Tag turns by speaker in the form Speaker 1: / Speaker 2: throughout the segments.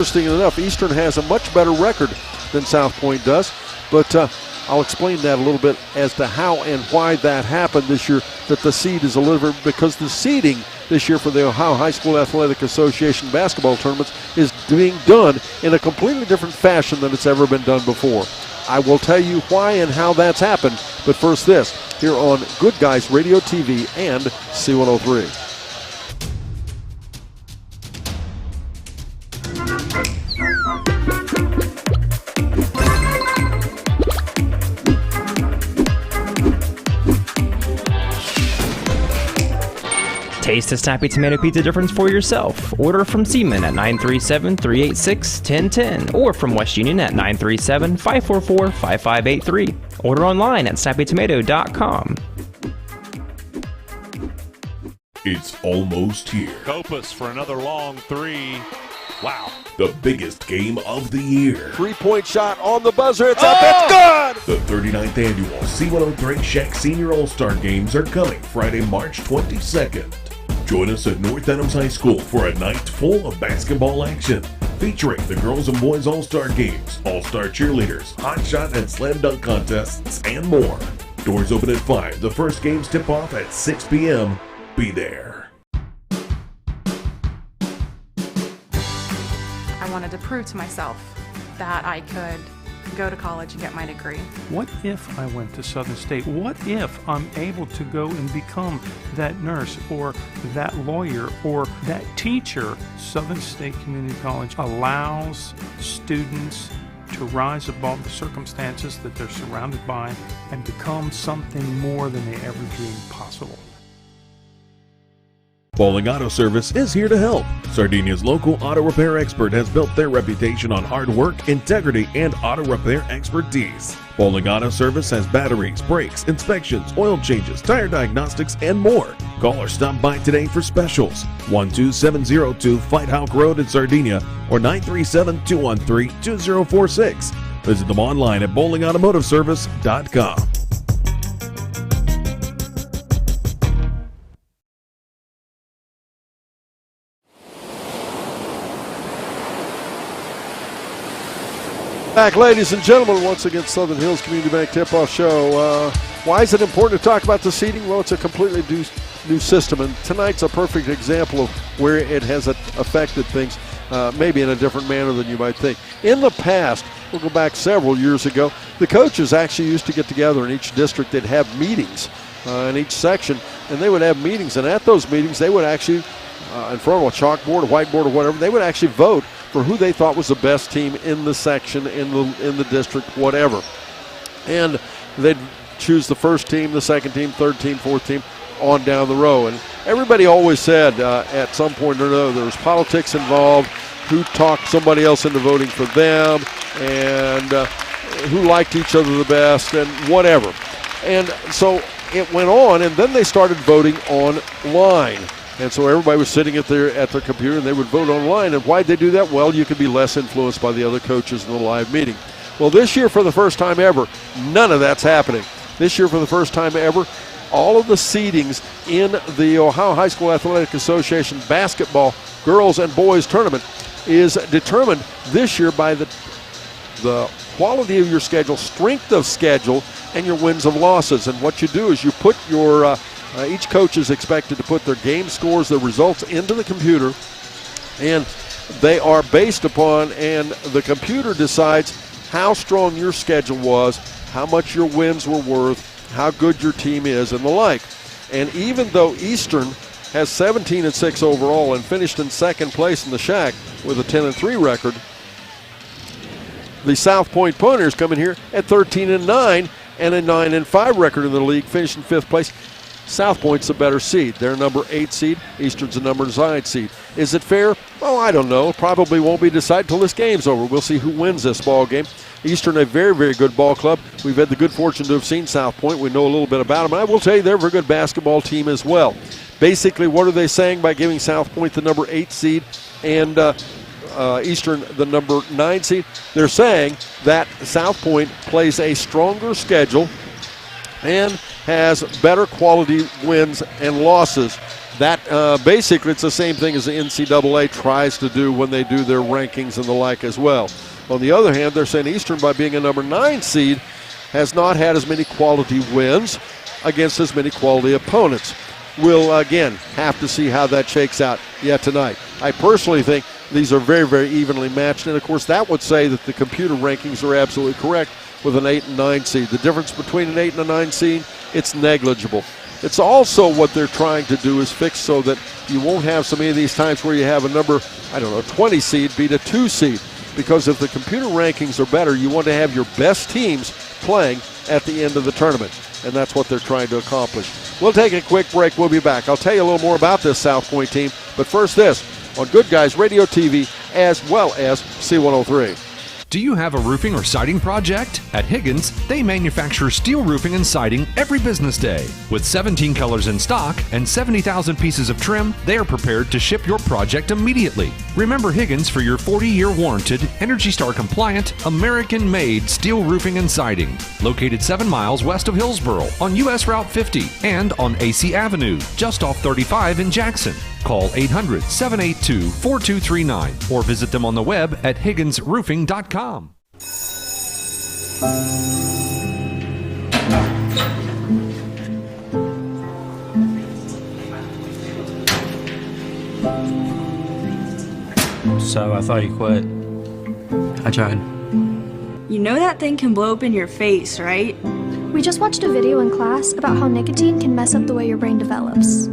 Speaker 1: Interesting enough, Eastern has a much better record than Southpoint does, but I'll explain that a little bit as to how and why that happened this year, that the seed is a little bit, because the seeding this year for the Ohio High School Athletic Association basketball tournaments is being done in a completely different fashion than it's ever been done before. I will tell you why and how that's happened, but first this, here on Good Guys Radio TV and C103.
Speaker 2: Taste the Snappy Tomato Pizza difference for yourself. Order from Seaman at 937-386-1010 or from West Union at 937-544-5583. Order online at snappytomato.com.
Speaker 3: It's almost here.
Speaker 4: Kopus for another long three. Wow.
Speaker 3: The biggest game of the year.
Speaker 1: Three-point shot on the buzzer. It's up. It's good.
Speaker 3: The 39th annual C103 Shack Senior All-Star Games are coming Friday, March 22nd. Join us at North Adams High School for a night full of basketball action, featuring the girls and boys All-Star Games, All-Star Cheerleaders, Hot Shot and Slam Dunk contests, and more. Doors open at 5. The first games tip off at 6 p.m. Be there.
Speaker 5: I wanted to prove to myself that I could go to college and get my degree.
Speaker 6: What if I went to Southern State? What if I'm able to go and become that nurse or that lawyer or that teacher? Southern State Community College allows students to rise above the circumstances that they're surrounded by and become something more than they ever dreamed possible.
Speaker 3: Bowling Auto Service is here to help. Sardinia's local auto repair expert has built their reputation on hard work, integrity, and auto repair expertise. Bowling Auto Service has batteries, brakes, inspections, oil changes, tire diagnostics, and more. Call or stop by today for specials. 12702 Fight Hawk Road in Sardinia or 937-213-2046. Visit them online at bowlingautomotiveservice.com.
Speaker 1: Back, ladies and gentlemen, once again, Southern Hills Community Bank Tip-Off Show. Why is it important to talk about the seeding? Well, it's a completely new system, and tonight's a perfect example of where it has affected things, maybe in a different manner than you might think. In the past, we'll go back several years ago, the coaches actually used to get together in each district. They'd have meetings in each section, and they would have meetings, and at those meetings, they would actually, in front of a chalkboard, a whiteboard, or whatever, they would actually vote for who they thought was the best team in the section, in the district, whatever. And they'd choose the first team, the second team, third team, fourth team, on down the row. And everybody always said at some point or another there was politics involved, who talked somebody else into voting for them, and who liked each other the best, and whatever. And so it went on, and then they started voting online. And so everybody was sitting at their computer, and they would vote online. And why'd they do that? Well, you could be less influenced by the other coaches in the live meeting. Well, this year, for the first time ever, none of that's happening. This year, for the first time ever, all of the seedings in the Ohio High School Athletic Association basketball girls and boys tournament is determined this year by the quality of your schedule, strength of schedule, and your wins and losses. And what you do is you put your each coach is expected to put their game scores, their results into the computer, and they are based upon, and the computer decides how strong your schedule was, how much your wins were worth, how good your team is, and the like. And even though Eastern has 17-6 overall and finished in second place in the Shack with a 10-3 record, the Southpoint Pioneers coming here at 13-9 and a 9-5 record in the league, finished in fifth place. Southpoint's a better seed. They're number 8 seed. Eastern's a number 9 seed. Is it fair? Well, I don't know. Probably won't be decided until this game's over. We'll see who wins this ball game. Eastern, a very, very good ball club. We've had the good fortune to have seen Southpoint. We know a little bit about them. And I will tell you, they're a very good basketball team as well. Basically, what are they saying by giving Southpoint the number 8 seed and Eastern the number 9 seed? They're saying that Southpoint plays a stronger schedule and has better quality wins and losses That basically it's the same thing as the NCAA tries to do when they do their rankings and the like as well. On the other hand, they're saying Eastern, by being a number 9 seed, has not had as many quality wins against as many quality opponents. We'll, again, have to see how that shakes out yet tonight. I personally think these are very, very evenly matched, and of course that would say that the computer rankings are absolutely correct with an 8 and 9 seed. The difference between an 8 and a 9 seed, it's negligible. It's also what they're trying to do is fix so that you won't have so many of these times where you have a number, 20 seed beat a 2 seed. Because if the computer rankings are better, you want to have your best teams playing at the end of the tournament. And that's what they're trying to accomplish. We'll take a quick break. We'll be back. I'll tell you a little more about this Southpoint team. But first this, on Good Guys Radio TV as well as C103.
Speaker 7: Do you have a roofing or siding project? At Higgins, they manufacture steel roofing and siding every business day. With 17 colors in stock and 70,000 pieces of trim, they are prepared to ship your project immediately. Remember Higgins for your 40-year warranted, Energy Star compliant, American-made steel roofing and siding. Located 7 miles west of Hillsboro on US Route 50 and on AC Avenue, just off 35 in Jackson. Call 800-782-4239 or visit them on the web at higginsroofing.com.
Speaker 8: So I thought you quit. I tried.
Speaker 9: You know that thing can blow up in your face, right?
Speaker 10: We just watched a video in class about how nicotine can mess up the way your brain develops.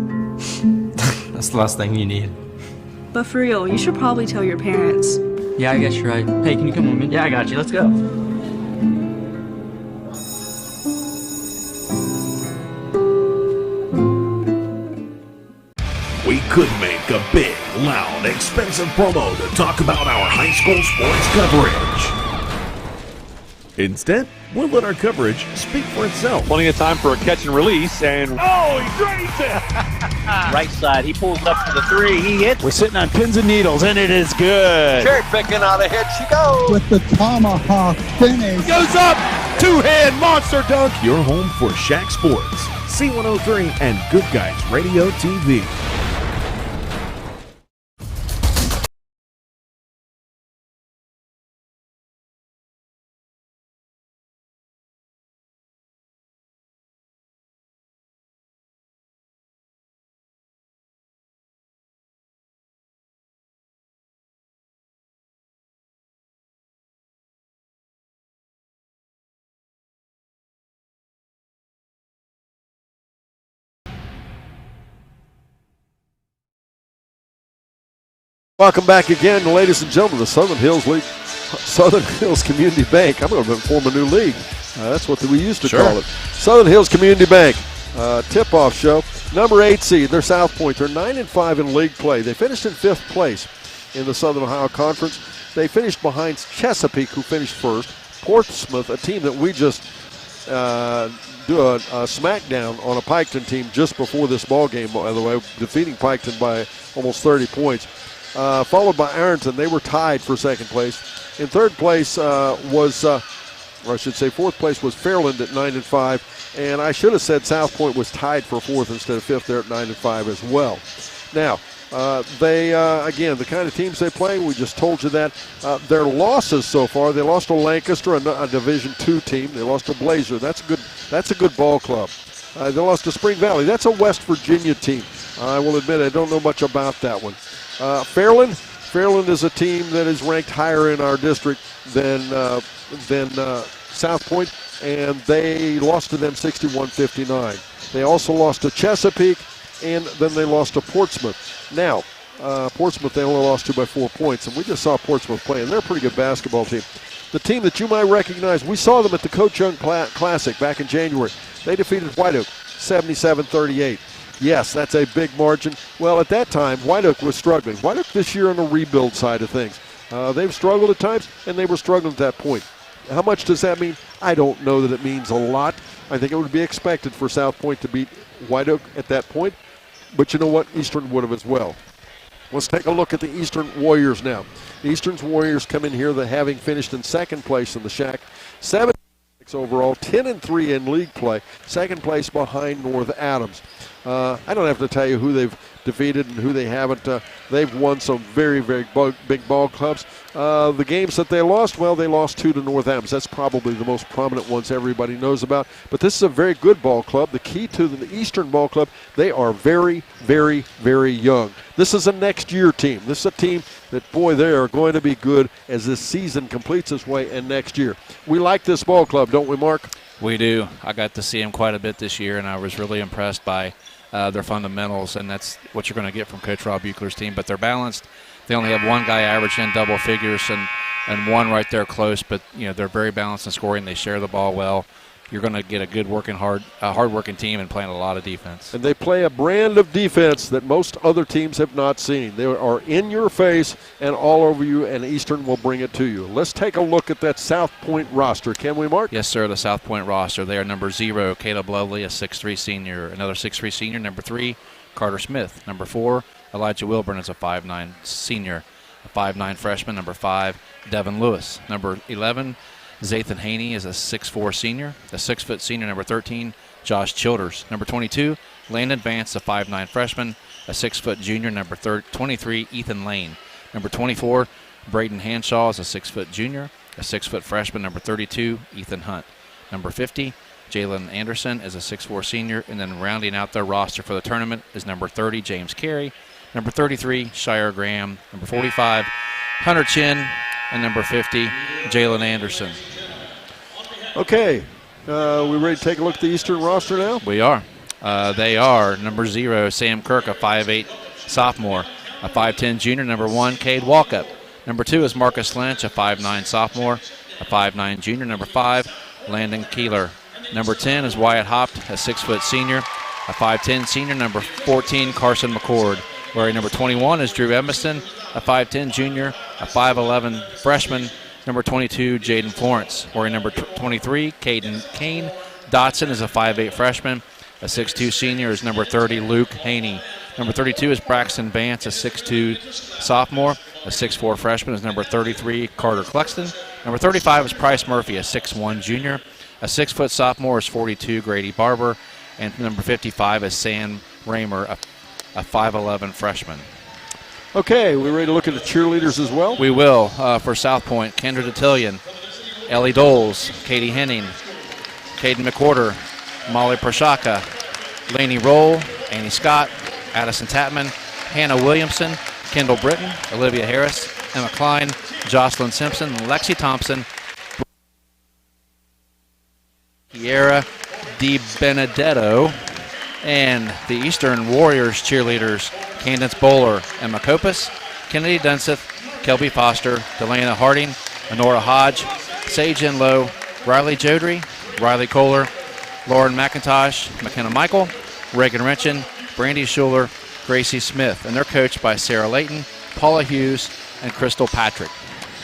Speaker 8: That's the last thing you need.
Speaker 9: But for real, you should probably tell your parents.
Speaker 8: Yeah, I guess you're right. Hey, can you come with me? Yeah, I got you. Let's go.
Speaker 3: We could make a big, loud, expensive promo to talk about our high school sports coverage. Instead, we'll let our coverage speak for itself.
Speaker 4: Plenty of time for a catch and release, and oh, he drains it!
Speaker 11: Right side, he pulls up for the 3, he hits.
Speaker 12: We're sitting on pins and needles, and it is good.
Speaker 13: Cherry picking out a hit, she goes.
Speaker 14: With the tomahawk finish.
Speaker 12: Goes up, two-hand monster dunk.
Speaker 3: Your home for Shack Sports, C103 and Good Guys Radio TV.
Speaker 1: Welcome back again, ladies and gentlemen, the Southern Hills Community Bank. I'm going to form a new league. That's what we used to call it. Southern Hills Community Bank tip-off show. Number 8 seed, they're Southpoint. They're 9-5 in league play. They finished in 5th place in the Southern Ohio Conference. They finished behind Chesapeake, who finished first. Portsmouth, a team that we just do a smackdown on a Piketon team just before this ball game, by the way, defeating Piketon by almost 30 points. Followed by Ironton. They were tied for 2nd place. In 3rd place fourth place was Fairland at 9-5. And I should have said Southpoint was tied for 4th instead of 5th there at 9-5 as well. Now, they, again, the kind of teams they play, we just told you that. Their losses so far, they lost to Lancaster, a Division II team. They lost to Blazer. That's a good ball club. They lost to Spring Valley. That's a West Virginia team. I will admit I don't know much about that one. Fairland is a team that is ranked higher in our district than Southpoint, and they lost to them 61-59. They also lost to Chesapeake, and then they lost to Portsmouth. Now, Portsmouth they only lost to by 4 points, and we just saw Portsmouth play, and they're a pretty good basketball team. The team that you might recognize, we saw them at the Coach Young Classic back in January. They defeated White Oak 77-38. Yes, that's a big margin. Well, at that time, White Oak was struggling. White Oak this year on the rebuild side of things. They've struggled at times, and they were struggling at that point. How much does that mean? I don't know that it means a lot. I think it would be expected for Southpoint to beat White Oak at that point. But you know what? Eastern would have as well. Let's take a look at the Eastern Warriors now. The Eastern's Warriors come in here, having finished in 2nd place in the Shack. 7 overall, 10-3 in league play. 2nd place behind North Adams. I don't have to tell you who they've defeated and who they haven't. They've won some very, very big ball clubs. The games that they lost, well, they lost 2 to North Adams. That's probably the most prominent ones everybody knows about. But this is a very good ball club. The key to the Eastern Ball Club, they are very, very, very young. This is a next year team. This is a team that, boy, they are going to be good as this season completes its way and next year. We like this ball club, don't we, Mark?
Speaker 15: We do. I got to see them quite a bit this year, and I was really impressed by their fundamentals, and that's what you're going to get from Coach Rob Buechler's team. But they're balanced. They only have one guy averaging double figures and one right there close, but they're very balanced in scoring. They share the ball well. You're going to get a good hard-working team and playing a lot of defense. And
Speaker 1: they play a brand of defense that most other teams have not seen. They are in your face and all over you, and Eastern will bring it to you. Let's take a look at that Southpoint roster. Can we, Mark?
Speaker 15: Yes, sir, the Southpoint roster. They are number 0, Caleb Lovely, a 6'3 senior. Another 6'3 senior, number 3, Carter Smith. Number 4, Elijah Wilburn is a 5'9 senior. A 5'9 freshman, number 5, Devin Lewis. Number 11, Zathan Haney is a 6'4 senior. The 6' senior, number 13, Josh Childers. Number 22, Landon Vance, a 5'9 freshman. A 6' junior, number 23, Ethan Lane. Number 24, Braden Hanshaw is a 6' junior. A 6' freshman, number 32, Ethan Hunt. Number 50, Jalen Anderson is a 6'4 senior. And then rounding out their roster for the tournament is number 30, James Carey. Number 33, Shire Graham. Number 45, Hunter Chin. And number 50, Jalen Anderson.
Speaker 1: Okay. We ready to take a look at the Eastern roster now?
Speaker 15: We are. They are number 0, Sam Kirk, a 5'8 sophomore. A 5'10 junior, number 1, Cade Walkup. Number 2 is Marcus Lynch, a 5'9 sophomore. A 5'9 junior, number 5, Landon Keeler. Number 10 is Wyatt Hopt, a 6' senior. A 5'10 senior, number 14, Carson McCord. Wearing number 21 is Drew Edmiston, a 5'10 junior. A 5'11 freshman, number 22, Jaden Florence. Wearing number 23, Kane Dotson is a 5'8 freshman. A 6'2 senior is number 30, Luke Haney. Number 32 is Braxton Vance, a 6'2 sophomore. A 6'4 freshman is number 33, Carter Cluxton. Number 35 is Price Murphy, a 6'1 junior. A 6' sophomore is 42, Grady Barber. And number 55 is Sam Raymer, a 5'11 freshman.
Speaker 1: Okay, we ready to look at the cheerleaders as well?
Speaker 15: We will. For Southpoint, Kendra Detillion, Ellie Doles, Katie Henning, Caden McWhorter, Molly Proshaka, Lainey Roll, Annie Scott, Addison Tapman, Hannah Williamson, Kendall Britton, Olivia Harris, Emma Klein, Jocelyn Simpson, Lexi Thompson, Kiera DiBenedetto, and the Eastern Warriors cheerleaders, Candace Bowler, Emma Kopus, Kennedy Dunseth, Kelby Foster, Delana Harding, Honora Hodge, Sage Enlow, Riley Jodry, Riley Kohler, Lauren McIntosh, McKenna Michael, Reagan Renchin, Brandy Schuler, Gracie Smith. And they're coached by Sarah Layton, Paula Hughes, and Crystal Patrick.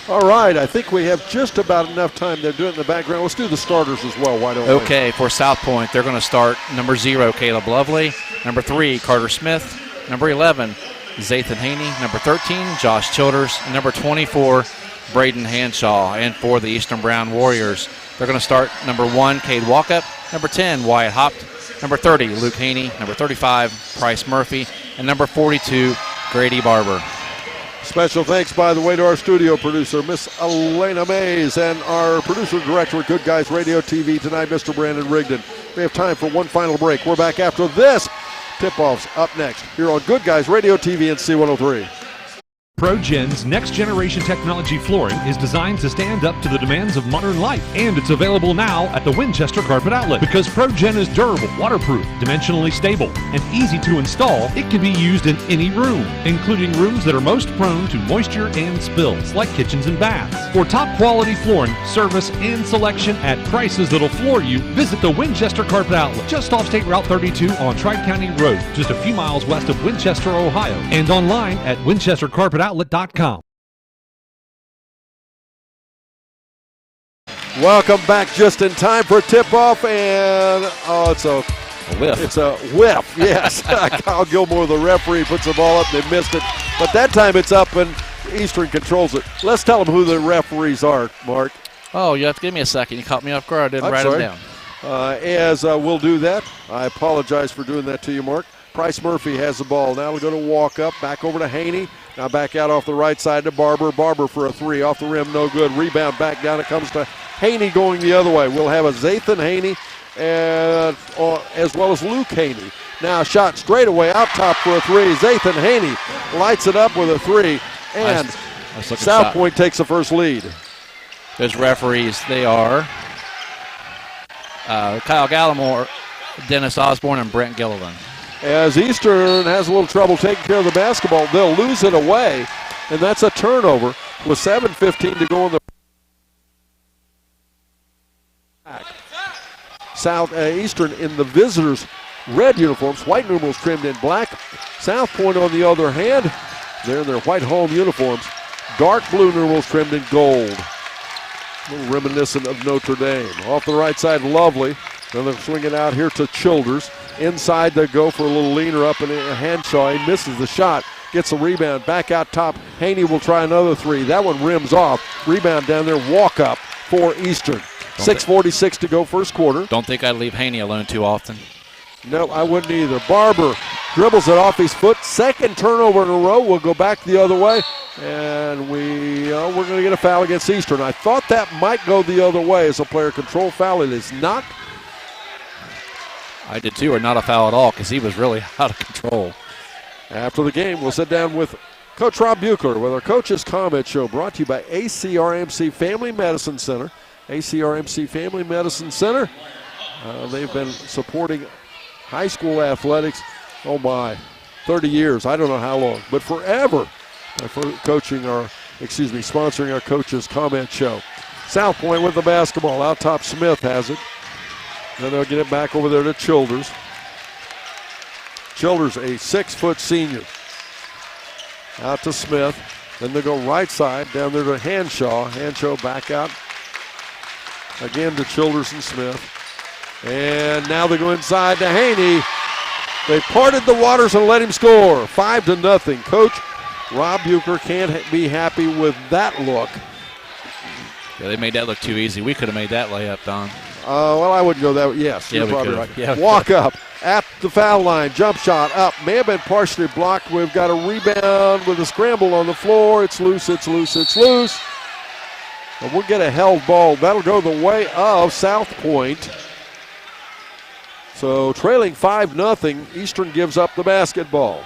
Speaker 1: All right, I think we have just about enough time. They're doing it in the background. Let's do the starters as well. Why don't we?
Speaker 15: Okay, for Southpoint, they're going to start number 0, Caleb Lovely. Number 3, Carter Smith. Number 11, Zathan Haney. Number 13, Josh Childers. And number 24, Braden Hanshaw. And for the Eastern Brown Warriors, they're going to start number 1, Cade Walkup. Number 10, Wyatt Hopt. Number 30, Luke Haney. Number 35, Price Murphy. And number 42, Grady Barber.
Speaker 1: Special thanks, by the way, to our studio producer, Miss Elena Mays, and our producer-director at Good Guys Radio TV tonight, Mr. Brandon Rigdon. We have time for one final break. We're back after this. Tip-offs up next here on Good Guys Radio TV and C103.
Speaker 7: ProGen's next-generation technology flooring is designed to stand up to the demands of modern life, and it's available now at the Winchester Carpet Outlet. Because ProGen is durable, waterproof, dimensionally stable, and easy to install, it can be used in any room, including rooms that are most prone to moisture and spills, like kitchens and baths. For top-quality flooring, service, and selection at prices that'll floor you, visit the Winchester Carpet Outlet, just off State Route 32 on Tri-County Road, just a few miles west of Winchester, Ohio, and online at winchestercarpetoutlet.com.
Speaker 1: Welcome back just in time for a tip-off, and it's a
Speaker 15: whiff.
Speaker 1: It's a whiff, yes. Kyle Gilmore, the referee, puts the ball up. They missed it, but that time it's up, and Eastern controls it. Let's tell them who the referees are, Mark.
Speaker 15: Oh, you have to give me a second. You caught me off guard. I didn't write them down.
Speaker 1: As we'll do that, I apologize for doing that to you, Mark. Price Murphy has the ball. Now they're going to walk up, back over to Haney. Now back out off the right side to Barber. Barber for a three. Off the rim, no good. Rebound back down. It comes to Haney going the other way. We'll have a Zathan Haney as well as Luke Haney. Now a shot straight away out top for a three. Zathan Haney lights it up with a three. And Southpoint takes the first lead.
Speaker 15: Those referees, they are Kyle Gallimore, Dennis Osborne, and Brent Gilliland.
Speaker 1: As Eastern has a little trouble taking care of the basketball, they'll lose it away, and that's a turnover with 7:15 to go in the back. Eastern in the visitors' red uniforms, white numerals trimmed in black. Southpoint, on the other hand, they're in their white home uniforms, dark blue numerals trimmed in gold. A little reminiscent of Notre Dame. Off the right side, Lovely. Then they're swinging out here to Childers. Inside they go for a little leaner up and a Henshaw. He misses the shot. Gets the rebound. Back out top. Haney will try another three. That one rims off. Rebound down there. Walk up for Eastern. 6:46 to go first quarter.
Speaker 15: Don't think I'd leave Haney alone too often.
Speaker 1: No, I wouldn't either. Barber dribbles it off his foot. Second turnover in a row. We'll go back the other way. And we're going to get a foul against Eastern. I thought that might go the other way as a player control foul. It is not.
Speaker 15: I did too, or not a foul at all, because he was really out of control.
Speaker 1: After the game, we'll sit down with Coach Rob Buechler with our Coach's Comment Show, brought to you by ACRMC Family Medicine Center. ACRMC Family Medicine Center. They've been supporting high school athletics, 30 years. I don't know how long, but forever. For sponsoring our Coach's Comment Show. Southpoint with the basketball. Out top, Smith has it. Then they'll get it back over there to Childers. Childers, a 6-foot senior. Out to Smith. Then they go right side, down there to Henshaw. Henshaw back out. Again to Childers and Smith. And now they go inside to Haney. They parted the waters and let him score. 5-0. Coach Rob Buechler can't be happy with that look.
Speaker 15: Yeah, they made that look too easy. We could have made that layup, Don.
Speaker 1: I wouldn't go that way. Yes,
Speaker 15: yeah,
Speaker 1: you're probably right.
Speaker 15: Yeah,
Speaker 1: walk up at the foul line. Jump shot up. May have been partially blocked. We've got a rebound with a scramble on the floor. It's loose, it's loose, it's loose. And we'll get a held ball. That'll go the way of Southpoint. So trailing 5-0, Eastern gives up the basketball.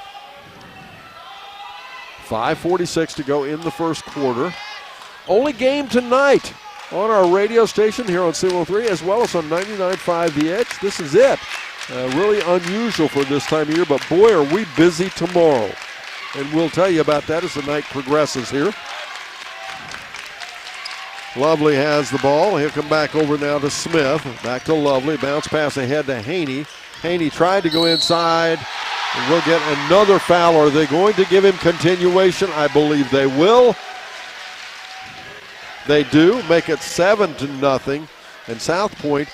Speaker 1: 5:46 to go in the first quarter. Only game tonight on our radio station here on C103 as well as on 99.5 The Edge. This is it. Really unusual for this time of year, but boy, are we busy tomorrow. And we'll tell you about that as the night progresses here. Lovely has the ball. He'll come back over now to Smith. Back to Lovely. Bounce pass ahead to Haney. Haney tried to go inside. And we'll get another foul. Are they going to give him continuation? I believe they will. They do. Make it 7-0. And Southpoint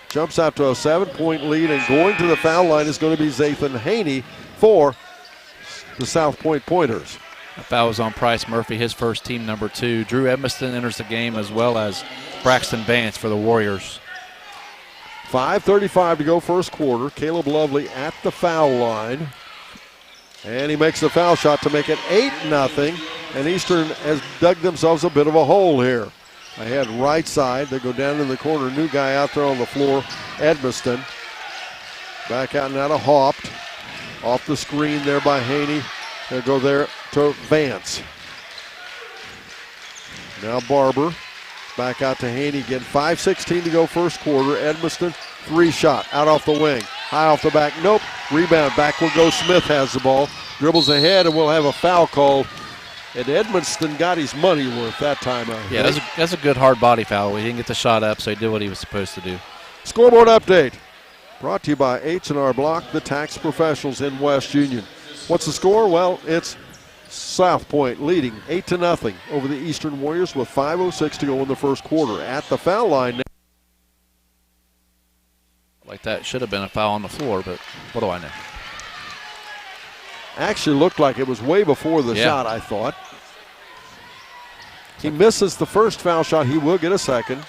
Speaker 1: jumps out to a 7-point lead. And going to the foul line is going to be Zathan Haney for the Southpoint Pointers.
Speaker 15: The foul was on Price Murphy, his first team, number 2. Drew Edmiston enters the game as well as Braxton Vance for the Warriors.
Speaker 1: 5:35 to go first quarter. Caleb Lovely at the foul line. And he makes the foul shot to make it 8-0. And Eastern has dug themselves a bit of a hole here. Ahead right side. They go down in the corner. New guy out there on the floor, Edmiston. Back out now to Haupt. Off the screen there by Haney. They'll go there to Vance. Now Barber. Back out to Haney again. 5:16 to go first quarter. Edmiston, 3-shot. Out off the wing. High off the back. Nope. Rebound. Back will go. Smith has the ball. Dribbles ahead, and we'll have a foul called. And Edmiston got his money worth that time.
Speaker 15: Yeah, that's a good hard body foul. He didn't get the shot up, so he did what he was supposed to do.
Speaker 1: Scoreboard update. Brought to you by H&R Block, the tax professionals in West Union. What's the score? Well, it's Southpoint leading 8-0 over the Eastern Warriors with 5:06 to go in the first quarter. At the foul line now.
Speaker 15: Like that should have been a foul on the floor, but what do I know?
Speaker 1: Actually looked like it was way before the shot, I thought. He misses the first foul shot. He will get a second.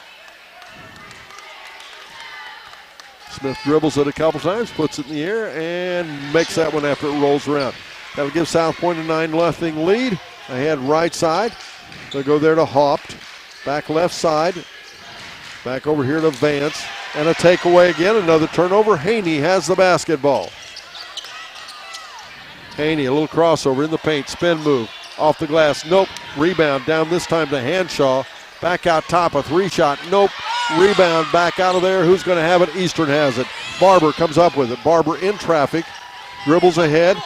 Speaker 1: Smith dribbles it a couple times, puts it in the air, and makes that one after it rolls around. That'll give South Point a 9-0 lead. Ahead right side. They'll go there to Haupt. Back left side. Back over here to Vance. And a takeaway again. Another turnover. Haney has the basketball. Haney, a little crossover in the paint. Spin move. Off the glass. Nope. Rebound down this time to Hanshaw. Back out top. A 3-shot. Nope. Rebound back out of there. Who's going to have it? Eastern has it. Barber comes up with it. Barber in traffic. Dribbles ahead.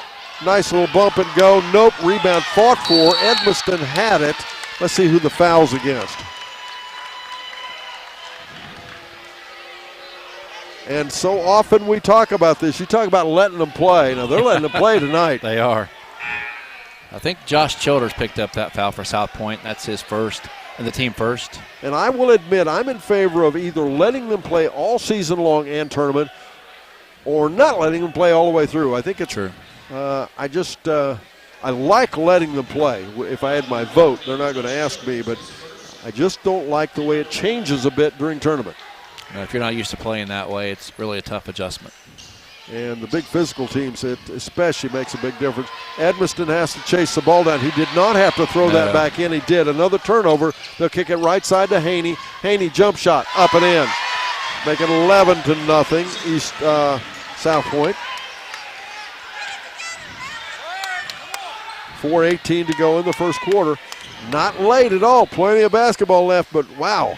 Speaker 1: Nice little bump and go. Nope. Rebound fought for. Edmiston had it. Let's see who the foul's against. And so often we talk about this. You talk about letting them play. Now, they're letting them play tonight.
Speaker 15: They are. I think Josh Childers picked up that foul for South Point. That's his first and the team first.
Speaker 1: And I will admit I'm in favor of either letting them play all season long and tournament or not letting them play all the way through. I think it's
Speaker 15: true.
Speaker 1: I like letting them play. If I had my vote, they're not going to ask me, but I just don't like the way it changes a bit during tournament.
Speaker 15: If you're not used to playing that way, it's really a tough adjustment.
Speaker 1: And the big physical teams, it especially makes a big difference. Edmiston has to chase the ball down. He did not have to throw that back in. He did. Another turnover. They'll kick it right side to Haney. Haney jump shot up and in. Make it 11-0 East South Point. 4:18 to go in the first quarter. Not late at all. Plenty of basketball left, but wow.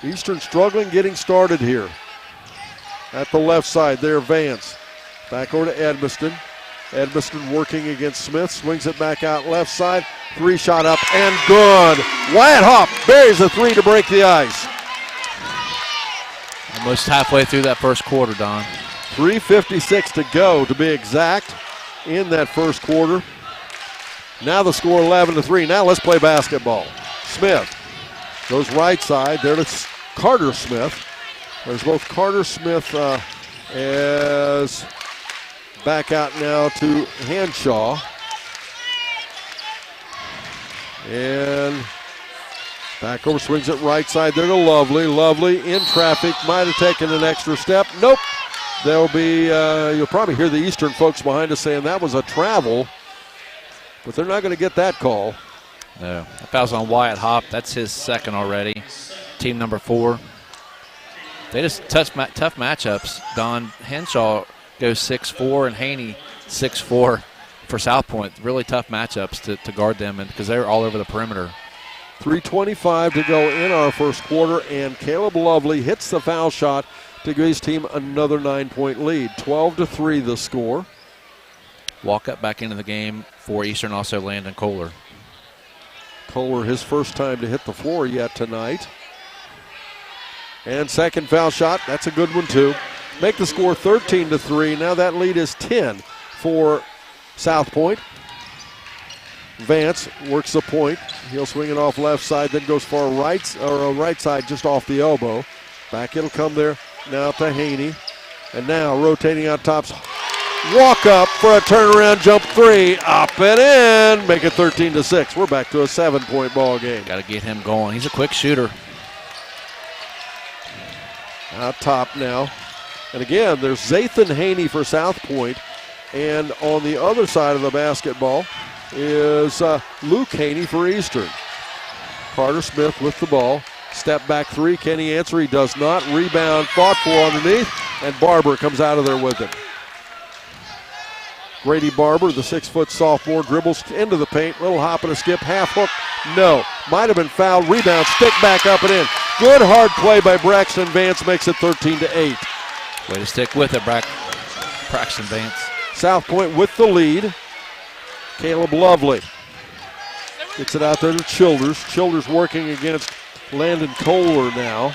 Speaker 1: Eastern struggling getting started here. At the left side there, Vance. Back over to Edmiston. Edmiston working against Smith. Swings it back out left side. 3-shot up and good. Wyatt Haupt buries a 3 to break the ice.
Speaker 15: Almost halfway through that first quarter, Don.
Speaker 1: 3:56 to go to be exact in that first quarter. Now the score 11-3. Now let's play basketball. Smith goes right side there to Carter Smith. There's both Carter Smith as back out now to Hanshaw. And back over, swings it right side there to Lovely. Lovely in traffic, might have taken an extra step. Nope. There'll be, you'll probably hear the Eastern folks behind us saying that was a travel, but they're not going to get that call.
Speaker 15: No, that foul's on Wyatt Haupt. That's his second already. Team number 4. They just tough matchups. Don Henshaw goes 6'4", and Haney 6'4" for South Point. Really tough matchups to guard them, and because they're all over the perimeter.
Speaker 1: 3:25 to go in our first quarter, and Caleb Lovely hits the foul shot to give his team another 9-point lead. 12-3 the score.
Speaker 15: Walk up back into the game for Eastern, also Landon Kohler.
Speaker 1: Kohler, his first time to hit the floor yet tonight. And second foul shot, that's a good one too. Make the score 13-3. Now that lead is 10 for South Point. Vance works the point. He'll swing it off left side, then goes far right, or right side just off the elbow. Back it'll come there now to Haney. And now rotating out tops. Walk up for a turnaround jump 3. Up and in. Make it 13-6. We're back to a 7-point ball game.
Speaker 15: Got to get him going. He's a quick shooter.
Speaker 1: Out top now. And again, there's Zathan Haney for South Point. And on the other side of the basketball is Luke Haney for Eastern. Carter Smith with the ball. Step back 3. Can he answer? He does not. Rebound fought for underneath. And Barber comes out of there with it. Grady Barber, the 6-foot sophomore, dribbles into the paint. Little hop and a skip. Half hook. No. Might have been fouled. Rebound. Stick back up and in. Good hard play by Braxton Vance. Makes it 13-8.
Speaker 15: Way to stick with it, Braxton Vance.
Speaker 1: South Point with the lead. Caleb Lovely gets it out there to Childers. Childers working against Landon Kohler now.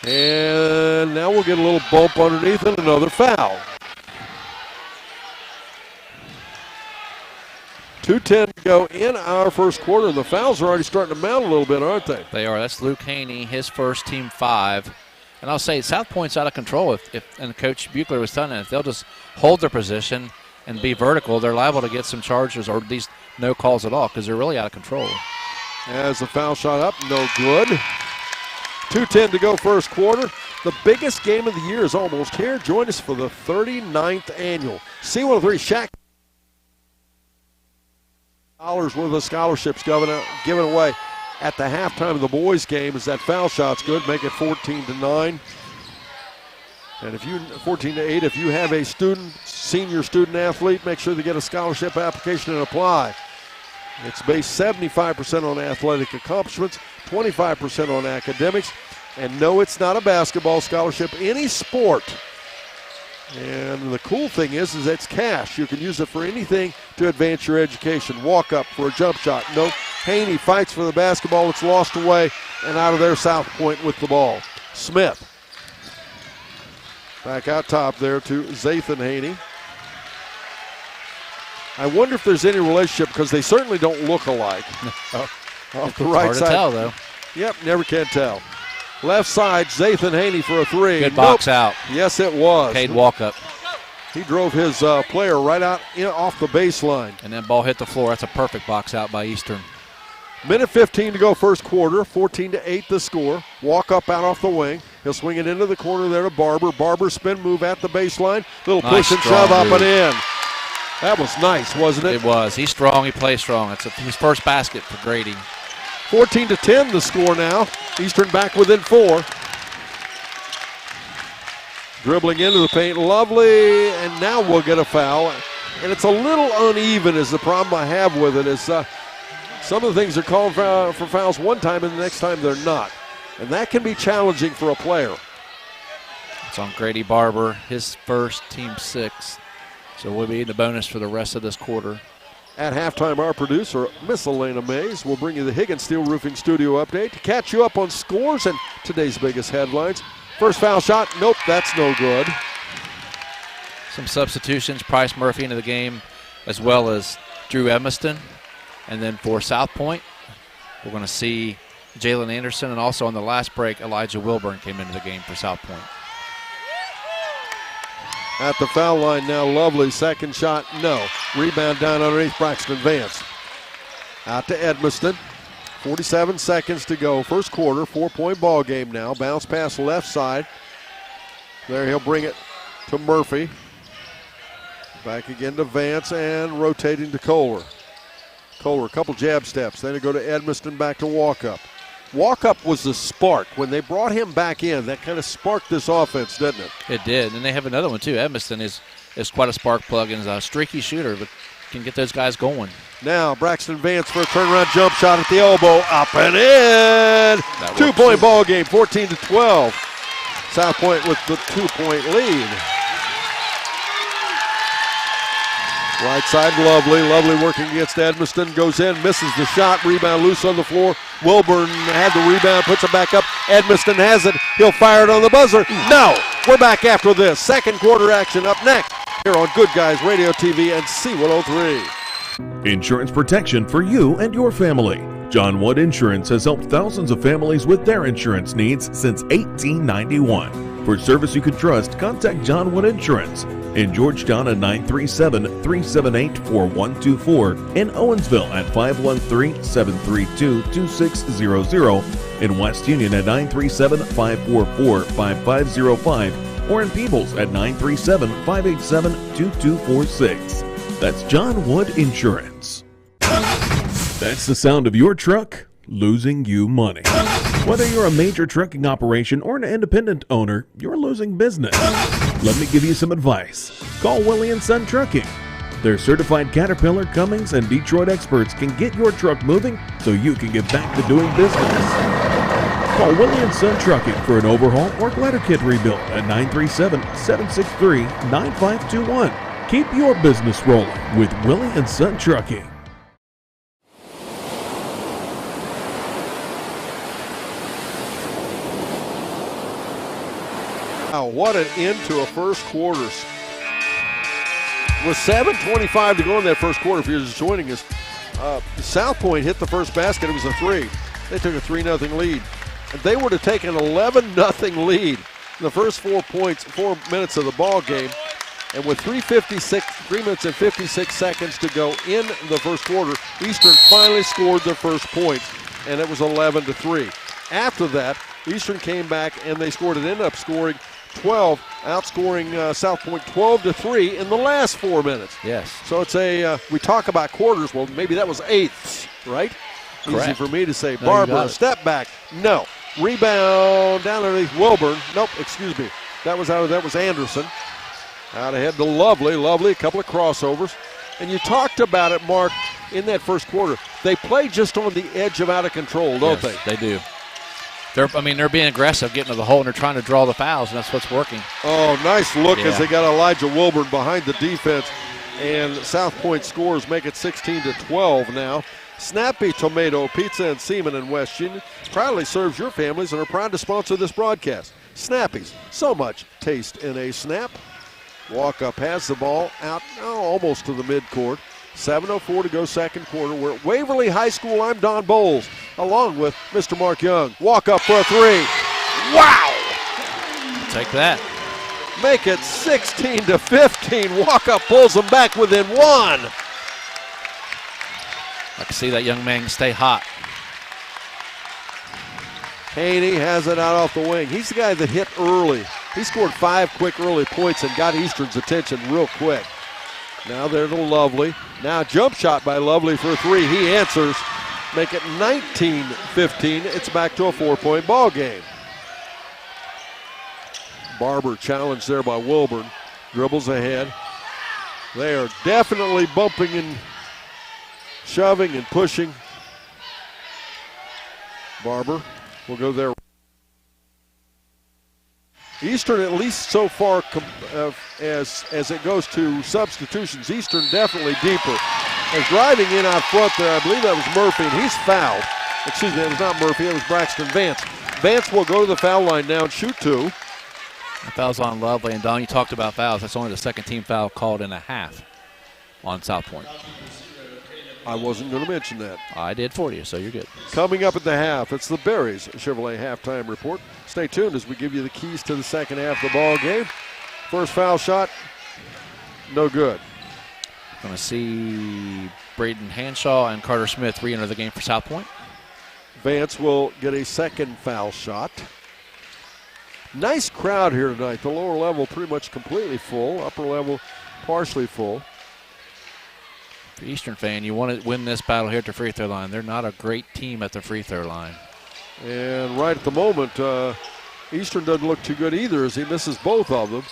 Speaker 1: And now we'll get a little bump underneath and another foul. 2:10 to go in our first quarter, and the fouls are already starting to mount a little bit, aren't they?
Speaker 15: They are. That's Luke Haney, his first, team 5. And I'll say South Point's out of control. And Coach Buechler was telling them, if they'll just hold their position and be vertical, they're liable to get some charges or at least no calls at all because they're really out of control.
Speaker 1: As the foul shot up, no good. 2:10 to go first quarter. The biggest game of the year is almost here. Join us for the 39th annual C103 Shack. $1 worth of scholarships given away at the halftime of the boys' game. As that foul shot's good, make it 14-9. And if you 14-8, if you have a senior student athlete, make sure they get a scholarship application and apply. It's based 75% on athletic accomplishments, 25% on academics, and no, it's not a basketball scholarship, any sport. And the cool thing is it's cash. You can use it for anything to advance your education. Walk up for a jump shot. Nope. Haney fights for the basketball. It's lost away, and out of there, Southpoint with the ball. Smith. Back out top there to Zathan Haney. I wonder if there's any relationship because they certainly don't look alike. Off the right
Speaker 15: hard
Speaker 1: side.
Speaker 15: to tell, though.
Speaker 1: Yep, never can tell. Left side, Zathan Haney for a three.
Speaker 15: Good box out.
Speaker 1: Yes, it was.
Speaker 15: Cade Walkup.
Speaker 1: He drove his player right out off the baseline.
Speaker 15: And that ball hit the floor. That's a perfect box out by Eastern.
Speaker 1: Minute 15 to go first quarter. 14-8 the score. Walk up out off the wing. He'll swing it into the corner there to Barber. Barber spin move at the baseline. Little push and shove up and in. That was nice, wasn't it?
Speaker 15: It was. He's strong. He plays strong. It's his first basket for Grady.
Speaker 1: 14-10 the score now. Eastern back within 4. Dribbling into the paint. Lovely. And now we'll get a foul. And it's a little uneven is the problem I have with it. Is some of the things are called for fouls one time and the next time they're not. And that can be challenging for a player.
Speaker 15: It's on Grady Barber, his first, team 6. So we'll be in the bonus for the rest of this quarter.
Speaker 1: At halftime, our producer, Miss Elena Mays, will bring you the Higgins Steel Roofing Studio update to catch you up on scores and today's biggest headlines. First foul shot, nope, that's no good.
Speaker 15: Some substitutions, Price Murphy into the game, as well as Drew Edmiston. And then for Southpoint, we're going to see Jalen Anderson, and also on the last break, Elijah Wilburn came into the game for Southpoint.
Speaker 1: At the foul line now, Lovely, second shot, no. Rebound down underneath Braxton Vance. Out to Edmiston. 47 seconds to go. First quarter, 4-point ball game now. Bounce pass left side. There he'll bring it to Murphy. Back again to Vance and rotating to Kohler. Kohler, a couple jab steps. Then it go to Edmiston, back to Walkup. Walkup was the spark. When they brought him back in, that kind of sparked this offense, didn't it?
Speaker 15: It did, and they have another one too. Edmiston is quite a spark plug and is a streaky shooter, but can get those guys going.
Speaker 1: Now Braxton Vance for a turnaround jump shot at the elbow, up and in. 2-point ball game, 14-12. Southpoint with the 2-point lead. Right side, Lovely working against Edmiston, goes in, misses the shot, rebound loose on the floor. Wilburn had the rebound, puts it back up. Edmiston has it, he'll fire it on the buzzer. No, we're back after this. Second quarter action up next here on Good Guys Radio TV and C103.
Speaker 3: Insurance protection for you and your family. John Wood Insurance has helped thousands of families with their insurance needs since 1891. For service you can trust, contact John Wood Insurance in Georgetown at 937-378-4124, in Owensville at 513-732-2600, in West Union at 937-544-5505, or in Peebles at 937-587-2246. That's John Wood Insurance. That's the sound of your truck losing you money. Whether you're a major trucking operation or an independent owner, you're losing business. Let me give you some advice. Call Willie & Son Trucking. Their certified Caterpillar, Cummins, and Detroit experts can get your truck moving so you can get back to doing business. Call Willie & Son Trucking for an overhaul or glider kit rebuild at 937-763-9521. Keep your business rolling with Willie & Son Trucking.
Speaker 1: Wow, what an end to a first quarter. With 7:25 to go in that first quarter, if you're just joining us, Southpoint hit the first basket. It was a 3. They took a 3-0 lead. And they would have taken an 11-0 lead in the first 4 minutes of the ball game. And with 3 minutes and 56 seconds to go in the first quarter, Eastern finally scored their first points, and it was 11-3. After that, Eastern came back and they scored. It ended up scoring 12, outscoring South Point 12-3 in the last 4 minutes.
Speaker 15: Yes.
Speaker 1: So it's we talk about quarters. Well, maybe that was eighths, right?
Speaker 15: Correct.
Speaker 1: Easy for me to say.
Speaker 15: No,
Speaker 1: Barber, step back. No. Rebound down underneath Wilburn. Nope, excuse me. That was Anderson. Out ahead to Lovely. A couple of crossovers. And you talked about it, Mark, in that first quarter. They play just on the edge of out of control, don't they?
Speaker 15: They do. They're being aggressive, getting to the hole, and they're trying to draw the fouls, and that's what's working.
Speaker 1: Oh, nice look as they got Elijah Wilburn behind the defense. And South Point scores, make it 16-12 now. Snappy Tomato Pizza and Seaman in West Union proudly serves your families and are proud to sponsor this broadcast. Snappy's, so much taste in a snap. Walkup has the ball out almost to the midcourt. 7:04 to go second quarter. We're at Waverly High School. I'm Don Bowles, along with Mr. Mark Young. Walkup for a three. Wow!
Speaker 15: Take that.
Speaker 1: Make it 16-15. Walkup pulls them back within one.
Speaker 15: I can see that young man stay hot.
Speaker 1: Haney has it out off the wing. He's the guy that hit early. He scored 5 quick early points and got Eastern's attention real quick. Now they're to Lovely. Now jump shot by Lovely for a three. He answers. Make it 19-15. It's back to a 4-point ball game. Barber challenged there by Wilburn. Dribbles ahead. They are definitely bumping and shoving and pushing. Barber will go there. Eastern, at least so far, as it goes to substitutions, Eastern definitely deeper. And driving in out front there, I believe that was Murphy, and he's fouled. Excuse me, it was not Murphy, it was Braxton Vance. Vance will go to the foul line now and shoot 2.
Speaker 15: The foul's on Lovely, and Don, you talked about fouls. That's only the second team foul called in a half on South Point.
Speaker 1: I wasn't going to mention that.
Speaker 15: I did for you, so you're good.
Speaker 1: Coming up at the half, it's the Berries Chevrolet halftime report. Stay tuned as we give you the keys to the second half of the ball game. First foul shot, no good.
Speaker 15: Going to see Braden Hanshaw and Carter Smith re-enter the game for South Point.
Speaker 1: Vance will get a second foul shot. Nice crowd here tonight. The lower level pretty much completely full, upper level partially full.
Speaker 15: For Eastern fan, you want to win this battle here at the free throw line. They're not a great team at the free throw line.
Speaker 1: And right at the moment, Eastern doesn't look too good either as he misses both of them.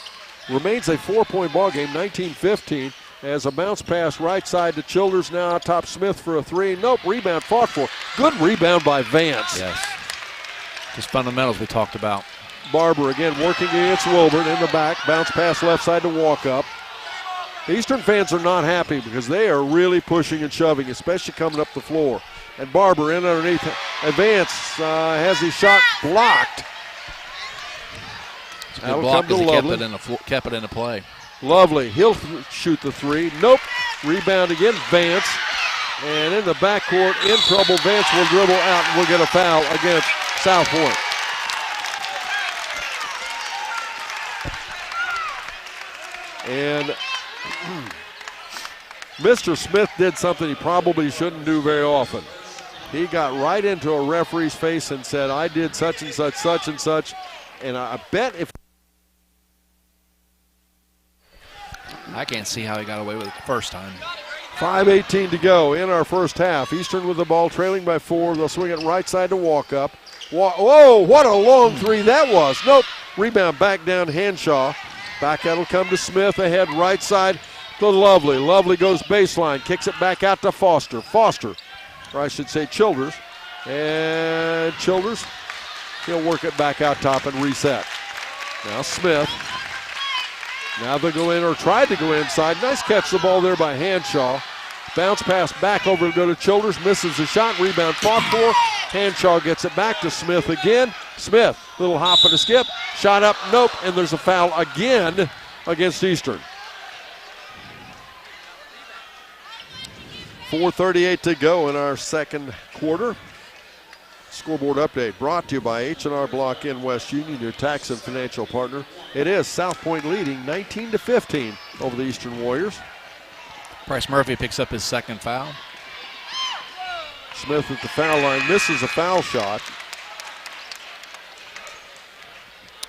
Speaker 1: Remains a 4-point ball game, 19-15. As a bounce pass right side to Childers, now top Smith for a three. Nope, rebound fought for. Good rebound by Vance.
Speaker 15: Yes. Just fundamentals we talked about.
Speaker 1: Barber again working against Wilburn in the back. Bounce pass left side to Walkup. Eastern fans are not happy because they are really pushing and shoving, especially coming up the floor. And Barber in underneath. Vance has his shot blocked.
Speaker 15: It's a good block because he kept it in the play.
Speaker 1: Lovely. He'll shoot the three. Nope. Rebound again. Vance. And in the backcourt, in trouble. Vance will dribble out and will get a foul against South Point. And Mr. Smith did something he probably shouldn't do very often. He got right into a referee's face and said, I did such and such, such and such. And I bet if...
Speaker 15: I can't see how he got away with it the first time.
Speaker 1: 5:18 to go in our first half. Eastern with the ball, trailing by 4. They'll swing it right side to Walkup. Whoa, what a long three that was. Nope. Rebound back down Hanshaw. Back out will come to Smith. Ahead right side to Lovely. Lovely goes baseline. Kicks it back out to Foster. Or I should say Childers. And Childers, he'll work it back out top and reset. Now Smith. Now they'll go in, or tried to go inside. Nice catch the ball there by Hanshaw. Bounce pass back over to go to Childers. Misses the shot. Rebound fought for. Hanshaw gets it back to Smith again. Smith, little hop and a skip. Shot up, nope. And there's a foul again against Eastern. 4:38 to go in our second quarter. Scoreboard update brought to you by H&R Block in West Union, your tax and financial partner. It is South Point leading 19-15 over the Eastern Warriors.
Speaker 15: Bryce Murphy picks up his second foul.
Speaker 1: Smith at the foul line misses a foul shot.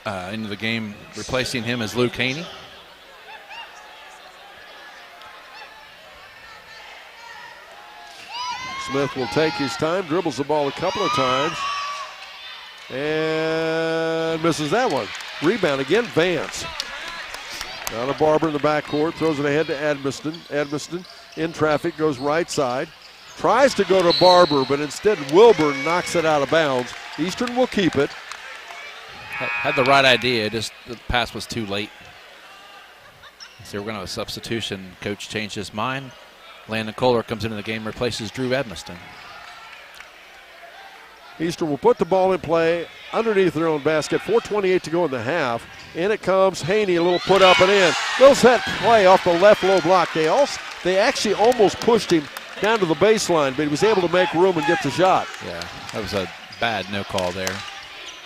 Speaker 15: into the game. Replacing him is Luke Haney.
Speaker 1: Smith will take his time, dribbles the ball a couple of times, and misses that one. Rebound again, Vance. Now to Barber in the backcourt, throws it ahead to Edmiston. Edmiston in traffic, goes right side. Tries to go to Barber, but instead Wilburn knocks it out of bounds. Eastern will keep it.
Speaker 15: Had the right idea, just the pass was too late. So we're going to have a substitution. Coach changed his mind. Landon Kohler comes into the game, replaces Drew Edmiston.
Speaker 1: Eastern will put the ball in play underneath their own basket. 4:28 to go in the half. In it comes Haney, a little put up and in. Little set play off the left low block. They actually almost pushed him down to the baseline, but he was able to make room and get the shot.
Speaker 15: Yeah, that was a bad no call there.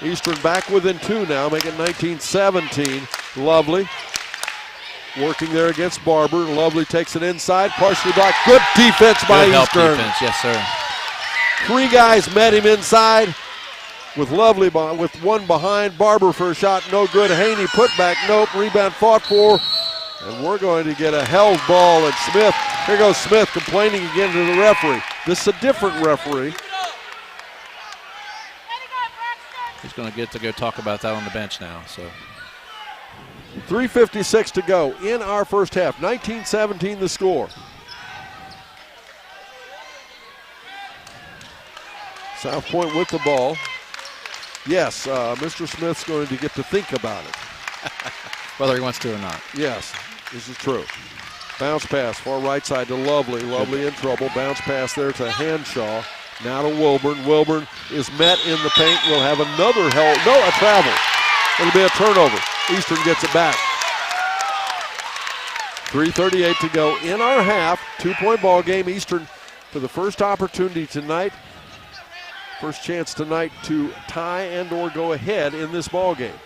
Speaker 1: Eastern back within 2 now, make it 19-17. Lovely. Working there against Barber. Lovely takes it inside, partially blocked. Good defense by
Speaker 15: Good
Speaker 1: Eastern.
Speaker 15: Help defense, yes, sir.
Speaker 1: 3 guys met him inside with Lovely with one behind. Barber for a shot, no good. Haney put back, nope. Rebound fought for. And we're going to get a held ball. And Smith, here goes Smith complaining again to the referee. This is a different referee.
Speaker 15: He's going to get to go talk about that on the bench now. So
Speaker 1: 3:56 to go in our first half. 19-17 the score. Southpoint with the ball. Yes, Mr. Smith's going to get to think about it.
Speaker 15: Whether he wants to or not.
Speaker 1: Yes, this is true. Bounce pass, far right side to Lovely. Lovely in trouble. Bounce pass there to Hanshaw. Now to Wilburn. Wilburn is met in the paint. We'll have another a travel. It'll be a turnover. Eastern gets it back. 3:38 to go in our half. 2-point ball game. Eastern for the first opportunity tonight. First chance tonight to tie and or go ahead in this ball game.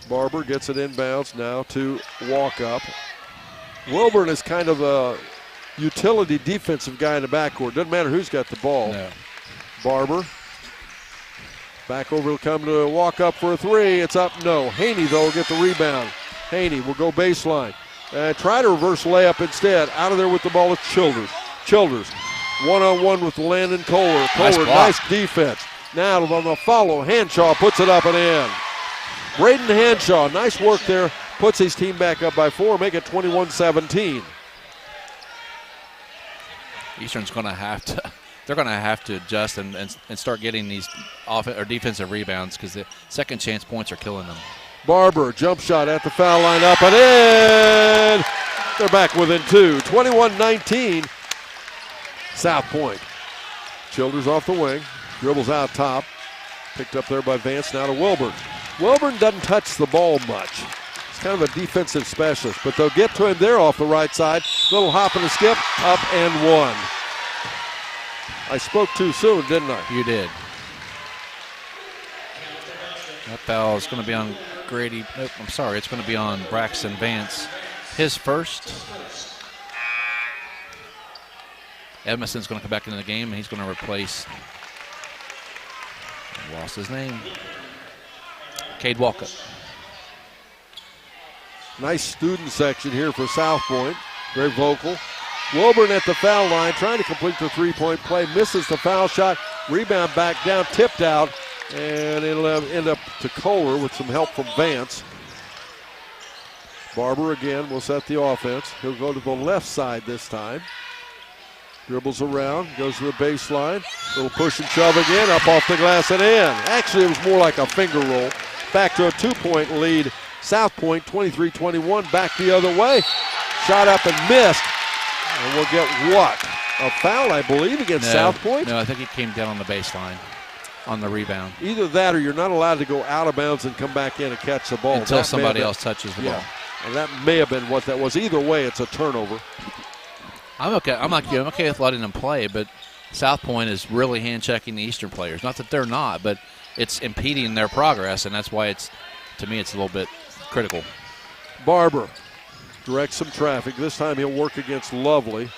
Speaker 1: Barber gets it inbounds now to walk up. Wilburn is kind of a utility defensive guy in the backcourt. Doesn't matter who's got the ball.
Speaker 15: No.
Speaker 1: Barber. Back over will come to walk up for a 3. It's up, no. Haney, though, will get the rebound. Haney will go baseline. Try to reverse layup instead. Out of there with the ball is Childers. Childers, one-on-one with Landon Kohler. Kohler, nice defense. Now on the follow, Hanshaw puts it up and in. Braden Hanshaw, nice work there. Puts his team back up by 4, make it 21-17.
Speaker 15: Eastern's going to have to. They're going to have to adjust and start getting these defensive rebounds because the second chance points are killing them.
Speaker 1: Barber, jump shot at the foul line, up and in. They're back within 2. 21-19. Southpoint. Childers off the wing, dribbles out top. Picked up there by Vance, now to Wilburn. Wilburn doesn't touch the ball much. He's kind of a defensive specialist, but they'll get to him there off the right side. Little hop and a skip, up and 1. I spoke too soon, didn't I?
Speaker 15: You did. That foul is going to be on Grady. Nope, I'm sorry. It's going to be on Braxton Vance. His first. Edmiston's going to come back into the game, and he's going to replace. I lost his name. Cade Walkup.
Speaker 1: Nice student section here for Southpoint. Very vocal. Wilburn at the foul line, trying to complete the 3-point play. Misses the foul shot. Rebound back down, tipped out. And it'll end up to Kohler with some help from Vance. Barber again will set the offense. He'll go to the left side this time. Dribbles around, goes to the baseline. Little push and shove again, up off the glass and in. Actually, it was more like a finger roll. Back to a 2-point lead. Southpoint 23-21, back the other way. Shot up and missed. And we'll get what? A foul, I believe, against Southpoint?
Speaker 15: No, I think he came down on the baseline on the rebound.
Speaker 1: Either that or you're not allowed to go out of bounds and come back in and catch the ball.
Speaker 15: Until somebody else touches the ball.
Speaker 1: And that may have been what that was. Either way, it's a turnover.
Speaker 15: I'm okay. I'm okay with letting them play, but Southpoint is really hand-checking the Eastern players. Not that they're not, but it's impeding their progress, and that's why to me, it's a little bit critical.
Speaker 1: Barber directs some traffic. This time he'll work against Lovely.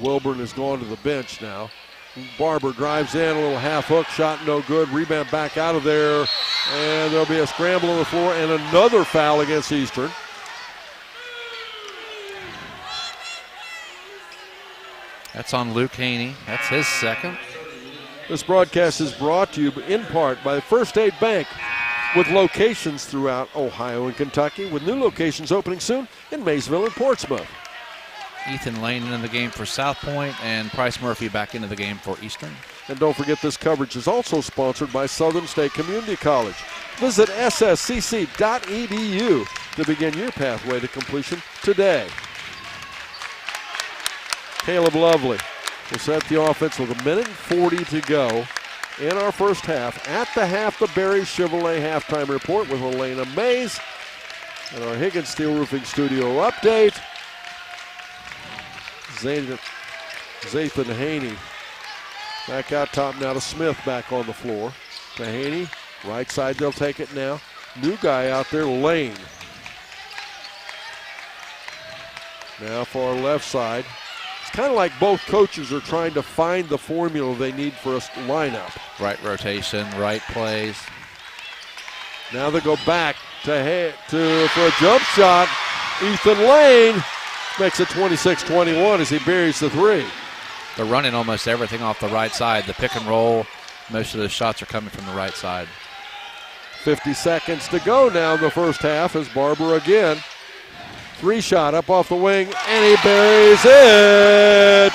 Speaker 1: Wilburn has gone to the bench now. Barber drives in, a little half hook shot, no good. Rebound back out of there, and there'll be a scramble on the floor and another foul against Eastern.
Speaker 15: That's on Luke Haney. That's his second.
Speaker 1: This broadcast is brought to you in part by First State Bank, with locations throughout Ohio and Kentucky, with new locations opening soon in Maysville and Portsmouth.
Speaker 15: Ethan Lane in the game for Southpoint, and Price Murphy back into the game for Eastern.
Speaker 1: And don't forget, this coverage is also sponsored by Southern State Community College. Visit sscc.edu to begin your pathway to completion today. Caleb Lovely will set the offense with 1:40 to go in our first half. At the half, the Barry Chevrolet halftime report with Elena Mays and our Higgins Steel Roofing Studio update. Zathan Haney back out top now to Smith, back on the floor. To Haney, right side, they'll take it now. New guy out there, Lane. Now for our left side. It's kind of like both coaches are trying to find the formula they need for a lineup.
Speaker 15: Right rotation, right plays.
Speaker 1: Now they go back for a jump shot. Ethan Lane makes it 26-21 as he buries the three.
Speaker 15: They're running almost everything off the right side. The pick and roll, most of those shots are coming from the right side.
Speaker 1: 50 seconds to go now in the first half as Barber again. Three shot up off the wing, and he buries it.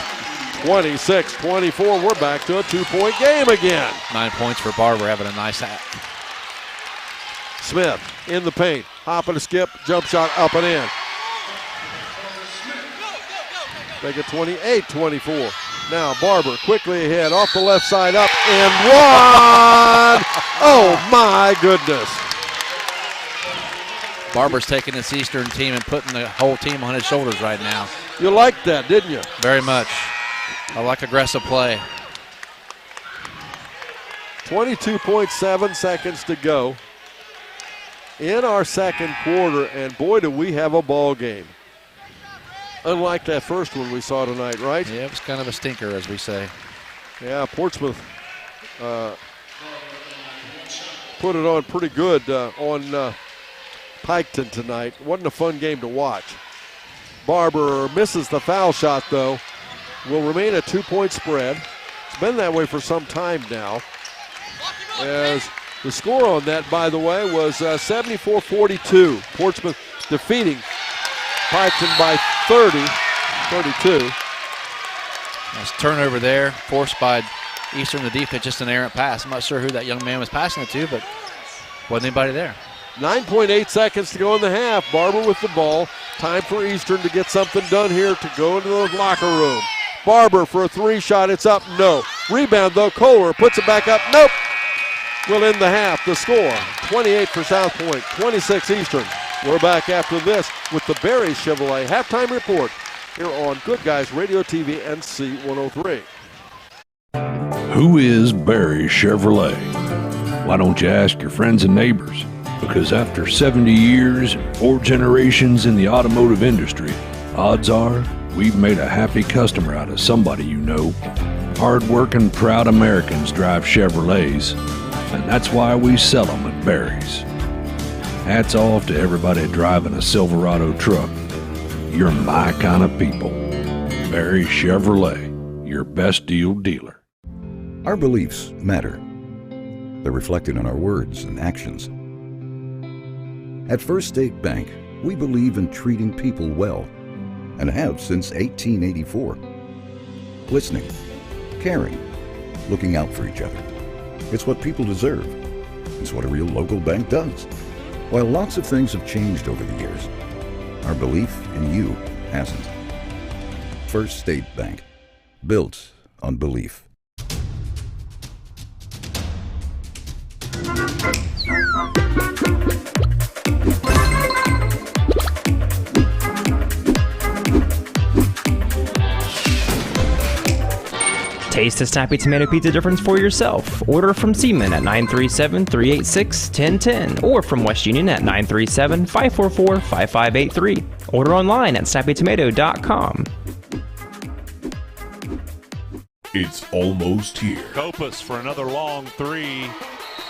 Speaker 1: 26-24. We're back to a 2-point game again.
Speaker 15: 9 points for Barber, having a nice half.
Speaker 1: Smith in the paint. Hop and a skip. Jump shot up and in. Make it 28-24. Now Barber quickly ahead, off the left side, up and one. Oh my goodness.
Speaker 15: Barber's taking this Eastern team and putting the whole team on his shoulders right now.
Speaker 1: You liked that, didn't you?
Speaker 15: Very much. I like aggressive play.
Speaker 1: 22.7 seconds to go in our second quarter, and boy, do we have a ball game. Unlike that first one we saw tonight, right?
Speaker 15: Yeah, it was kind of a stinker, as we say.
Speaker 1: Yeah, Portsmouth put it on pretty good on Piketon tonight. Wasn't a fun game to watch. Barber misses the foul shot, though. Will remain a 2-point spread. It's been that way for some time now. As the score on that, by the way, was 74-42. Portsmouth defeating Piketon by 32.
Speaker 15: Nice turnover there, forced by Eastern. The defense, just an errant pass. I'm not sure who that young man was passing it to, but wasn't anybody there.
Speaker 1: 9.8 seconds to go in the half. Barber with the ball. Time for Eastern to get something done here to go into the locker room. Barber for a three shot. It's up. No. Rebound, though. Kohler puts it back up. Nope. We'll end the half. The score, 28 for South Point, 26 Eastern. We're back after this with the Barry Chevrolet halftime report here on Good Guys Radio TV NC 103.
Speaker 16: Who is Barry Chevrolet? Why don't you ask your friends and neighbors? Because after 70 years and 4 generations in the automotive industry, odds are we've made a happy customer out of somebody you know. Hard-working, proud Americans drive Chevrolets, and that's why we sell them at Barry's. Hats off to everybody driving a Silverado truck. You're my kind of people. Barry Chevrolet, your best deal dealer.
Speaker 17: Our beliefs matter. They're reflected in our words and actions. At First State Bank, we believe in treating people well, and have since 1884. Listening, caring, looking out for each other. It's what people deserve. It's what a real local bank does. While lots of things have changed over the years, our belief in you hasn't. First State Bank, built on belief.
Speaker 2: Taste the Snappy Tomato Pizza difference for yourself. Order from Seaman at 937-386-1010 or from West Union at 937-544-5583. Order online at snappytomato.com.
Speaker 3: It's almost here.
Speaker 4: Kopus for another long three.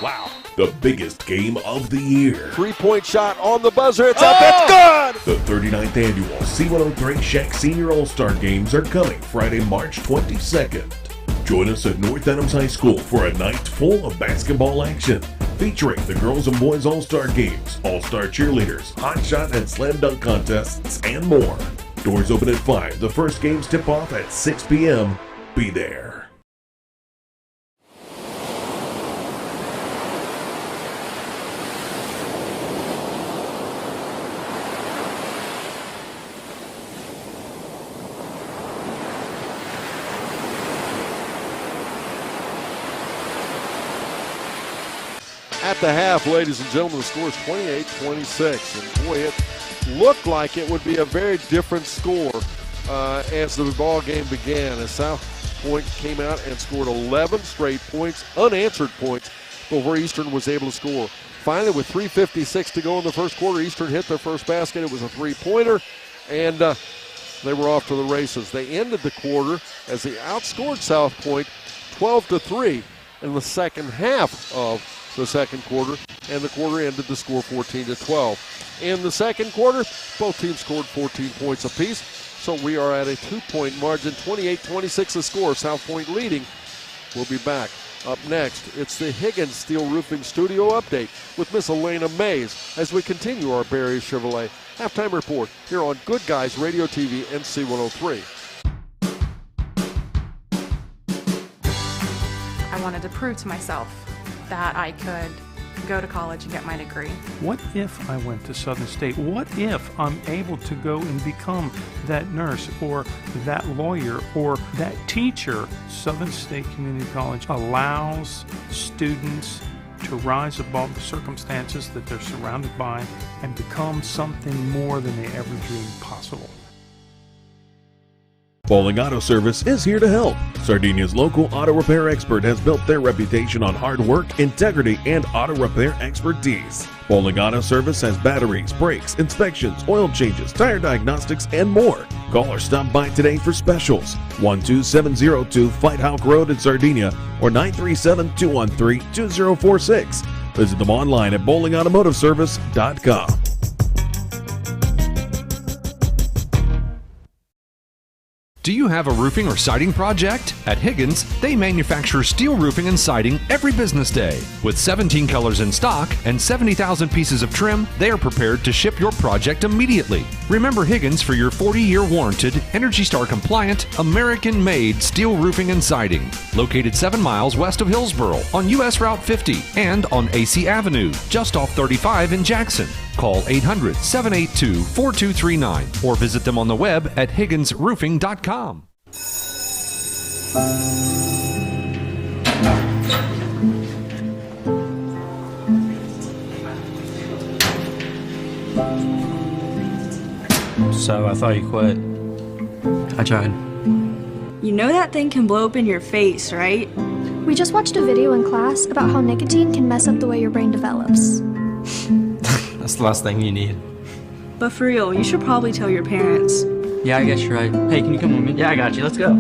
Speaker 4: Wow.
Speaker 3: The biggest game of the year.
Speaker 1: 3-point shot on the buzzer. It's up. It's good.
Speaker 3: The 39th annual C103 Shack Senior All-Star Games are coming Friday, March 22nd. Join us at North Adams High School for a night full of basketball action, featuring the girls and boys All-Star Games, All-Star Cheerleaders, Hot Shot and Slam Dunk contests, and more. Doors open at 5. The first games tip off at 6 p.m. Be there.
Speaker 1: At the half, ladies and gentlemen, the score is 28-26. And boy, it looked like it would be a very different score as the ball game began. As Southpoint came out and scored 11 straight points, unanswered points, before Eastern was able to score. Finally, with 3:56 to go in the first quarter, Eastern hit their first basket. It was a three-pointer, and they were off to the races. They ended the quarter as they outscored Southpoint 12-3 in the second half of the second quarter, and the quarter ended the score 14-12. In the second quarter, both teams scored 14 points apiece, so we are at a 2-point margin, 28-26 the score. Southpoint leading. We'll be back. Up next, it's the Higgins Steel Roofing Studio Update with Miss Elena Mays as we continue our Barry Chevrolet halftime report here on Good Guys Radio TV and C103.
Speaker 5: I wanted to prove to myself that I could go to college and get my degree.
Speaker 6: What if I went to Southern State? What if I'm able to go and become that nurse or that lawyer or that teacher? Southern State Community College allows students to rise above the circumstances that they're surrounded by and become something more than they ever dreamed possible.
Speaker 3: Bowling Auto Service is here to help. Sardinia's local auto repair expert has built their reputation on hard work, integrity, and auto repair expertise. Bowling Auto Service has batteries, brakes, inspections, oil changes, tire diagnostics, and more. Call or stop by today for specials. 12702 Fight Hawk Road in Sardinia or 937-213-2046. Visit them online at bowlingautomotiveservice.com.
Speaker 7: Do you have a roofing or siding project? At Higgins, they manufacture steel roofing and siding every business day. With 17 colors in stock and 70,000 pieces of trim, they are prepared to ship your project immediately. Remember Higgins for your 40-year warranted, Energy Star compliant, American-made steel roofing and siding. Located 7 miles west of Hillsboro on US Route 50 and on AC Avenue, just off 35 in Jackson. Call 800-782-4239 or visit them on the web at higginsroofing.com.
Speaker 8: So I thought you quit. I tried.
Speaker 9: You know that thing can blow up in your face, right?
Speaker 10: We just watched a video in class about how nicotine can mess up the way your brain develops.
Speaker 8: That's the last thing you need.
Speaker 9: But for real, you should probably tell your parents.
Speaker 8: Yeah, I guess you're right. Hey, can you come with me? Yeah, I got you. Let's go.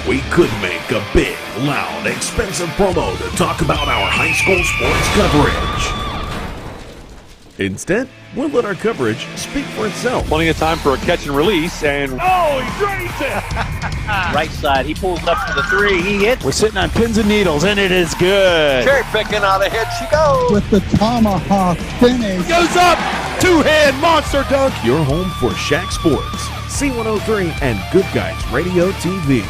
Speaker 3: We could make a big, loud, expensive promo to talk about our high school sports coverage. Instead, we'll let our coverage speak for itself.
Speaker 12: Plenty of time for a catch and release, and oh, he drains it!
Speaker 11: Right side, he pulls up for the three, he hits.
Speaker 12: We're sitting on pins and needles, and it is good.
Speaker 13: Cherry picking on a hit, she goes.
Speaker 14: With the tomahawk finish.
Speaker 12: Goes up, two-hand monster dunk.
Speaker 3: Your home for Shack Sports, C103, and Good Guys Radio TV.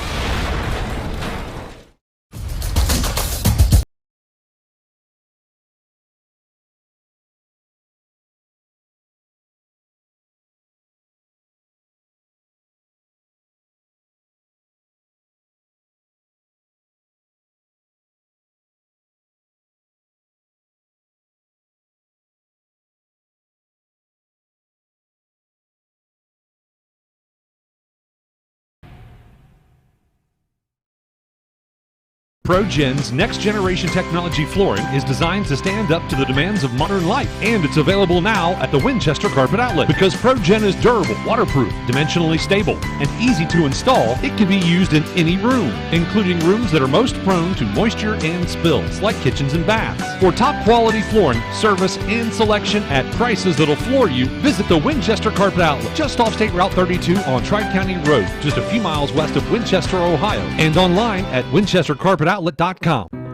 Speaker 7: ProGen's next-generation technology flooring is designed to stand up to the demands of modern life, and it's available now at the Winchester Carpet Outlet. Because ProGen is durable, waterproof, dimensionally stable, and easy to install, it can be used in any room, including rooms that are most prone to moisture and spills, like kitchens and baths. For top-quality flooring, service, and selection at prices that'll floor you, visit the Winchester Carpet Outlet, just off State Route 32 on Tri-County Road, just a few miles west of Winchester, Ohio, and online at winchestercarpetoutlet.com.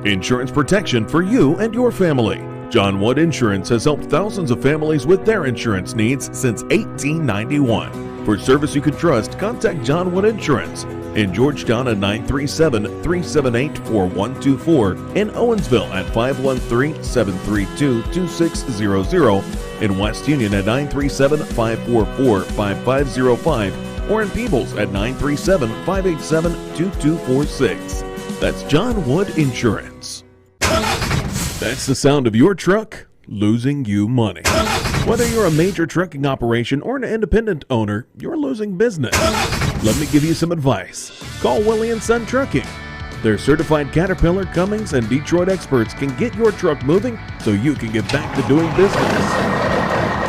Speaker 3: Insurance protection for you and your family. John Wood Insurance has helped thousands of families with their insurance needs since 1891. For service you can trust, contact John Wood Insurance in Georgetown at 937-378-4124, in Owensville at 513-732-2600, in West Union at 937-544-5505, or in Peebles at 937-587-2246. That's John Wood Insurance. That's the sound of your truck losing you money. Whether you're a major trucking operation or an independent owner, you're losing business. Let me give you some advice. Call Willie & Son Trucking. Their certified Caterpillar, Cummins, and Detroit experts can get your truck moving so you can get back to doing business.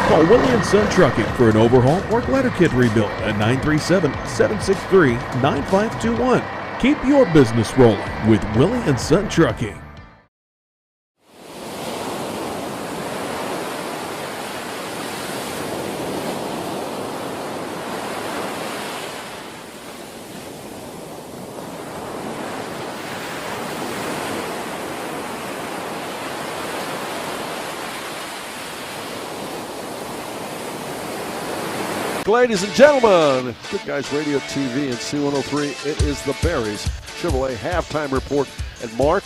Speaker 3: Call Willie & Son Trucking for an overhaul or glider kit rebuild at 937-763-9521. Keep your business rolling with Willie & Son Trucking.
Speaker 1: Ladies and gentlemen, Good Guys Radio TV and C103, it is the Berries Chevrolet halftime report. And Mark,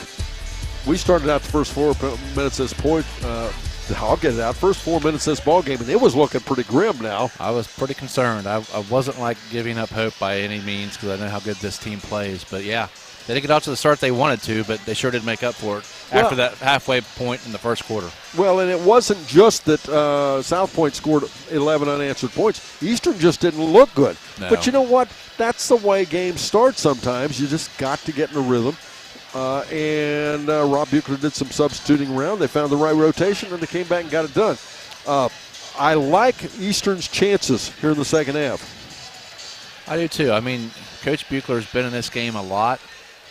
Speaker 1: we started out the first 4 minutes of this point. I'll get it out. First 4 minutes of this ball game, and it was looking pretty grim now.
Speaker 15: I was pretty concerned. I wasn't like giving up hope by any means because I know how good this team plays. But yeah, they didn't get out to the start they wanted to, but they sure did make up for it after that halfway point in the first quarter.
Speaker 1: Well, and it wasn't just that Southpoint scored 11 unanswered points. Eastern just didn't look good.
Speaker 15: No.
Speaker 1: But you know what? That's the way games start sometimes. You just got to get in a rhythm. And Rob Buechler did some substituting around. They found the right rotation, and they came back and got it done. I like Eastern's chances here in the second half.
Speaker 15: I do too. I mean, Coach Buechler's been in this game a lot.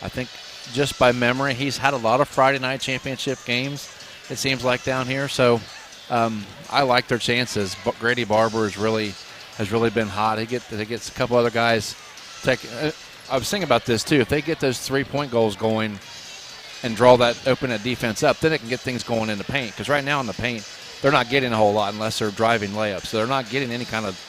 Speaker 15: I think just by memory, he's had a lot of Friday night championship games, it seems like, down here. So I like their chances. Grady Barber has really been hot. He gets a couple other guys. I was thinking about this too. If they get those 3-point goals going and open that defense up, then it can get things going in the paint. Because right now in the paint, they're not getting a whole lot unless they're driving layups. So they're not getting any kind of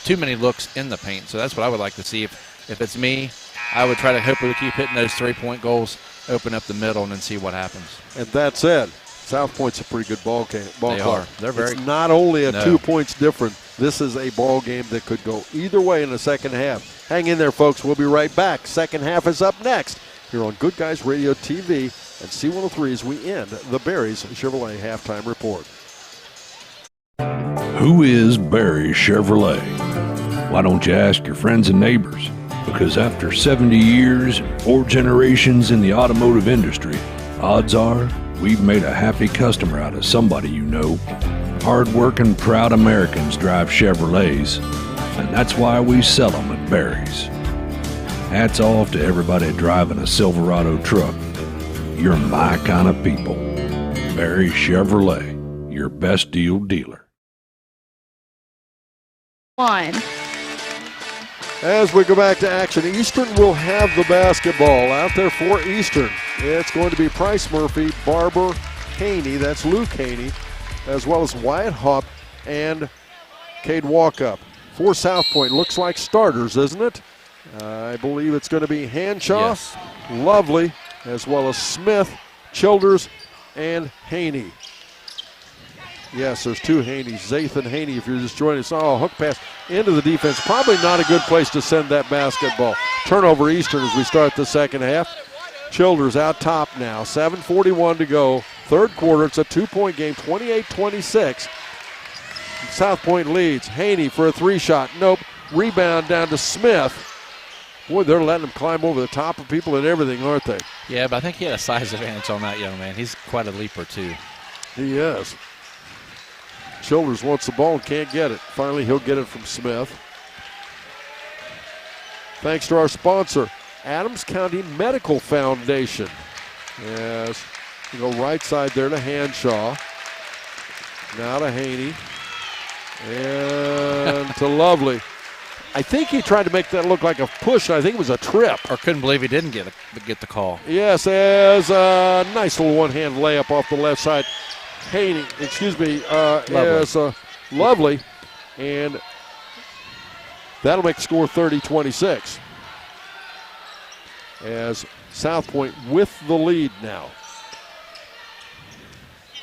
Speaker 15: too many looks in the paint. So that's what I would like to see. If it's me, I would try to hopefully keep hitting those 3-point goals, open up the middle, and then see what happens.
Speaker 1: And that said, Southpoint's a pretty good ball club.
Speaker 15: They're very.
Speaker 1: It's not only 2 points different. This is a ball game that could go either way in the second half. Hang in there, folks. We'll be right back. Second half is up next here on Good Guys Radio TV and C103 as we end the Berries Chevrolet halftime report.
Speaker 16: Who is Barry Chevrolet? Why don't you ask your friends and neighbors? Because after 70 years and 4 generations in the automotive industry, odds are we've made a happy customer out of somebody you know. Hard-working, proud Americans drive Chevrolets, and that's why we sell them at Barry's. Hats off to everybody driving a Silverado truck. You're my kind of people. Barry Chevrolet, your best deal dealer.
Speaker 1: As we go back to action, Eastern will have the basketball out there for Eastern. It's going to be Price Murphy, Barber, Haney, that's Luke Haney, as well as Wyatt Hopp and Cade Walkup. For Southpoint, looks like starters, isn't it? I believe it's going to be Hanshaw,
Speaker 15: yes.
Speaker 1: Lovely, as well as Smith, Childers, and Haney. Yes, there's 2 Haneys. Zathan Haney, if you're just joining us. Oh, hook pass into the defense. Probably not a good place to send that basketball. Turnover Eastern as we start the second half. Childers out top now. 7:41 to go. Third quarter. It's a 2-point game, 28-26. Southpoint leads. Haney for a 3-shot. Nope. Rebound down to Smith. Boy, they're letting him climb over the top of people and everything, aren't they?
Speaker 15: Yeah, but I think he had a size advantage on that young man. He's quite a leaper, too.
Speaker 1: He is. Childers wants the ball and can't get it. Finally, he'll get it from Smith. Thanks to our sponsor, Adams County Medical Foundation. Yes, we go right side there to Hanshaw. Now to Haney. And to Lovely. I think he tried to make that look like a push, and I think it was a trip.
Speaker 15: Or couldn't believe he didn't get the call.
Speaker 1: Yes, as a nice little one-hand layup off the left side. Haney, is Lovely. And that'll make the score 30-26. As Southpoint with the lead now.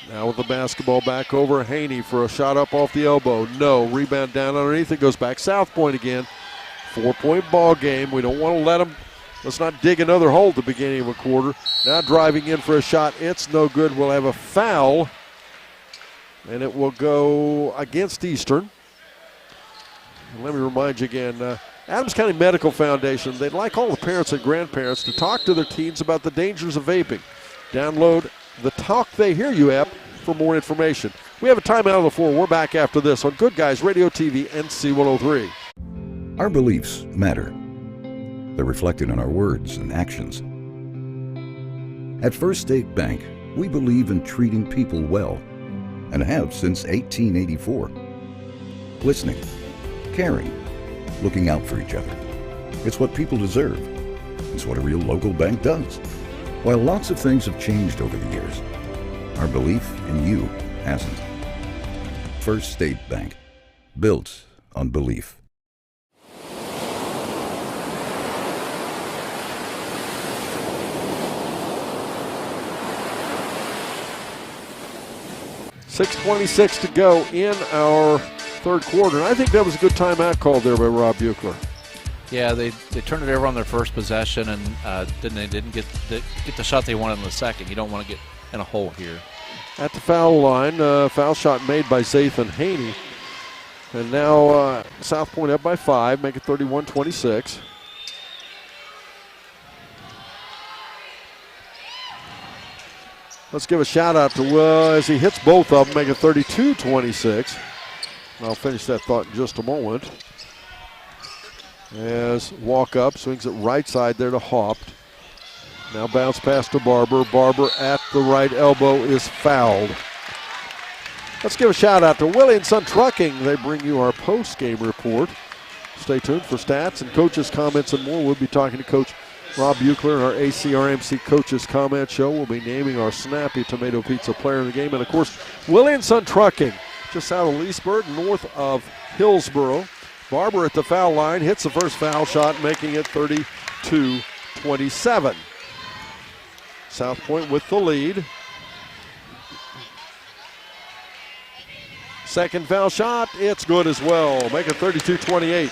Speaker 1: Now with the basketball back over Haney for a shot up off the elbow. No. Rebound down underneath. It goes back Southpoint again. 4-point ball game. We don't want to let them. Let's not dig another hole at the beginning of a quarter. Now driving in for a shot. It's no good. We'll have a foul. And it will go against Eastern. And let me remind you again, Adams County Medical Foundation, they'd like all the parents and grandparents to talk to their teens about the dangers of vaping. Download the Talk They Hear You app for more information. We have a timeout on the floor. We're back after this on Good Guys Radio TV NC 103.
Speaker 17: Our beliefs matter. They're reflected in our words and actions. At First State Bank, we believe in treating people well and have since 1884. Listening, caring, looking out for each other. It's what people deserve. It's what a real local bank does. While lots of things have changed over the years, our belief in you hasn't. First State Bank, built on belief.
Speaker 1: .6:26 to go in our third quarter. And I think that was a good timeout call there by Rob Buechler.
Speaker 15: Yeah, they turned it over on their first possession, and they didn't get the shot they wanted in the second. You don't want to get in a hole here.
Speaker 1: At the foul line, foul shot made by Zathan Haney. And now Southpoint up by 5, make it 31-26. Let's give a shout out to Will as he hits both of them, make it 32-26. I'll finish that thought in just a moment. As walk up, swings it right side there to Haupt. Now bounce pass to Barber. Barber at the right elbow is fouled. Let's give a shout out to Willie & Son Trucking. They bring you our post-game report. Stay tuned for stats and coaches' comments and more. We'll be talking to Coach Rob Buechler in our ACRMC Coaches Comment Show. We'll be naming our Snappy Tomato Pizza player of the game. And, of course, Willie & Son Trucking, just south of Leesburg, north of Hillsboro. Barber at the foul line, hits the first foul shot, making it 32-27. Southpoint with the lead. Second foul shot, it's good as well. Make it 32-28.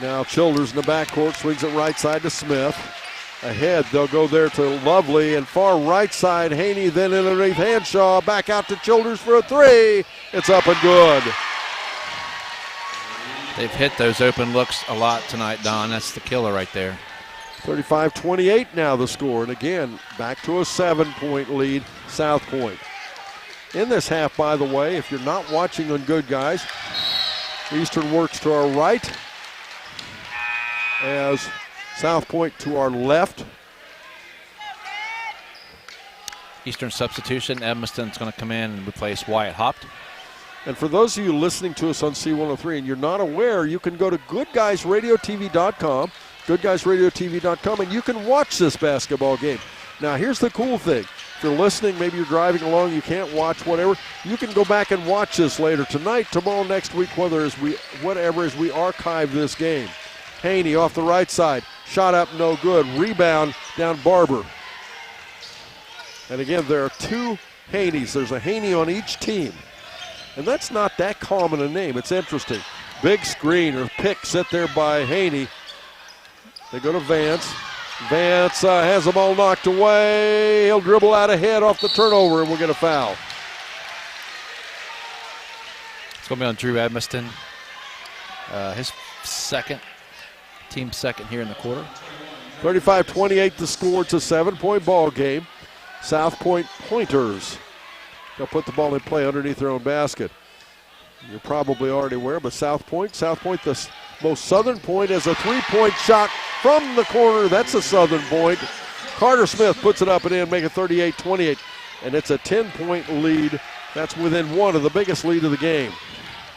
Speaker 1: Now Childers in the backcourt, swings it right side to Smith. Ahead, they'll go there to Lovely, and far right side, Haney, then underneath Hanshaw, back out to Childers for a three. It's up and good.
Speaker 15: They've hit those open looks a lot tonight, Don. That's the killer right there.
Speaker 1: 35-28 now the score, and again, back to a 7-point lead, Southpoint. In this half, by the way, if you're not watching on Good Guys, Eastern works to our right as Southpoint to our left.
Speaker 15: Eastern substitution. Edmiston's going to come in and replace Wyatt Haupt.
Speaker 1: And for those of you listening to us on C103 and you're not aware, you can go to goodguysradiotv.com, goodguysradiotv.com, and you can watch this basketball game. Now, here's the cool thing. If you're listening, maybe you're driving along, you can't watch, whatever, you can go back and watch this later tonight, tomorrow, next week, whatever as we archive this game. Haney off the right side. Shot up, no good. Rebound down Barber. And again, there are two Haneys. There's a Haney on each team. And that's not that common a name. It's interesting. Big screen or pick set there by Haney. They go to Vance. Vance has the ball knocked away. He'll dribble out ahead off the turnover, and we'll get a foul.
Speaker 15: It's going to be on Drew Edmiston. His second, team second here in the quarter.
Speaker 1: 35-28 the score. It's a 7-point ball game. Southpoint Pointers. They'll put the ball in play underneath their own basket. You're probably already aware, but Southpoint, the most southern point, is a 3-point shot from the corner. That's a southern point. Carter Smith puts it up and in, make it 38-28, and it's a 10-point lead. That's within one of the biggest lead of the game.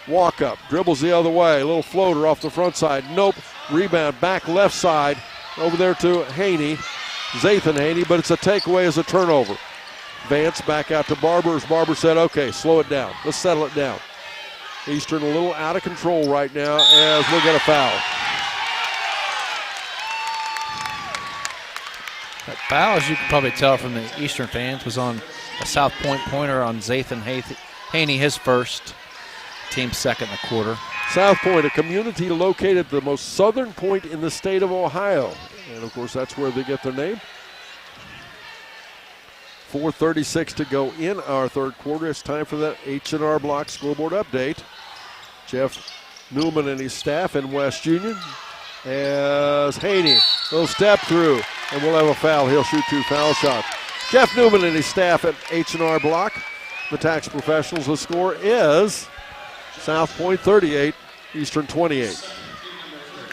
Speaker 1: Walk up, dribbles the other way, a little floater off the front side. Nope, rebound back left side, over there to Haney, Zathan Haney, but it's a takeaway as a turnover. Vance back out to Barber as Barber said, okay, slow it down. Let's settle it down. Eastern a little out of control right now as we'll get a foul.
Speaker 15: That foul, as you can probably tell from the Eastern fans, was on a South Point pointer on Zathan Haney, his first, team second in the quarter.
Speaker 1: South Point, a community located at the most southern point in the state of Ohio. And, of course, that's where they get their name. 4:36 to go in our third quarter. It's time for that H&R Block scoreboard update. Jeff Newman and his staff in West Union as Haney will step through, and we'll have a foul. He'll shoot 2 foul shots. Jeff Newman and his staff at H&R Block. The tax professionals, the score is South Point 38, Eastern 28.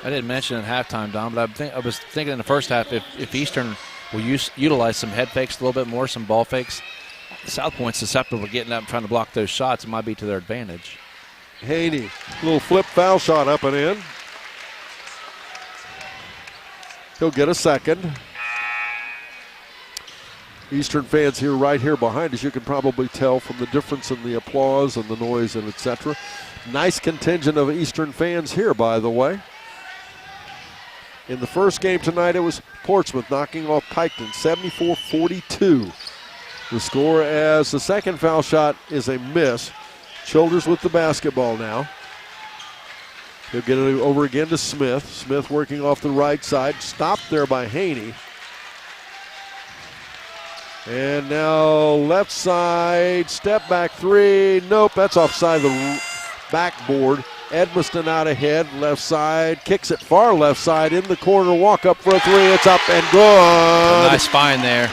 Speaker 15: I didn't mention at halftime, Don, but I was thinking in the first half if Eastern will utilize some head fakes a little bit more, some ball fakes, South Point's susceptible to getting up and trying to block those shots. It might be to their advantage.
Speaker 1: Haney, little flip foul shot up and in. He'll get a second. Eastern fans here, right here behind us, you can probably tell from the difference in the applause and the noise and etc. Nice contingent of Eastern fans here, by the way. In the first game tonight, it was Portsmouth knocking off Piketon, 74-42. The score as the second foul shot is a miss. Childers with the basketball now. He'll get it over again to Smith. Smith working off the right side. Stopped there by Haney. And now left side, step back 3. Nope, that's offside the backboard. Edmiston out ahead, left side, kicks it far left side in the corner, walk up for a 3. It's up and good.
Speaker 15: Nice find there.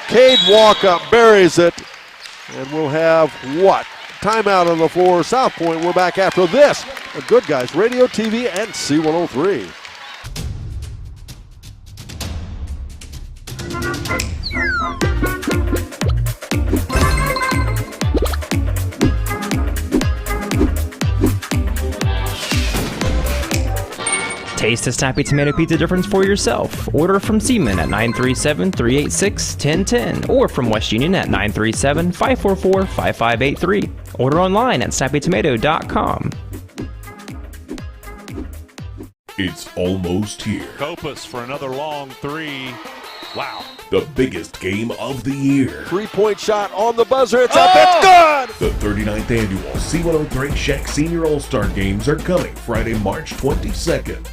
Speaker 1: Cade walk up, buries it. And we'll have what? Timeout on the floor. South Point, we're back after this. Good Guys Radio TV and C103.
Speaker 2: Taste the Snappy Tomato Pizza difference for yourself. Order from Seaman at 937-386-1010 or from West Union at 937-544-5583. Order online at snappytomato.com.
Speaker 3: It's almost here.
Speaker 4: Kopus for another long 3. Wow.
Speaker 3: The biggest game of the year.
Speaker 1: 3-point shot on the buzzer. It's up. It's good.
Speaker 3: The 39th annual C103 Shack Senior All-Star Games are coming Friday, March 22nd.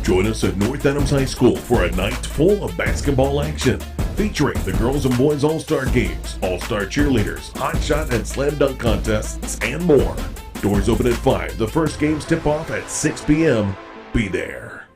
Speaker 3: Join us at North Adams High School for a night full of basketball action, featuring the girls and boys All-Star Games, All-Star Cheerleaders, Hot Shot and Slam Dunk contests, and more. Doors open at 5. The first games tip off at 6 p.m. Be there.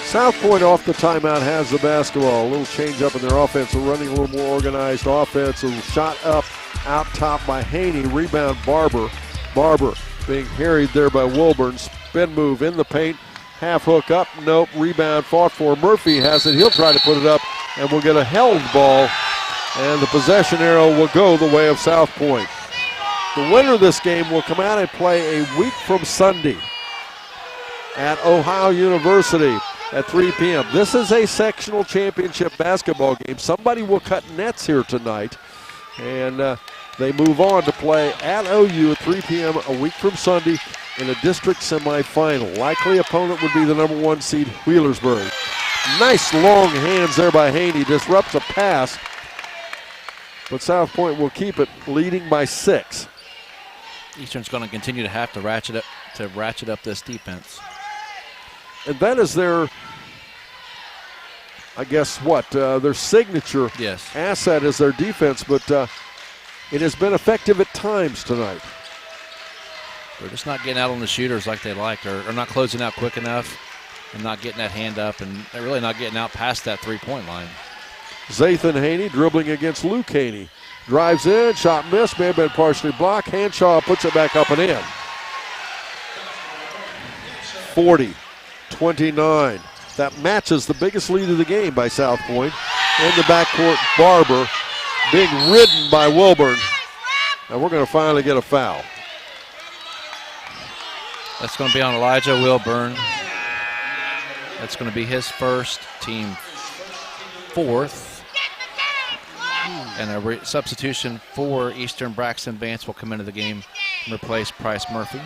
Speaker 1: South Point off the timeout has the basketball. A little change up in their offense. They're running a little more organized offense. A shot up out top by Haney. Rebound Barber. Barber being harried there by Wilburn. Spin move in the paint. Half hook up. Nope. Rebound fought for. Murphy has it. He'll try to put it up and we'll get a held ball. And the possession arrow will go the way of South Point. The winner of this game will come out and play a week from Sunday at Ohio University at 3 p.m. This is a sectional championship basketball game. Somebody will cut nets here tonight. And they move on to play at OU at 3 p.m. a week from Sunday in a district semifinal. Likely opponent would be the number 1 seed, Wheelersburg. Nice long hands there by Haney. Disrupts a pass. But South Point will keep it, leading by 6.
Speaker 15: Eastern's going to continue to have to ratchet up this defense.
Speaker 1: And that is their, I guess, their signature asset is their defense, but it has been effective at times tonight.
Speaker 15: They're just not getting out on the shooters like they like, or not closing out quick enough and not getting that hand up, and they're really not getting out past that three-point line.
Speaker 1: Zathan Haney dribbling against Luke Haney. Drives in, shot missed, may have been partially blocked. Hanshaw puts it back up and in. 40-29. That matches the biggest lead of the game by Southpoint. In the backcourt, Barber being ridden by Wilburn. And we're going to finally get a foul.
Speaker 15: That's going to be on Elijah Wilburn. That's going to be his first, team fourth. And a substitution for Eastern. Braxton Vance will come into the game and replace Price Murphy.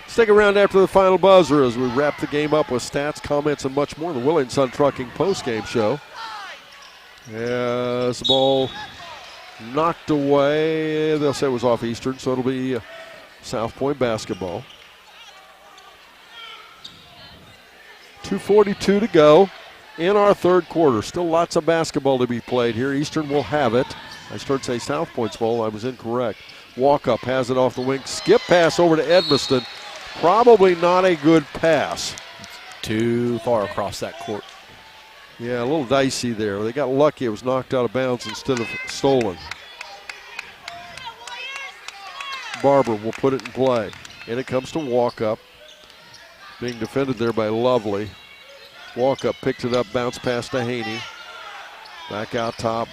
Speaker 1: Stick around after the final buzzer as we wrap the game up with stats, comments, and much more. The Willing Sun Trucking postgame show. As the ball knocked away, they'll say it was off Eastern, so it'll be Southpoint basketball. 2:42 to go in our third quarter. Still lots of basketball to be played here. Eastern will have it. I started to say Southpoint's ball. I was incorrect. Walk up, has it off the wing. Skip pass over to Edmiston. Probably not a good pass.
Speaker 15: Too far across that court.
Speaker 1: Yeah, a little dicey there. They got lucky. It was knocked out of bounds instead of stolen. Barber will put it in play. And it comes to Walk Up. Being defended there by Lovely. Walk Up picked it up, bounce pass to Haney. Back out top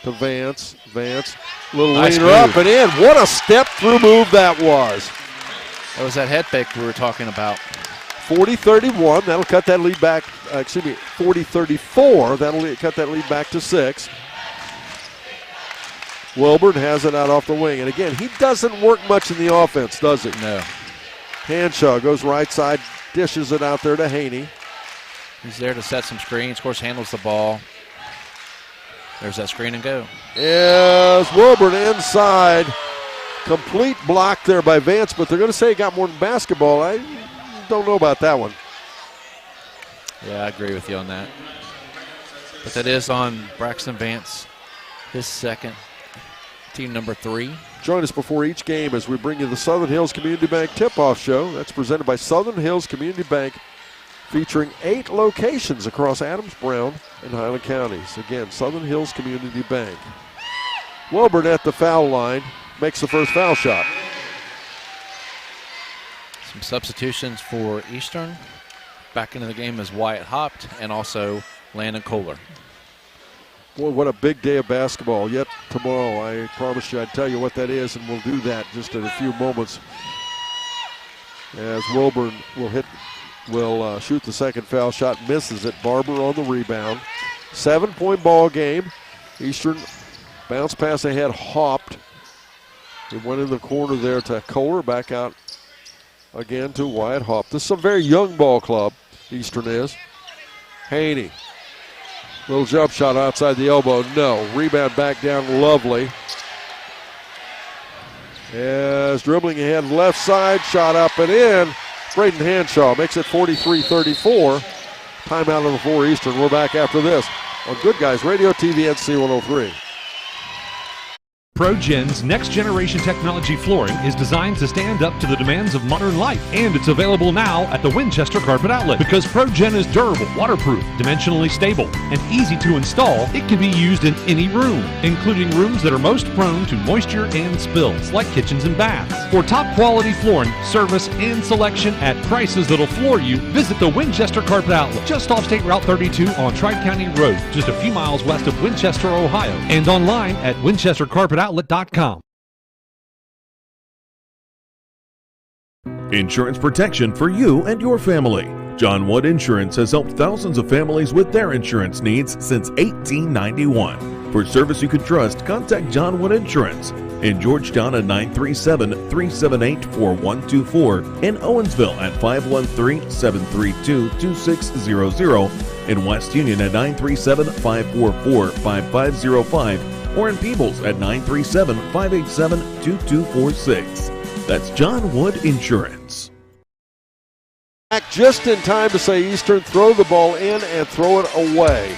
Speaker 1: to Vance. Vance, little
Speaker 15: nice
Speaker 1: leaner
Speaker 15: move.
Speaker 1: up and in. What a step through move that was.
Speaker 15: That was that head fake we were talking about.
Speaker 1: 40-31, that'll cut that lead back, 40-34, that'll cut that lead back to 6. Wilburn has it out off the wing. And again, he doesn't work much in the offense, does he?
Speaker 15: No.
Speaker 1: Hanshaw goes right side, dishes it out there to Haney.
Speaker 15: He's there to set some screens, of course, handles the ball. There's that screen and go.
Speaker 1: Yes, Wilburn inside. Complete block there by Vance, but they're going to say he got more than basketball. I don't know about that one.
Speaker 15: Yeah, I agree with you on that. But that is on Braxton Vance, his second, team number 3.
Speaker 1: Join us before each game as we bring you the Southern Hills Community Bank Tip-Off Show. That's presented by Southern Hills Community Bank, featuring 8 locations across Adams, Brown, and Highland counties. Again, Southern Hills Community Bank. Wilburn at the foul line makes the first foul shot.
Speaker 15: Some substitutions for Eastern. Back into the game is Wyatt Hopt and also Landon Kohler.
Speaker 1: Boy, what a big day of basketball yet tomorrow. I promised you I'd tell you what that is, and we'll do that just in a few moments. As Wilburn will shoot the second foul shot, misses it. Barber on the rebound. 7-point ball game. Eastern bounce pass ahead, Hopt. It went in the corner there to Kohler, back out again to Wyatt Hopt. This is a very young ball club, Eastern is. Haney. Little jump shot outside the elbow. No. Rebound back down. Lovely. As dribbling ahead left side. Shot up and in. Braden Hanshaw makes it 43-34. Timeout number 4 Eastern. We're back after this on Good Guys Radio TV NC 103.
Speaker 7: ProGen's next generation technology flooring is designed to stand up to the demands of modern life, and it's available now at the Winchester Carpet Outlet. Because ProGen is durable, waterproof, dimensionally stable, and easy to install, it can be used in any room, including rooms that are most prone to moisture and spills, like kitchens and baths. For top quality flooring, service, and selection at prices that'll floor you, visit the Winchester Carpet Outlet, just off State Route 32 on Tri-County Road, just a few miles west of Winchester, Ohio, and online at winchestercarpetoutlet.com.
Speaker 3: Insurance protection for you and your family. John Wood Insurance has helped thousands of families with their insurance needs since 1891. For service you can trust, contact John Wood Insurance in Georgetown at 937-378-4124, in Owensville at 513-732-2600, in West Union at 937-544-5505, or in Peebles at 937-587-2246. That's John Wood Insurance.
Speaker 1: Just in time to say Eastern throw the ball in and throw it away.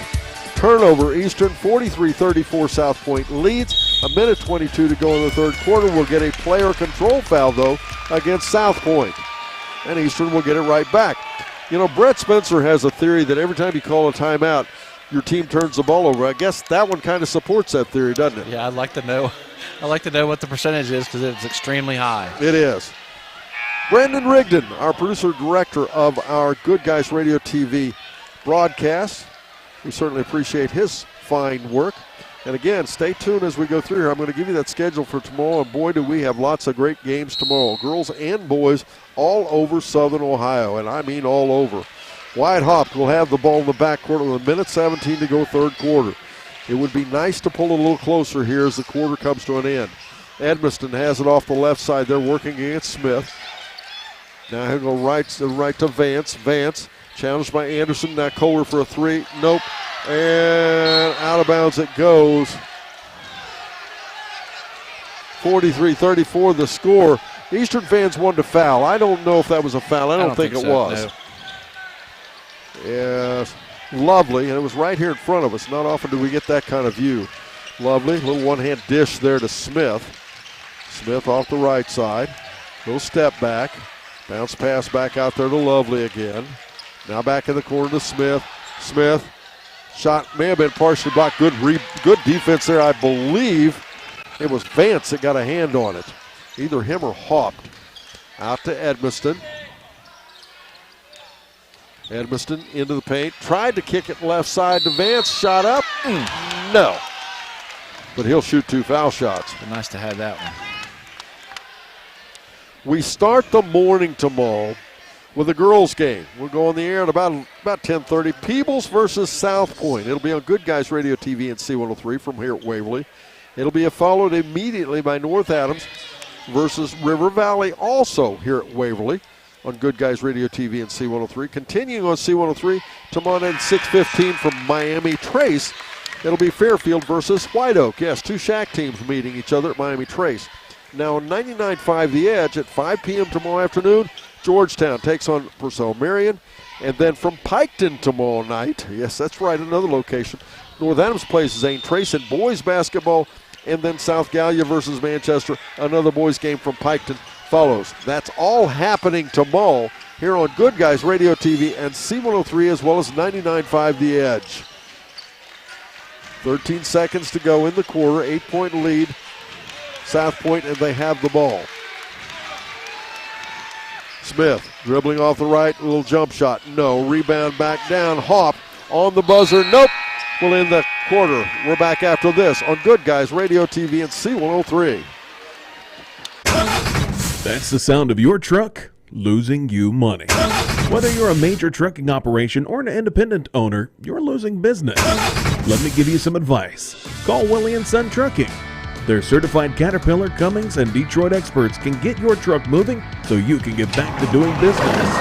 Speaker 1: Turnover, Eastern 43-34 Southpoint leads. A minute 22 to go in the third quarter. We'll get a player control foul, though, against Southpoint. And Eastern will get it right back. You know, Brett Spencer has a theory that every time you call a timeout, your team turns the ball over. I guess that one kind of supports that theory, doesn't it?
Speaker 15: Yeah, I'd like to know. I'd like to know what the percentage is because it's extremely high.
Speaker 1: It is. Brandon Rigdon, our producer-director of our Good Guys Radio TV broadcast. We certainly appreciate his fine work. And again, stay tuned as we go through here. I'm going to give you that schedule for tomorrow, and boy, do we have lots of great games tomorrow. Girls and boys all over Southern Ohio, and I mean all over. Wyatt Hopk will have the ball in the backcourt with a minute 17 to go third quarter. It would be nice to pull a little closer here as the quarter comes to an end. Edmiston has it off the left side. They're working against Smith. Now he'll go right to Vance. Vance challenged by Anderson. Now Kohler for a three. Nope. And out of bounds it goes. 43-34 the score. Eastern fans wanted to foul. I don't know if that was a foul. I don't think it was.
Speaker 15: No.
Speaker 1: Yes. Lovely. And it was right here in front of us. Not often do we get that kind of view. Lovely. Little one-hand dish there to Smith. Smith off the right side. Little step back. Bounce pass back out there to Lovely again. Now back in the corner to Smith. Smith. Shot may have been partially blocked. Good defense there. I believe it was Vance that got a hand on it. Either him or Hopk. Out to Edmiston. Edmiston into the paint. Tried to kick it left side to Vance. Shot up. No. But he'll shoot 2 foul shots.
Speaker 15: Nice to have that one.
Speaker 1: We start the morning tomorrow with a girls' game. We'll go on the air at about 10:30. Peebles versus Southpoint. It'll be on Good Guys Radio TV and C103 from here at Waverly. It'll be followed immediately by North Adams versus River Valley, also here at Waverly on Good Guys Radio TV and C103. Continuing on C103 tomorrow night at 6:15 from Miami Trace. It'll be Fairfield versus White Oak. Yes, 2 Shack teams meeting each other at Miami Trace. Now on 99.5 The Edge at 5 p.m. tomorrow afternoon, Georgetown takes on Purcell Marion. And then from Piketon tomorrow night, yes, that's right, another location, North Adams plays Zane Trace in boys basketball. And then South Gallia versus Manchester, another boys game from Piketon follows. That's all happening tomorrow here on Good Guys Radio TV and C103 as well as 99.5 The Edge. 13 seconds to go in the quarter, 8-point lead. Southpoint, and they have the ball. Smith dribbling off the right, little jump shot. No, rebound back down. Hopk on the buzzer. Nope. We'll end the quarter. We're back after this on Good Guys Radio TV and C103.
Speaker 3: That's the sound of your truck losing you money. Whether you're a major trucking operation or an independent owner, you're losing business. Let me give you some advice. Call Willie & Son Trucking. Their certified Caterpillar, Cummins, and Detroit experts can get your truck moving so you can get back to doing business.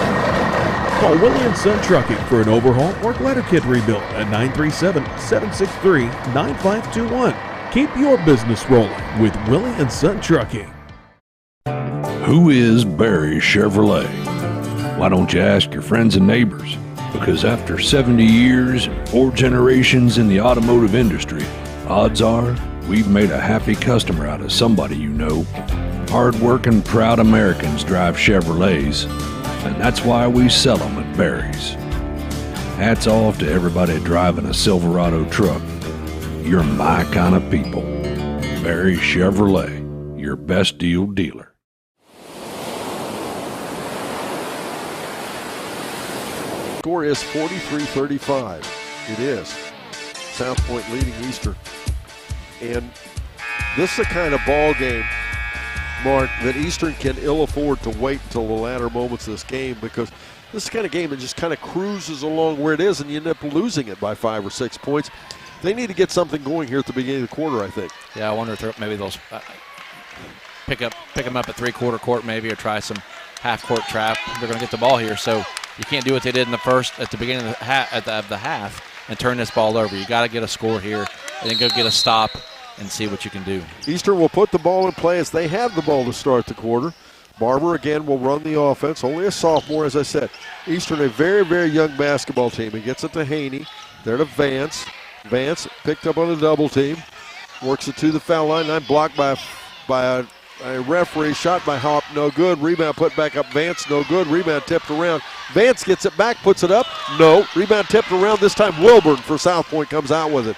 Speaker 3: Call Willie & Son Trucking for an overhaul or glider kit rebuild at 937-763-9521. Keep your business rolling with Willie & Son Trucking.
Speaker 16: Who is Barry Chevrolet? Why don't you ask your friends and neighbors? Because after 70 years, 4 generations in the automotive industry, odds are we've made a happy customer out of somebody you know. Hard-working, proud Americans drive Chevrolets, and that's why we sell them at Barry's. Hats off to everybody driving a Silverado truck. You're my kind of people. Barry Chevrolet, your best deal dealer.
Speaker 1: Score is 43-35. It is. Southpoint leading Eastern. And this is the kind of ball game, Mark, that Eastern can ill afford to wait until the latter moments of this game, because this is the kind of game that just kind of cruises along where it is and you end up losing it by 5 or 6 points. They need to get something going here at the beginning of the quarter, I think.
Speaker 15: Yeah, I wonder if maybe they'll pick them up at three-quarter court maybe, or try some half-court trap. They're going to get the ball here, so you can't do what they did in the first at the beginning of the half and turn this ball over. You got to get a score here and then go get a stop and see what you can do.
Speaker 1: Eastern will put the ball in play as they have the ball to start the quarter. Barber again will run the offense. Only a sophomore, as I said. Eastern, a very, very young basketball team. He gets it to Haney. There to Vance. Vance picked up on a double team. Works it to the foul line. Now blocked by a referee. Shot by Hop, no good. Rebound put back up. Vance, no good. Rebound tipped around. Vance gets it back, puts it up. No. Rebound tipped around. This time Wilburn for Southpoint comes out with it.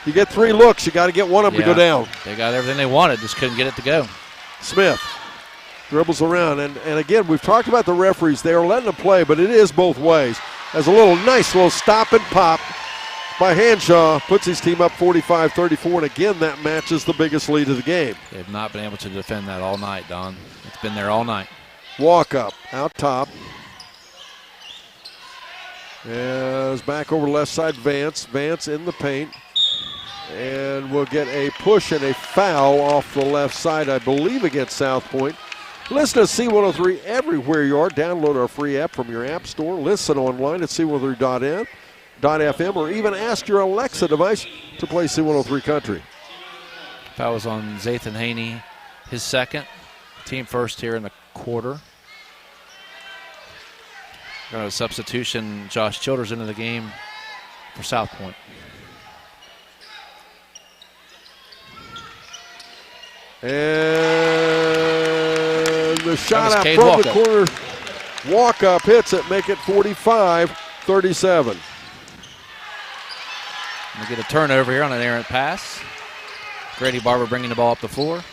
Speaker 1: You get 3 looks. You got to get one of them to go down.
Speaker 15: They got everything they wanted. Just couldn't get it to go.
Speaker 1: Smith dribbles around. And again, we've talked about the referees. They are letting them play, but it is both ways. As a nice little stop and pop by Hanshaw, puts his team up 45-34, and again, that matches the biggest lead of the game.
Speaker 15: They've not been able to defend that all night, Don. It's been there all night.
Speaker 1: Walk up, out top. As back over left side, Vance. Vance in the paint. And we'll get a push and a foul off the left side, I believe, against Southpoint. Listen to C103 everywhere you are. Download our free app from your app store. Listen online at C103.FM or even ask your Alexa device to play C103 Country.
Speaker 15: Foul was on Zathan Haney, his second. Team first here in the quarter. Got a substitution, Josh Childers into the game for Southpoint.
Speaker 1: And the shot out from the corner. Walk up hits it, make it 45-37.
Speaker 15: We get a turnover here on an errant pass. Grady Barber bringing the ball up the floor.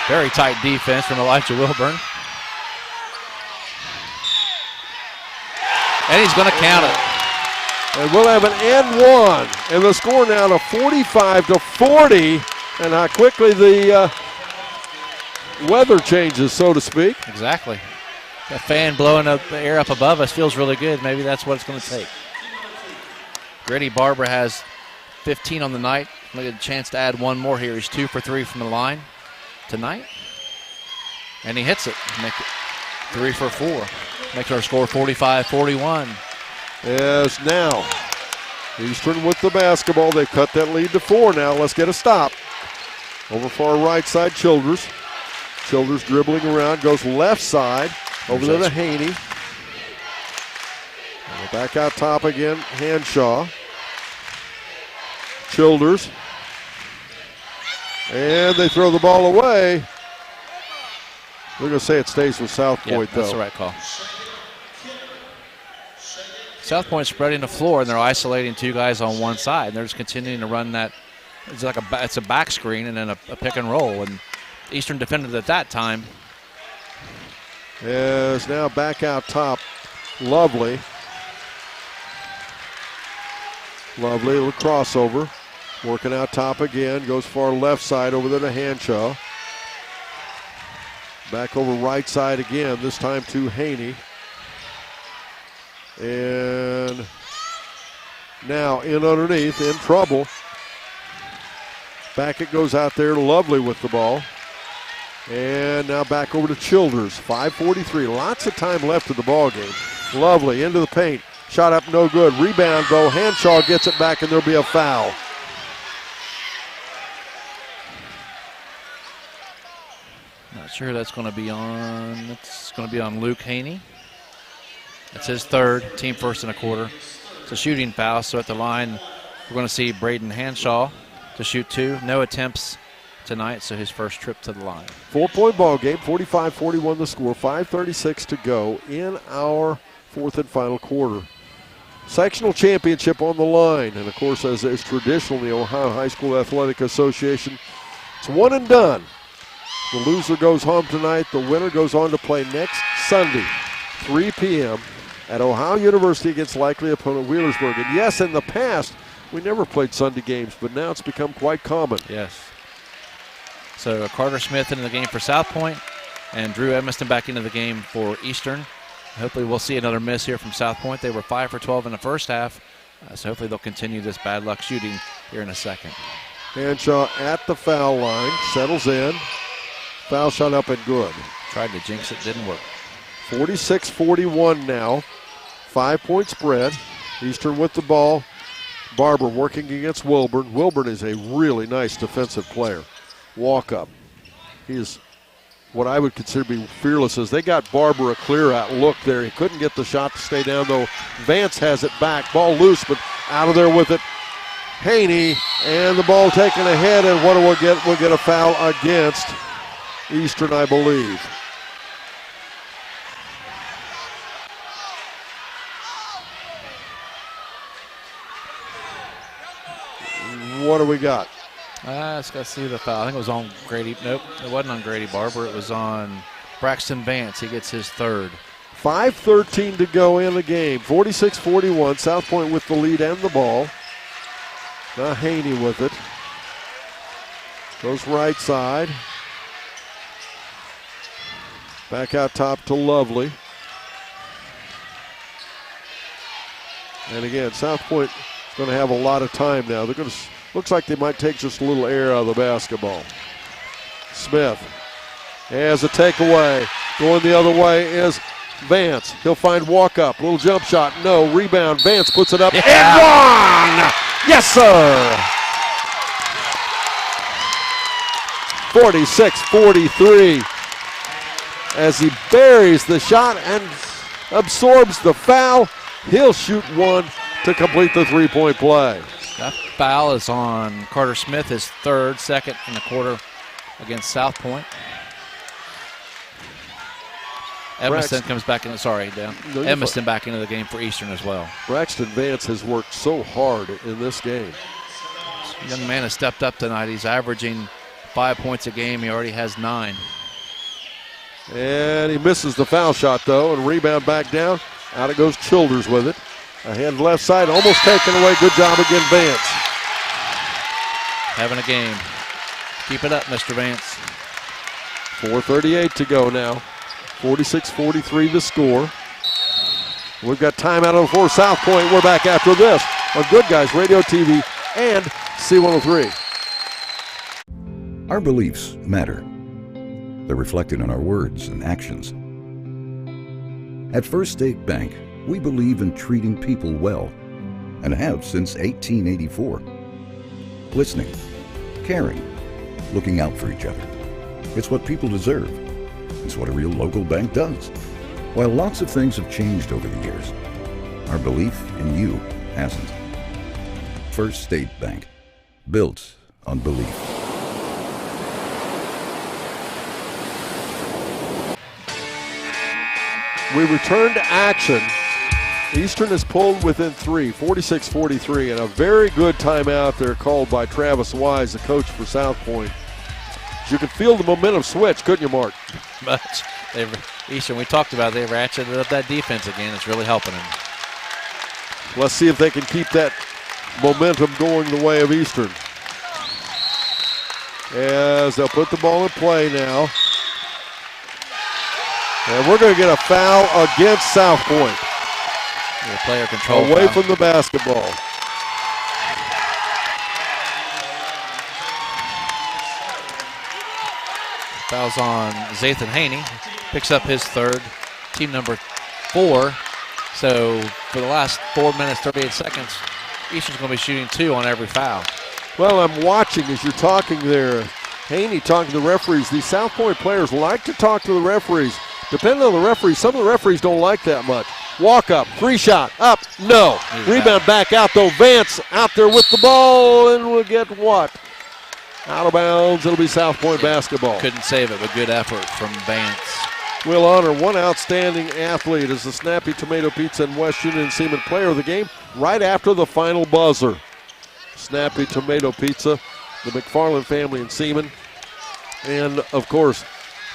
Speaker 15: Very tight defense from Elijah Wilburn. And he's going to count it.
Speaker 1: And we'll have an and one. And the score now to 45-40. And how quickly the weather changes, so to speak.
Speaker 15: Exactly. That fan blowing up the air up above us feels really good. Maybe that's what it's going to take. Grady Barber has 15 on the night. Look at a chance to add one more here. He's 2 for 3 from the line tonight. And he hits it. Make it 3 for 4. Makes our score 45-41.
Speaker 1: As now, Eastern with the basketball. They've cut that lead to 4 now. Let's get a stop. Over far right side, Childers. Childers dribbling around, goes left side. Over there to Haney. Back out top again, Hanshaw. Childers. And they throw the ball away. We're going to say it stays with Southpoint, though.
Speaker 15: That's the right call. Southpoint spreading the floor, and they're isolating 2 guys on one side. And they're just continuing to run that. It's like it's a back screen and then a pick and roll. And Eastern defended at that time.
Speaker 1: Is now back out top. Lovely. Lovely little crossover. Working out top again. Goes far left side over there to Hanshaw. Back over right side again. This time to Haney. And now in underneath, in trouble. Back it goes out there. Lovely with the ball. And now back over to Childers. 5:43. Lots of time left in the ball game. Lovely into the paint. Shot up, no good. Rebound, though. Hanshaw gets it back, and there'll be a foul.
Speaker 15: Not sure who that's going to be on. It's going to be on Luke Haney. It's his third, team first in a quarter. It's a shooting foul, so at the line, we're going to see Braden Hanshaw to shoot 2. No attempts tonight, so his first trip to the line.
Speaker 1: 4-point ball game, 45-41 the score, 5:36 to go in our fourth and final quarter. Sectional championship on the line, and of course, as is traditional in the Ohio High School Athletic Association, it's one and done. The loser goes home tonight. The winner goes on to play next Sunday, 3 p.m. at Ohio University against likely opponent Wheelersburg. And yes, in the past, we never played Sunday games, but now it's become quite common.
Speaker 15: Yes. So Carter Smith into the game for Southpoint and Drew Edmiston back into the game for Eastern. Hopefully we'll see another miss here from Southpoint. They were 5 for 12 in the first half, so hopefully they'll continue this bad luck shooting here in a second.
Speaker 1: Hanshaw at the foul line, settles in. Foul shot up and good.
Speaker 15: Tried to jinx it, didn't work.
Speaker 1: 46-41 now. 5-point spread. Eastern with the ball. Barber working against Wilburn. Wilburn is a really nice defensive player. Walk up. He is what I would consider to be fearless is they got Barber a clear out look there. He couldn't get the shot to stay down, though. Vance has it back. Ball loose, but out of there with it. Haney, and the ball taken ahead, and what do we get? We'll get a foul against Eastern, I believe. What do we got?
Speaker 15: I just got to see the foul. I think it was on Grady. Nope, it wasn't on Grady Barber. It was on Braxton Vance. He gets his third.
Speaker 1: 5:13 to go in the game. 46-41. Southpoint with the lead and the ball. Now Haney with it. Goes right side. Back out top to Lovely. And again, Southpoint is going to have a lot of time now. They're going to. Looks like they might take just a little air out of the basketball. Smith has a takeaway. Going the other way is Vance. He'll find walk up. Little jump shot. No. Rebound. Vance puts it up.
Speaker 15: Yeah.
Speaker 1: And one! Yes, sir! 46-43 as he buries the shot and absorbs the foul. He'll shoot one to complete the three-point play.
Speaker 15: That foul is on Carter Smith, his third, second in the quarter against Southpoint. Evanston comes back in. Sorry, Dan. Evanston back into the game for Eastern as well.
Speaker 1: Braxton Vance has worked so hard in this game.
Speaker 15: This young man has stepped up tonight. He's averaging 5 points a game. He already has 9.
Speaker 1: And he misses the foul shot, though, and rebound back down. Out it goes Childers with it. Ahead left side, almost taken away. Good job again, Vance.
Speaker 15: Having a game. Keep it up, Mr. Vance.
Speaker 1: 4:38 to go now. 46-43 the score. We've got timeout on the floor. Southpoint, we're back after this on Good Guys Radio TV and C103.
Speaker 17: Our beliefs matter. They're reflected in our words and actions. At First State Bank, we believe in treating people well and have since 1884. Listening, caring, looking out for each other. It's what people deserve. It's what a real local bank does. While lots of things have changed over the years, our belief in you hasn't. First State Bank, built on belief.
Speaker 1: We return to action. Eastern is pulled within 3, 46-43, and a very good timeout there called by Travis Wise, the coach for Southpoint. You could feel the momentum switch, couldn't you, Mark?
Speaker 15: Much. Eastern, we talked about, they ratcheted up that defense again. It's really helping them.
Speaker 1: Let's see if they can keep that momentum going the way of Eastern. As they'll put the ball in play now. And we're going to get a foul against Southpoint.
Speaker 15: Player control
Speaker 1: away
Speaker 15: foul.
Speaker 1: From the basketball.
Speaker 15: Foul's on Zathan Haney. Picks up his third, team number 4. So for the last 4 minutes, 38 seconds, Eastern's going to be shooting 2 on every foul.
Speaker 1: Well, I'm watching as you're talking there. Haney talking to the referees. These Southpoint players like to talk to the referees. Depending on the referees, some of the referees don't like that much. Walk up, 3 shot, up, no. Rebound back out though. Vance out there with the ball, and we'll get what? Out of bounds. It'll be Southpoint basketball.
Speaker 15: Couldn't save it, but good effort from Vance.
Speaker 1: We'll honor one outstanding athlete as the Snappy Tomato Pizza and West Union Seaman player of the game right after the final buzzer. Snappy Tomato Pizza, the McFarland family in Seaman, and of course,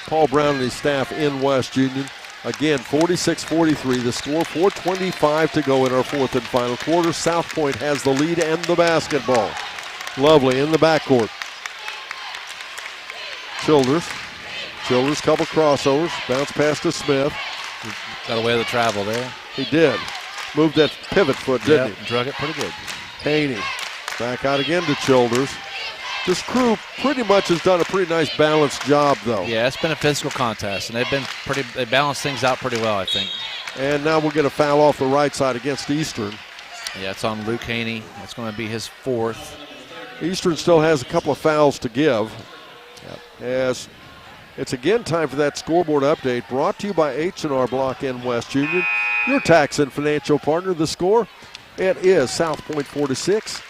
Speaker 1: Paul Brown and his staff in West Union. Again, 46-43, the score, 4:25 to go in our fourth and final quarter. Southpoint has the lead and the basketball. Lovely in the backcourt. Childers, couple crossovers, bounce pass to Smith.
Speaker 15: Got away with the travel there.
Speaker 1: He did. Moved that pivot foot, didn't he?
Speaker 15: Drug it pretty good.
Speaker 1: Haney, back out again to Childers. This crew pretty much has done a pretty nice balanced job, though.
Speaker 15: Yeah, it's been a physical contest, and they balanced things out pretty well, I think.
Speaker 1: And now we'll get a foul off the right side against Eastern.
Speaker 15: Yeah, it's on Luke Haney. That's going to be his 4th.
Speaker 1: Eastern still has a couple of fouls to give. As It's again time for that scoreboard update, brought to you by H&R Block N West Union, your tax and financial partner. The score, it is Southpoint 46,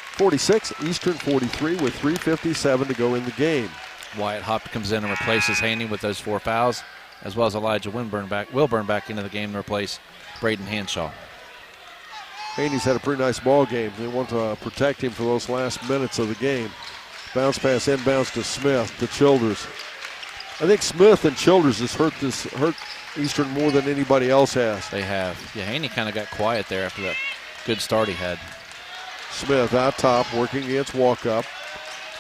Speaker 1: Eastern 43 with 3:57 to go in the game.
Speaker 15: Wyatt Hopp comes in and replaces Haney with those 4 fouls, as well as Elijah Wilburn back into the game to replace Braden Hanshaw.
Speaker 1: Haney's had a pretty nice ball game. They want to protect him for those last minutes of the game. Bounce pass inbounds to Smith, to Childers. I think Smith and Childers has hurt Eastern more than anybody else has.
Speaker 15: They have. Yeah, Haney kind of got quiet there after that good start he had.
Speaker 1: Smith out top, working against Walkup.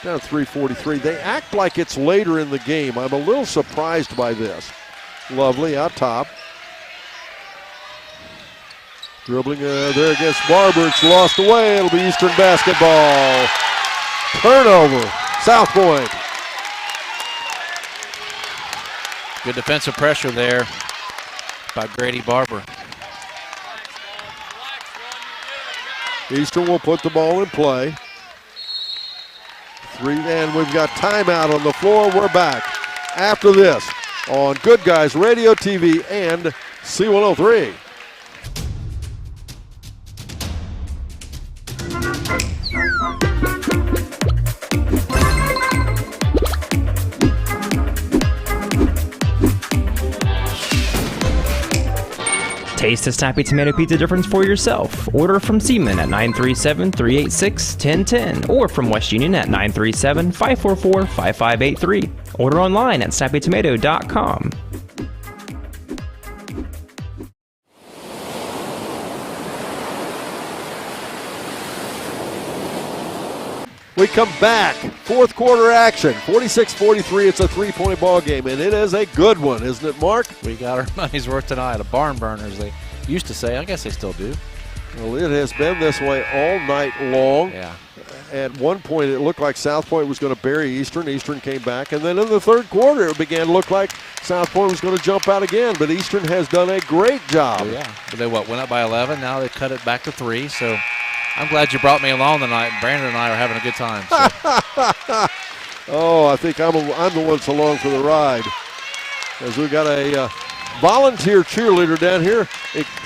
Speaker 1: Down 3:43. They act like it's later in the game. I'm a little surprised by this. Lovely out top. Dribbling there against Barber. It's lost away. It'll be Eastern basketball. Turnover. Southpoint.
Speaker 15: Good defensive pressure there by Grady Barber.
Speaker 1: Eastern will put the ball in play. And we've got timeout on the floor. We're back after this on Good Guys Radio TV and C103.
Speaker 2: Taste the Snappy Tomato Pizza difference for yourself. Order from Seaman at 937-386-1010 or from West Union at 937-544-5583. Order online at snappytomato.com.
Speaker 1: We come back. Fourth quarter action. 46-43. It's a three-point ball game, and it is a good one, isn't it, Mark?
Speaker 15: We got our money's worth tonight. A barn burner, as they used to say. I guess they still do.
Speaker 1: Well, it has been this way all night long.
Speaker 15: Yeah.
Speaker 1: At one point, it looked like Southpoint was going to bury Eastern. Eastern came back, and then in the third quarter, it began to look like Southpoint was going to jump out again. But Eastern has done a great job.
Speaker 15: Oh, yeah. But they went up by 11. Now they cut it back to 3. So I'm glad you brought me along tonight. Brandon and I are having a good time. So.
Speaker 1: Oh, I think I'm the one that's along for the ride. As we got a volunteer cheerleader down here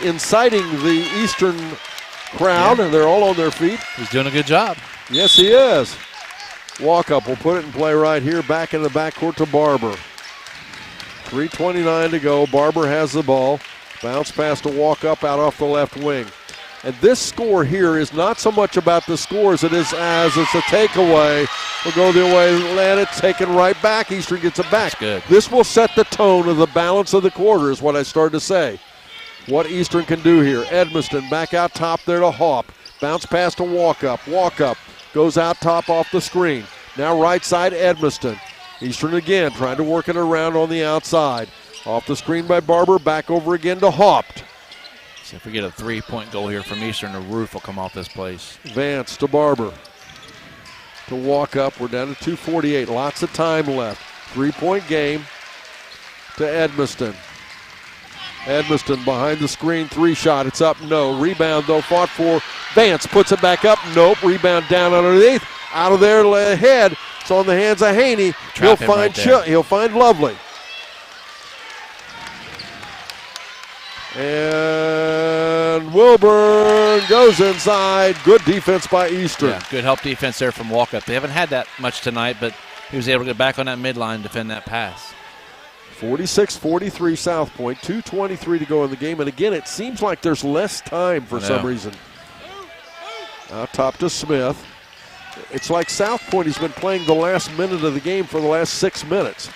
Speaker 1: inciting the Eastern crowd, and they're all on their feet.
Speaker 15: He's doing a good job.
Speaker 1: Yes, he is. Walkup will put it in play right here, back in the backcourt to Barber. 3:29 to go. Barber has the ball. Bounce pass to Walkup out off the left wing. And this score here is not so much about the score as it is as it's a takeaway. We'll go the way, land it, taken right back. Eastern gets it back.
Speaker 15: That's good.
Speaker 1: This will set the tone of the balance of the quarter is what I started to say. What Eastern can do here. Edmiston back out top there to Hop. Bounce pass to Walkup. Walkup goes out top off the screen. Now right side Edmiston. Eastern again trying to work it around on the outside. Off the screen by Barber. Back over again to Hopt.
Speaker 15: So if we get a 3-point goal here from Eastern, the roof will come off this place.
Speaker 1: Vance to Barber. To Walkup. We're down to 2:48. Lots of time left. 3-point game to Edmiston. Edmiston behind the screen. 3-shot. It's up. No. Rebound, though, fought for. Vance puts it back up. Nope. Rebound down underneath. Out of there ahead. It's on the hands of Haney. He'll find Lovely. And Wilburn goes inside. Good defense by Eastern.
Speaker 15: Yeah, good help defense there from Walkup. They haven't had that much tonight, but he was able to get back on that midline and defend that pass.
Speaker 1: 46-43 South Point. 2:23 to go in the game. And again, it seems like there's less time for some reason. Out top to Smith. It's like South Point has been playing the last minute of the game for the last 6 minutes.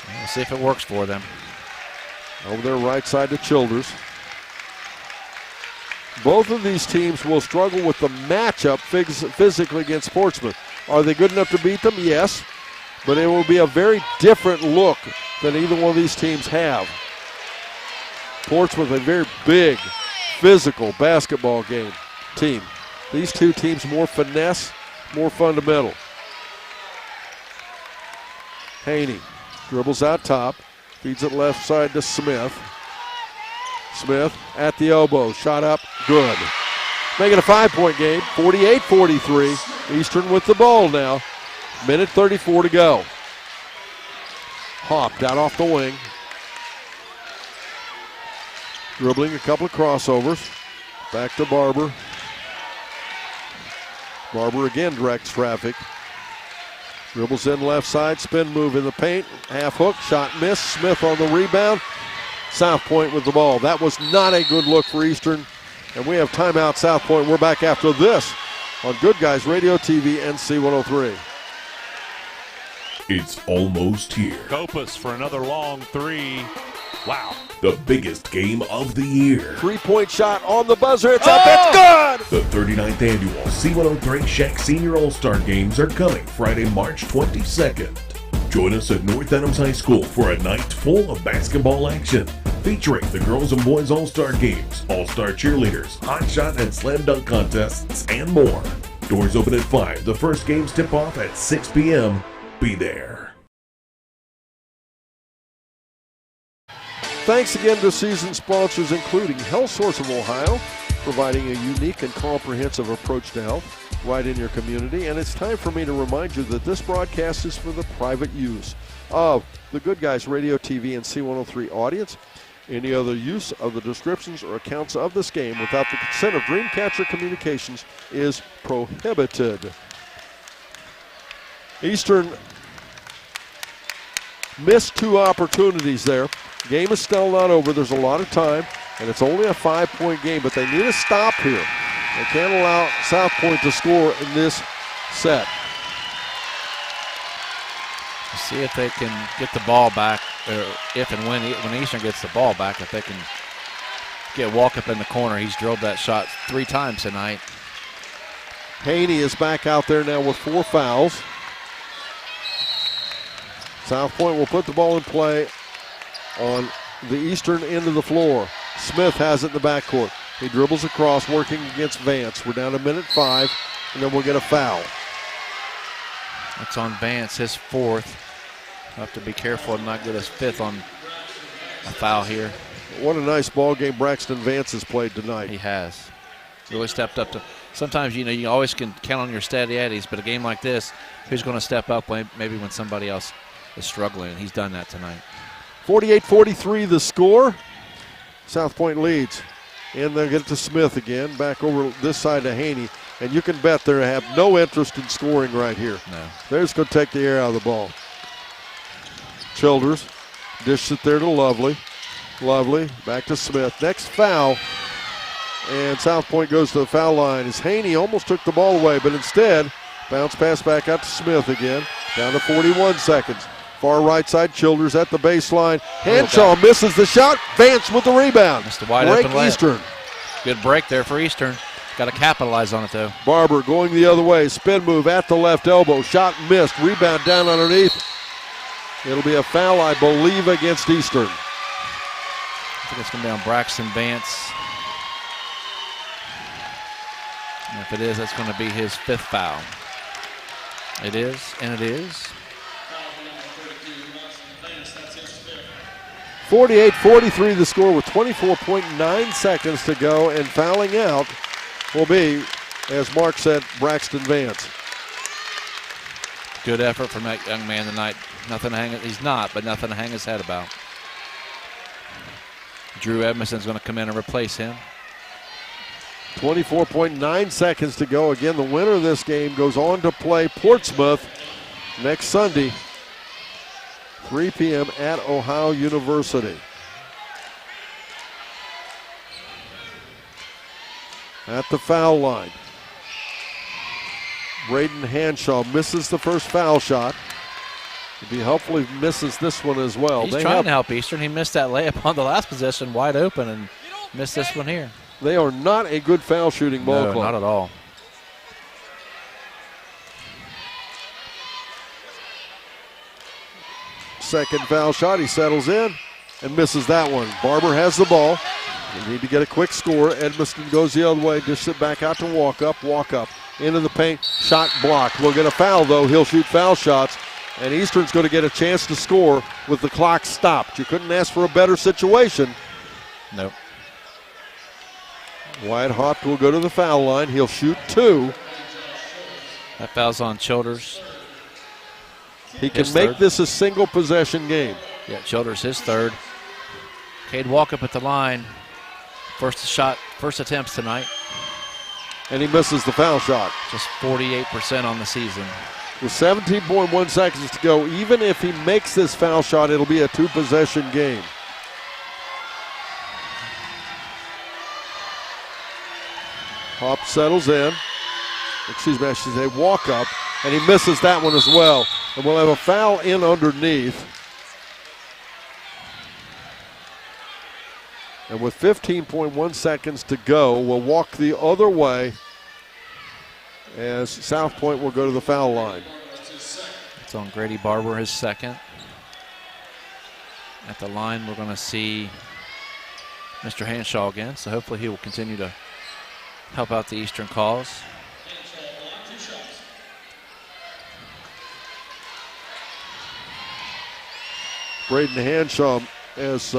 Speaker 15: We'll see if it works for them.
Speaker 1: Over there right side to Childers. Both of these teams will struggle with the matchup physically against Portsmouth. Are they good enough to beat them? Yes. But it will be a very different look than either one of these teams have. Portsmouth, a very big, physical basketball team. These two teams more finesse, more fundamental. Haney dribbles out top. Feeds it left side to Smith. Smith at the elbow. Shot up. Good. Make it a 5-point game. 48-43. Eastern with the ball now. Minute 34 to go. Hopped out off the wing. Dribbling a couple of crossovers. Back to Barber. Barber again directs traffic. Dribbles in left side, spin move in the paint. Half hook, shot missed. Smith on the rebound. Southpoint with the ball. That was not a good look for Eastern. And we have timeout, Southpoint. We're back after this on Good Guys Radio TV NC 103.
Speaker 3: It's almost here.
Speaker 4: Kopus for another long three. Wow.
Speaker 3: The biggest game of the year.
Speaker 1: 3-point shot on the buzzer. It's up. It's good.
Speaker 3: The 39th annual C103 Shack Senior All-Star Games are coming Friday, March 22nd. Join us at North Adams High School for a night full of basketball action, featuring the girls and boys All-Star Games, All-Star cheerleaders, hot shot and slam dunk contests, and more. Doors open at 5. The first games tip off at 6 p.m. Be there.
Speaker 1: Thanks again to season sponsors including Health Source of Ohio, providing a unique and comprehensive approach to health right in your community. And it's time for me to remind you that this broadcast is for the private use of the Good Guys Radio TV and C103 audience. Any other use of the descriptions or accounts of this game without the consent of Dreamcatcher Communications is prohibited. Eastern missed 2 opportunities there. Game is still not over. There's a lot of time, and it's only a 5-point game, but they need a stop here. They can't allow Southpoint to score in this set.
Speaker 15: See if they can get the ball back, or if and when Eastern gets the ball back, if they can get Walkup in the corner. He's drilled that shot 3 times tonight.
Speaker 1: Haney is back out there now with 4 fouls. Southpoint will put the ball in play on the Eastern end of the floor. Smith has it in the backcourt. He dribbles across, working against Vance. We're down to minute 5, and then we'll get a foul.
Speaker 15: That's on Vance, his 4th. Have to be careful and not get his 5th on a foul here.
Speaker 1: What a nice ball game Braxton Vance has played tonight.
Speaker 15: He has. Really stepped up to. Sometimes, you always can count on your steady eddies, but a game like this, who's going to step up maybe when somebody else is struggling, and he's done that tonight.
Speaker 1: 48-43 the score. Southpoint leads. And they'll get it to Smith again, back over this side to Haney. And you can bet they have no interest in scoring right here.
Speaker 15: No.
Speaker 1: They're just going to take the air out of the ball. Childers dishes it there to Lovely. Lovely, back to Smith. Next foul. And Southpoint goes to the foul line as Haney almost took the ball away, but instead, bounce pass back out to Smith again. Down to 41 seconds. Far right side, Childers at the baseline. Hanshaw misses the shot. Vance with the rebound.
Speaker 15: Missed the wide
Speaker 1: break
Speaker 15: open layup.
Speaker 1: Eastern.
Speaker 15: Good break there for Eastern. Got to capitalize on it, though.
Speaker 1: Barber going the other way. Spin move at the left elbow. Shot missed. Rebound down underneath. It'll be a foul, I believe, against Eastern.
Speaker 15: I think it's going to be on Braxton Vance. And if it is, that's going to be his 5th foul. It is, and it is.
Speaker 1: 48-43 the score with 24.9 seconds to go, and fouling out will be, as Mark said, Braxton Vance.
Speaker 15: Good effort from that young man tonight. Nothing to hang, he's not, but nothing to hang his head about. Drew Edmondson's going to come in and replace him.
Speaker 1: 24.9 seconds to go. Again, the winner of this game goes on to play Portsmouth next Sunday, 3 p.m. at Ohio University. At the foul line, Braden Hanshaw misses the first foul shot. It'd be helpful if he misses this one as well.
Speaker 15: He's trying to help Eastern. He missed that layup on the last possession wide open and missed this one here.
Speaker 1: They are not a good foul shooting ball club.
Speaker 15: No, not at all.
Speaker 1: Second foul shot, he settles in and misses that one. Barber has the ball. They need to get a quick score. Edmiston goes the other way, just sit back out to walk up, into the paint, shot blocked. We'll get a foul though, he'll shoot foul shots, and Eastern's going to get a chance to score with the clock stopped. You couldn't ask for a better situation.
Speaker 15: Nope.
Speaker 1: Wyatt Hopt will go to the foul line, he'll shoot 2.
Speaker 15: That foul's on Childers.
Speaker 1: He can make this a single possession game.
Speaker 15: Yeah, Childers his third. Cade Walkup at the line. First attempts tonight.
Speaker 1: And he misses the foul shot.
Speaker 15: Just 48% on the season.
Speaker 1: With 17.1 seconds to go, even if he makes this foul shot, it'll be a 2-possession game. Hop settles in. Excuse me, I should say walk up. And he misses that one as well. And we'll have a foul in underneath. And with 15.1 seconds to go, we'll walk the other way as Southpoint will go to the foul line.
Speaker 15: It's on Grady Barber, his second. At the line, we're going to see Mr. Hanshaw again, so hopefully he will continue to help out the Eastern cause.
Speaker 1: Braden Hanshaw as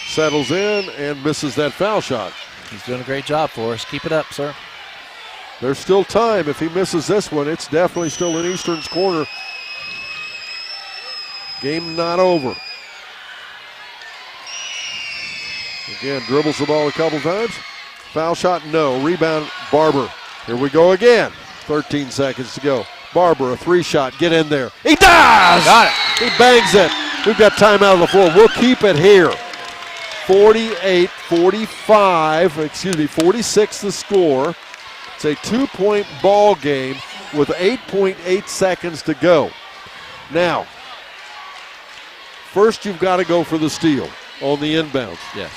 Speaker 1: settles in and misses that foul shot.
Speaker 15: He's doing a great job for us. Keep it up, sir.
Speaker 1: There's still time. If he misses this one, it's definitely still in Eastern's corner. Game not over. Again, dribbles the ball a couple times. Foul shot, no. Rebound, Barber. Here we go again. 13 seconds to go. Barber, a 3-shot. Get in there. He does!
Speaker 15: Got it.
Speaker 1: He bangs it. We've got time out on the floor. We'll keep it here. 46 the score. It's a 2-point ball game with 8.8 seconds to go. Now, first you've got to go for the steal on the inbounds.
Speaker 15: Yes.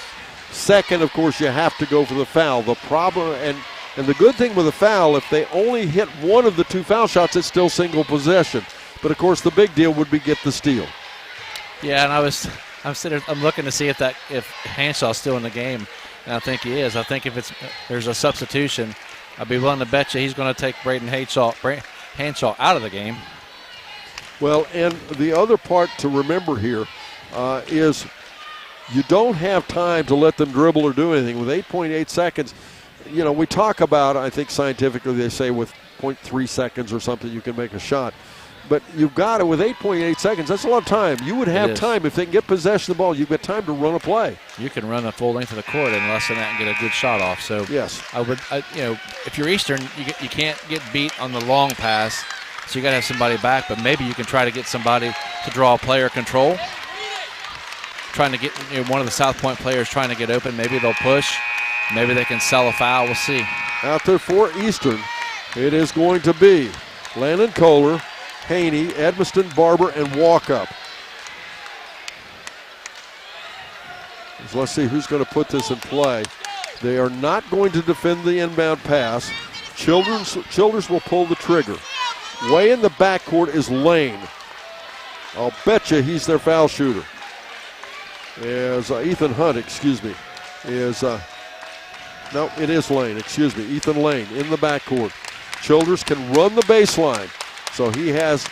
Speaker 1: Second, of course, you have to go for the foul. The problem, and the good thing with a foul, if they only hit one of the 2 foul shots, it's still single possession. But of course, the big deal would be get the steal.
Speaker 15: Yeah, and I'm looking to see if Hanshaw's still in the game, and I think he is. I think if there's a substitution, I'd be willing to bet you he's going to take Braden Hanshaw out of the game.
Speaker 1: Well, and the other part to remember here is you don't have time to let them dribble or do anything. With 8.8 seconds, you know, we talk about, I think scientifically they say with 0.3 seconds or something you can make a shot. But you've got it with 8.8 seconds. That's a lot of time. You would have time if they can get possession of the ball. You've got time to run a play.
Speaker 15: You can run the full length of the court in less than that and get a good shot off. So
Speaker 1: yes,
Speaker 15: if you're Eastern, you can't get beat on the long pass. So you got to have somebody back. But maybe you can try to get somebody to draw player control. Trying to get one of the South Point players trying to get open. Maybe they'll push. Maybe they can sell a foul. We'll see.
Speaker 1: Out there for Eastern, it is going to be Landon Kohler, Haney, Edmiston, Barber, and Walkup. So let's see who's going to put this in play. They are not going to defend the inbound pass. Childers will pull the trigger. Way in the backcourt is Lane. I'll bet you he's their foul shooter. As Ethan Hunt, no, it is Lane, Ethan Lane in the backcourt. Childers can run the baseline. So he has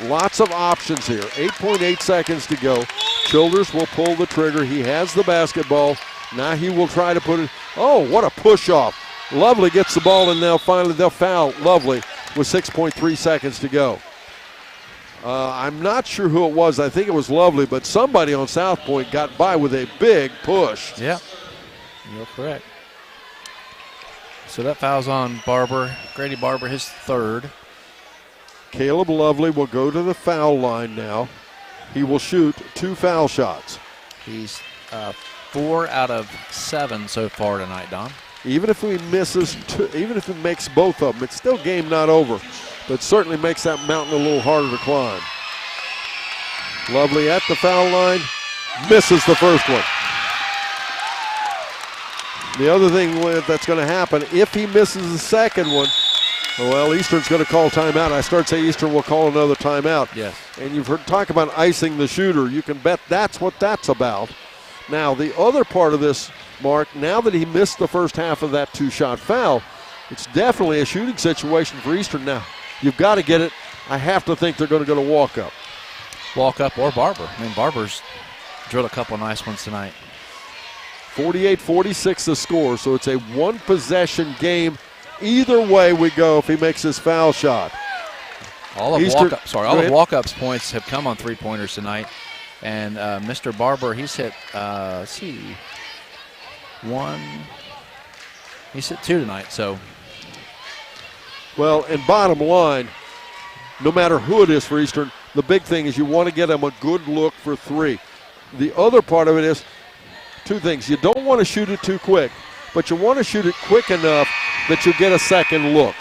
Speaker 1: lots of options here. 8.8 seconds to go. Childers will pull the trigger. He has the basketball. Now he will try to put it. Oh, what a push off. Lovely gets the ball, and now finally they'll foul Lovely with 6.3 seconds to go. I'm not sure who it was. I think it was Lovely, but somebody on South Point got by with a big push.
Speaker 15: Yeah, you're correct. So that foul's on Barber. Grady Barber, his third.
Speaker 1: Caleb Lovely will go to the foul line now. He will shoot 2 foul shots.
Speaker 15: He's 4 out of 7 so far tonight, Don.
Speaker 1: Even if he misses 2, even if he makes both of them, it's still game not over. But certainly makes that mountain a little harder to climb. Lovely at the foul line, misses the first one. The other thing that's going to happen, if he misses the second one, well, Eastern's going to call timeout. I start to say Eastern will call another timeout.
Speaker 15: Yes.
Speaker 1: And you've heard talk about icing the shooter. You can bet that's what that's about. Now, the other part of this, Mark, now that he missed the first half of that 2-shot foul, it's definitely a shooting situation for Eastern now. You've got to get it. I have to think they're going to go to Walkup.
Speaker 15: Walkup or Barber. I mean, Barber's drilled a couple nice ones tonight.
Speaker 1: 48-46 the score, so it's a 1-possession game. Either way we go if he makes his foul shot.
Speaker 15: All of walk-ups points have come on three-pointers tonight. And Mr. Barber, he's hit, let's see, one. He's hit two tonight, so.
Speaker 1: Well, and bottom line, no matter who it is for Eastern, the big thing is you want to get them a good look for three. The other part of it is two things. You don't want to shoot it too quick, but you want to shoot it quick enough that you get a second look.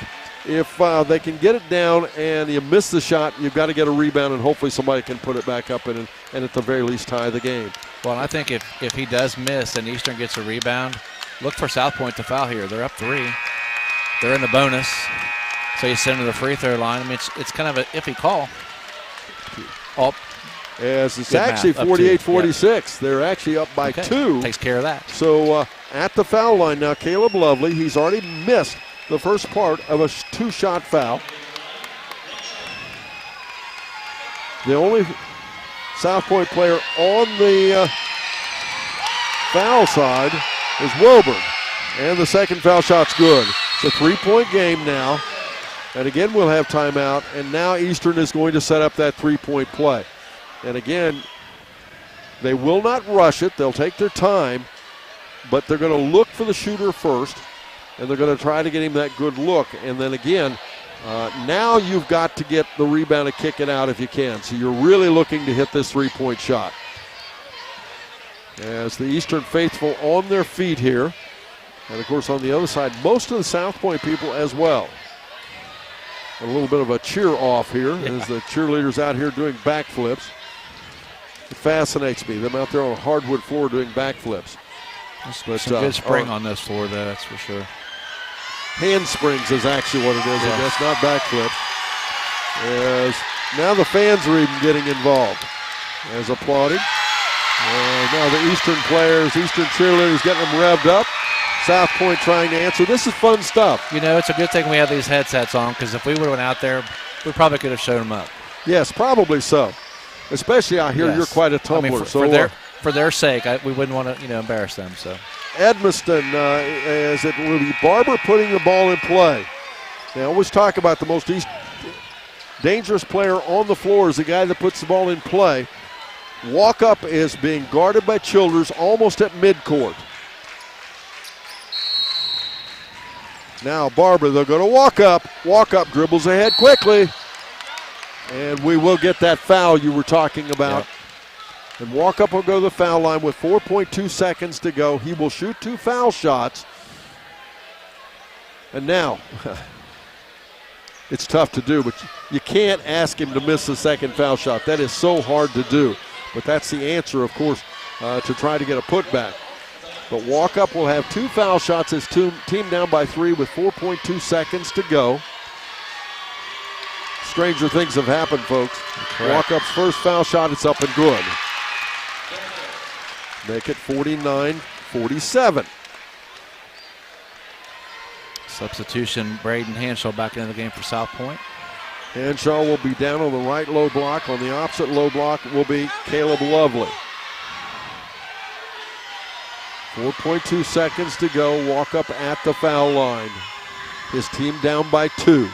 Speaker 1: If they can get it down and you miss the shot, you've got to get a rebound, and hopefully somebody can put it back up and at the very least tie the game.
Speaker 15: Well, and I think if he does miss and Eastern gets a rebound, look for Southpoint to foul here. They're up 3. They're in the bonus. So you send them to the free throw line. I mean, it's kind of an iffy call.
Speaker 1: As it's actually 48-46. Yep. They're actually up by 2.
Speaker 15: Takes care of that.
Speaker 1: So at the foul line now, Caleb Lovely. He's already missed the first part of a 2-shot foul. The only Southpoint player on the foul side is Wilburn. And the second foul shot's good. It's a 3-point game now. And again, we'll have timeout. And now Eastern is going to set up that 3-point play. And again, they will not rush it. They'll take their time. But they're going to look for the shooter first. And they're going to try to get him that good look. And then again, now you've got to get the rebound and kick it out if you can. So you're really looking to hit this 3-point shot. As the Eastern faithful on their feet here. And of course on the other side, most of the Southpoint people as well. A little bit of a cheer off here as the cheerleaders out here doing backflips. It fascinates me, them out there on a hardwood floor doing backflips.
Speaker 15: But, some good spring on this floor, though, that's for sure.
Speaker 1: Handsprings is actually what it is, I guess, not backflips. As now the fans are even getting involved as applauding. Now the Eastern players, Eastern cheerleaders getting them revved up. Southpoint trying to answer. This is fun stuff.
Speaker 15: You know, it's a good thing we have these headsets on, because if we would have went out there, we probably could have showed them up.
Speaker 1: Yes, probably so. Especially out here, you're quite a tumbler.
Speaker 15: I mean, for their sake, we wouldn't want to, embarrass them. So,
Speaker 1: Edmiston, as it will be Barber putting the ball in play. They always talk about the most dangerous player on the floor is the guy that puts the ball in play. Walk up is being guarded by Childers almost at midcourt. Now Barber, they're going to walk up. Walk up, dribbles ahead quickly. And we will get that foul you were talking about. Yep. And walk up will go to the foul line with 4.2 seconds to go. He will shoot 2 foul shots. And now, it's tough to do, but you can't ask him to miss the second foul shot. That is so hard to do. But that's the answer, of course, to try to get a putback. But Walkup will have 2 foul shots. His team down by 3 with 4.2 seconds to go. Stranger things have happened, folks. Walkup's first foul shot, it's up and good. Make it 49-47.
Speaker 15: Substitution, Braden Hanshaw back into the game for Southpoint.
Speaker 1: Hanshaw will be down on the right low block. On the opposite low block will be Caleb Lovely. 4.2 seconds to go. Walkup at the foul line. His team down by 2.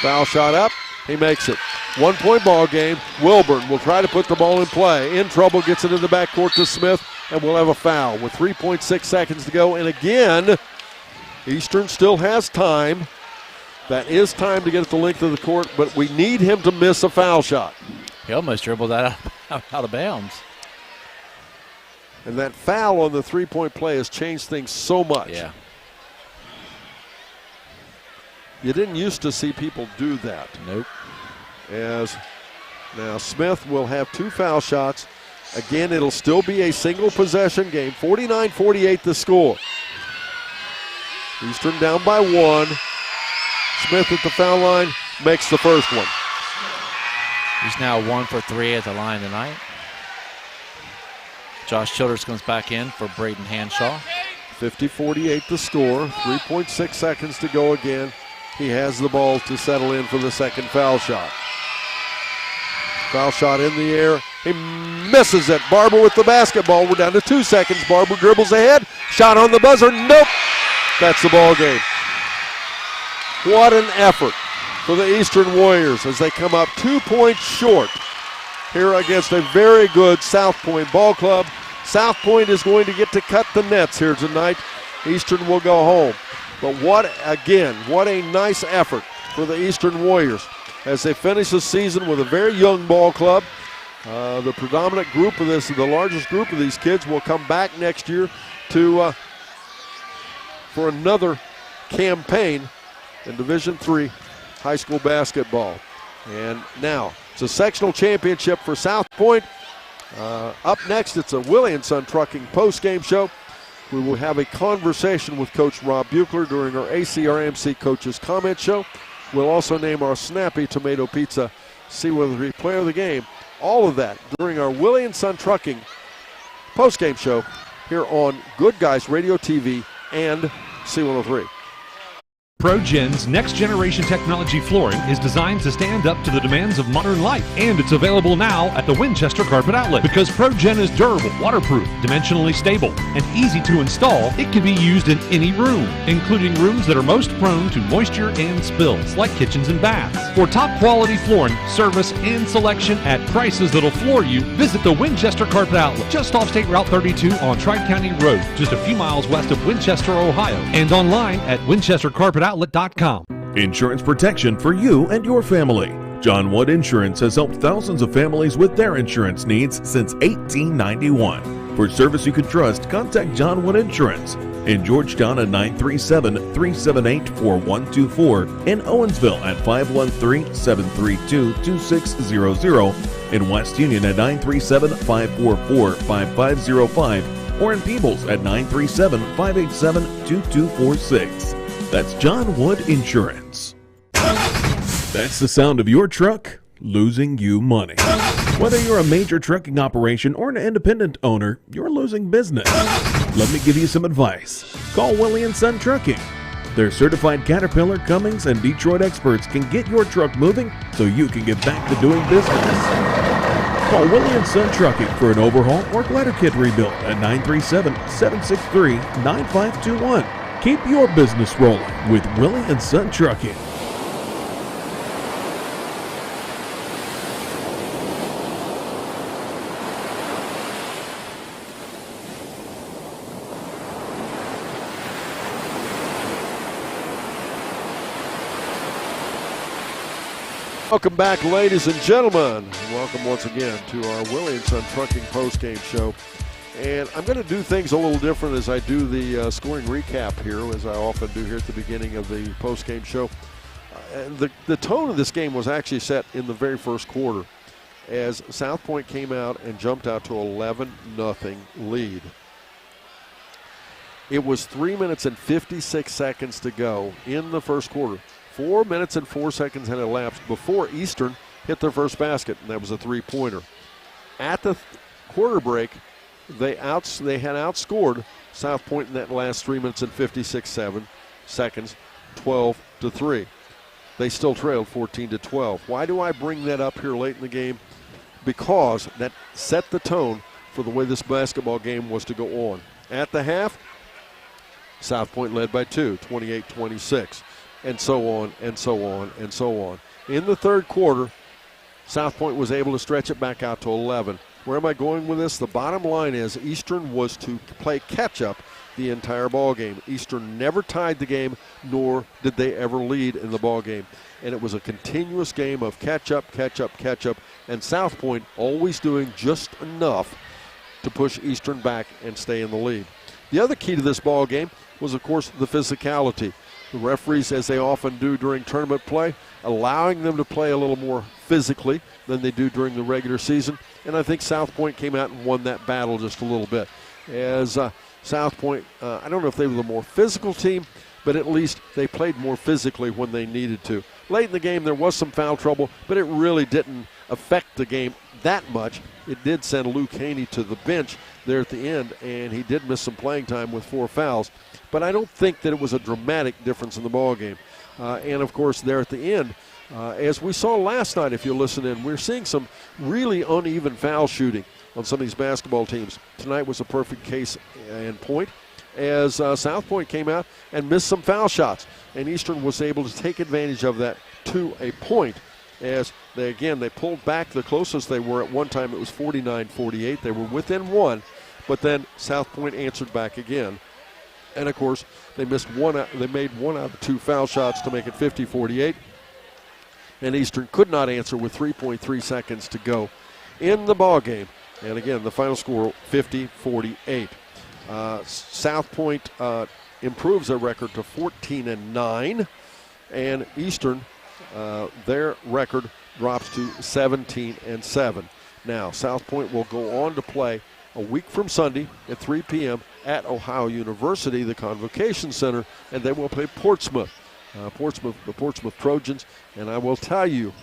Speaker 1: Foul shot up. He makes it. 1-point ball game. Wilburn will try to put the ball in play. In trouble, gets it in the backcourt to Smith, and we'll have a foul with 3.6 seconds to go. And again, Eastern still has time. That is time to get at the length of the court, but we need him to miss a foul shot.
Speaker 15: He almost dribbled that out of bounds.
Speaker 1: And that foul on the 3-point play has changed things so much.
Speaker 15: Yeah.
Speaker 1: You didn't used to see people do that.
Speaker 15: Nope.
Speaker 1: As now Smith will have 2 foul shots. Again, it'll still be a single possession game. 49-48 the score. Eastern down by 1. Smith at the foul line makes the first one.
Speaker 15: He's now 1 for 3 at the line tonight. Josh Childers comes back in for Braden Hanshaw.
Speaker 1: 50-48 the score. 3.6 seconds to go again. He has the ball to settle in for the second foul shot. Foul shot in the air. He misses it. Barber with the basketball. We're down to 2 seconds. Barber dribbles ahead. Shot on the buzzer. Nope. That's the ball game. What an effort for the Eastern Warriors as they come up 2 points short here against a very good Southpoint ball club. Southpoint is going to get to cut the nets here tonight. Eastern will go home. But what a nice effort for the Eastern Warriors as they finish the season with a very young ball club. The predominant group of this, the largest group of these kids, will come back next year to for another campaign in Division III high school basketball. And now it's a sectional championship for Southpoint. Up next, it's a Willie & Son Trucking post-game show. We will have a conversation with Coach Rob Buechler during our ACRMC Coaches Comment Show. We'll also name our Snappy Tomato Pizza C103 Player of the Game. All of that during our Willie & Son Trucking post-game show here on Good Guys Radio TV and C103.
Speaker 7: ProGen's next-generation technology flooring is designed to stand up to the demands of modern life, and it's available now at the Winchester Carpet Outlet. Because ProGen is durable, waterproof, dimensionally stable, and easy to install, it can be used in any room, including rooms that are most prone to moisture and spills, like kitchens and baths. For top-quality flooring, service, and selection at prices that'll floor you, visit the Winchester Carpet Outlet, just off State Route 32 on Tri-County Road, just a few miles west of Winchester, Ohio, and online at winchestercarpetoutlet.com.
Speaker 3: Insurance protection for you and your family. John Wood Insurance has helped thousands of families with their insurance needs since 1891. For service you can trust, contact John Wood Insurance in Georgetown at 937-378-4124, in Owensville at 513-732-2600, in West Union at 937-544-5505, or in Peebles at 937-587-2246. That's John Wood Insurance. That's the sound of your truck losing you money. Whether you're a major trucking operation or an independent owner, you're losing business. Let me give you some advice. Call Willie & Son Trucking. Their certified Caterpillar, Cummins, and Detroit experts can get your truck moving so you can get back to doing business. Call Willie & Son Trucking for an overhaul or glider kit rebuild at 937-763-9521. Keep your business rolling with Willie & Son Trucking.
Speaker 1: Welcome back, ladies and gentlemen. Welcome once again to our Willie & Son Trucking post-game show. And I'm going to do things a little different as I do the scoring recap here, as I often do here at the beginning of the post-game show. The tone of this game was actually set in the very first quarter as Southpoint came out and jumped out to 11-0 lead. It was 3 minutes and 56 seconds to go in the first quarter. 4 minutes and 4 seconds had elapsed before Eastern hit their first basket, and that was a three-pointer. At the quarter break, they had outscored Southpoint in that last 3 minutes and 56 seconds, 12-3. They still trailed 14-12. Why do I bring that up here late in the game? Because that set the tone for the way this basketball game was to go on. At the half, Southpoint led by 2, 28-26, and so on, and so on, and so on. In the third quarter, Southpoint was able to stretch it back out to 11. Where am I going with this? The bottom line is Eastern was to play catch-up the entire ball game. Eastern never tied the game, nor did they ever lead in the ball game. And it was a continuous game of catch-up, catch-up, catch-up, and Southpoint always doing just enough to push Eastern back and stay in the lead. The other key to this ball game was, of course, the physicality. The referees, as they often do during tournament play, allowing them to play a little more physically than they do during the regular season. And I think Southpoint came out and won that battle just a little bit. As Southpoint, I don't know if they were the more physical team, but at least they played more physically when they needed to. Late in the game, there was some foul trouble, but it really didn't affect the game that much. It did send Luke Haney to the bench there at the end, and he did miss some playing time with 4 fouls. But I don't think that it was a dramatic difference in the ball game. And, of course, there at the end, as we saw last night, if you listen in, we're seeing some really uneven foul shooting on some of these basketball teams. Tonight was a perfect case in point as Southpoint came out and missed some foul shots. And Eastern was able to take advantage of that to a point as they pulled back. The closest they were at one time, it was 49-48. They were within one, but then Southpoint answered back again. And of course, they made one out of two foul shots to make it 50-48. And Eastern could not answer with 3.3 seconds to go in the ball game. And again, the final score 50-48. Southpoint improves their record to 14-9, and Eastern, their record drops to 17-7. Now, Southpoint will go on to play a week from Sunday at 3 p.m. at Ohio University, the Convocation Center, and they will play Portsmouth. The Portsmouth Trojans, and I will tell you,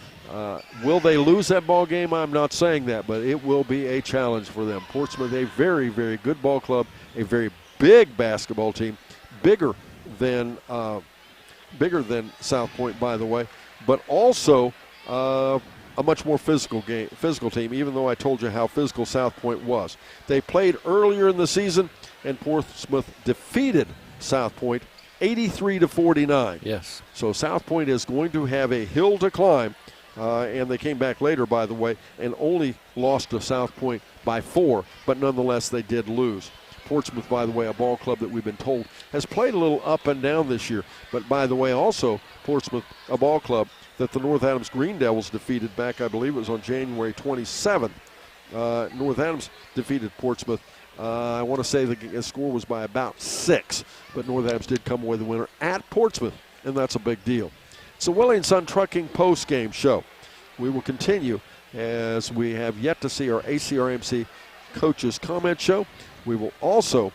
Speaker 1: will they lose that ball game? I'm not saying that, but it will be a challenge for them. Portsmouth, a very, very good ball club, a very big basketball team, bigger than Southpoint, by the way, but also a much more physical team, even though I told you how physical Southpoint was. They played earlier in the season, and Portsmouth defeated Southpoint 83-49.
Speaker 15: Yes.
Speaker 1: So Southpoint is going to have a hill to climb, and they came back later, by the way, and only lost to Southpoint by 4, but nonetheless they did lose. Portsmouth, by the way, a ball club that we've been told has played a little up and down this year, but by the way, also Portsmouth, a ball club that the North Adams Green Devils defeated back, I believe it was on January 27th. North Adams defeated Portsmouth. I want to say the score was by about 6, but North Adams did come away the winner at Portsmouth, and that's a big deal. It's the Willie & Son Trucking post-game show. We will continue as we have yet to see our ACRMC coaches comment show. We will also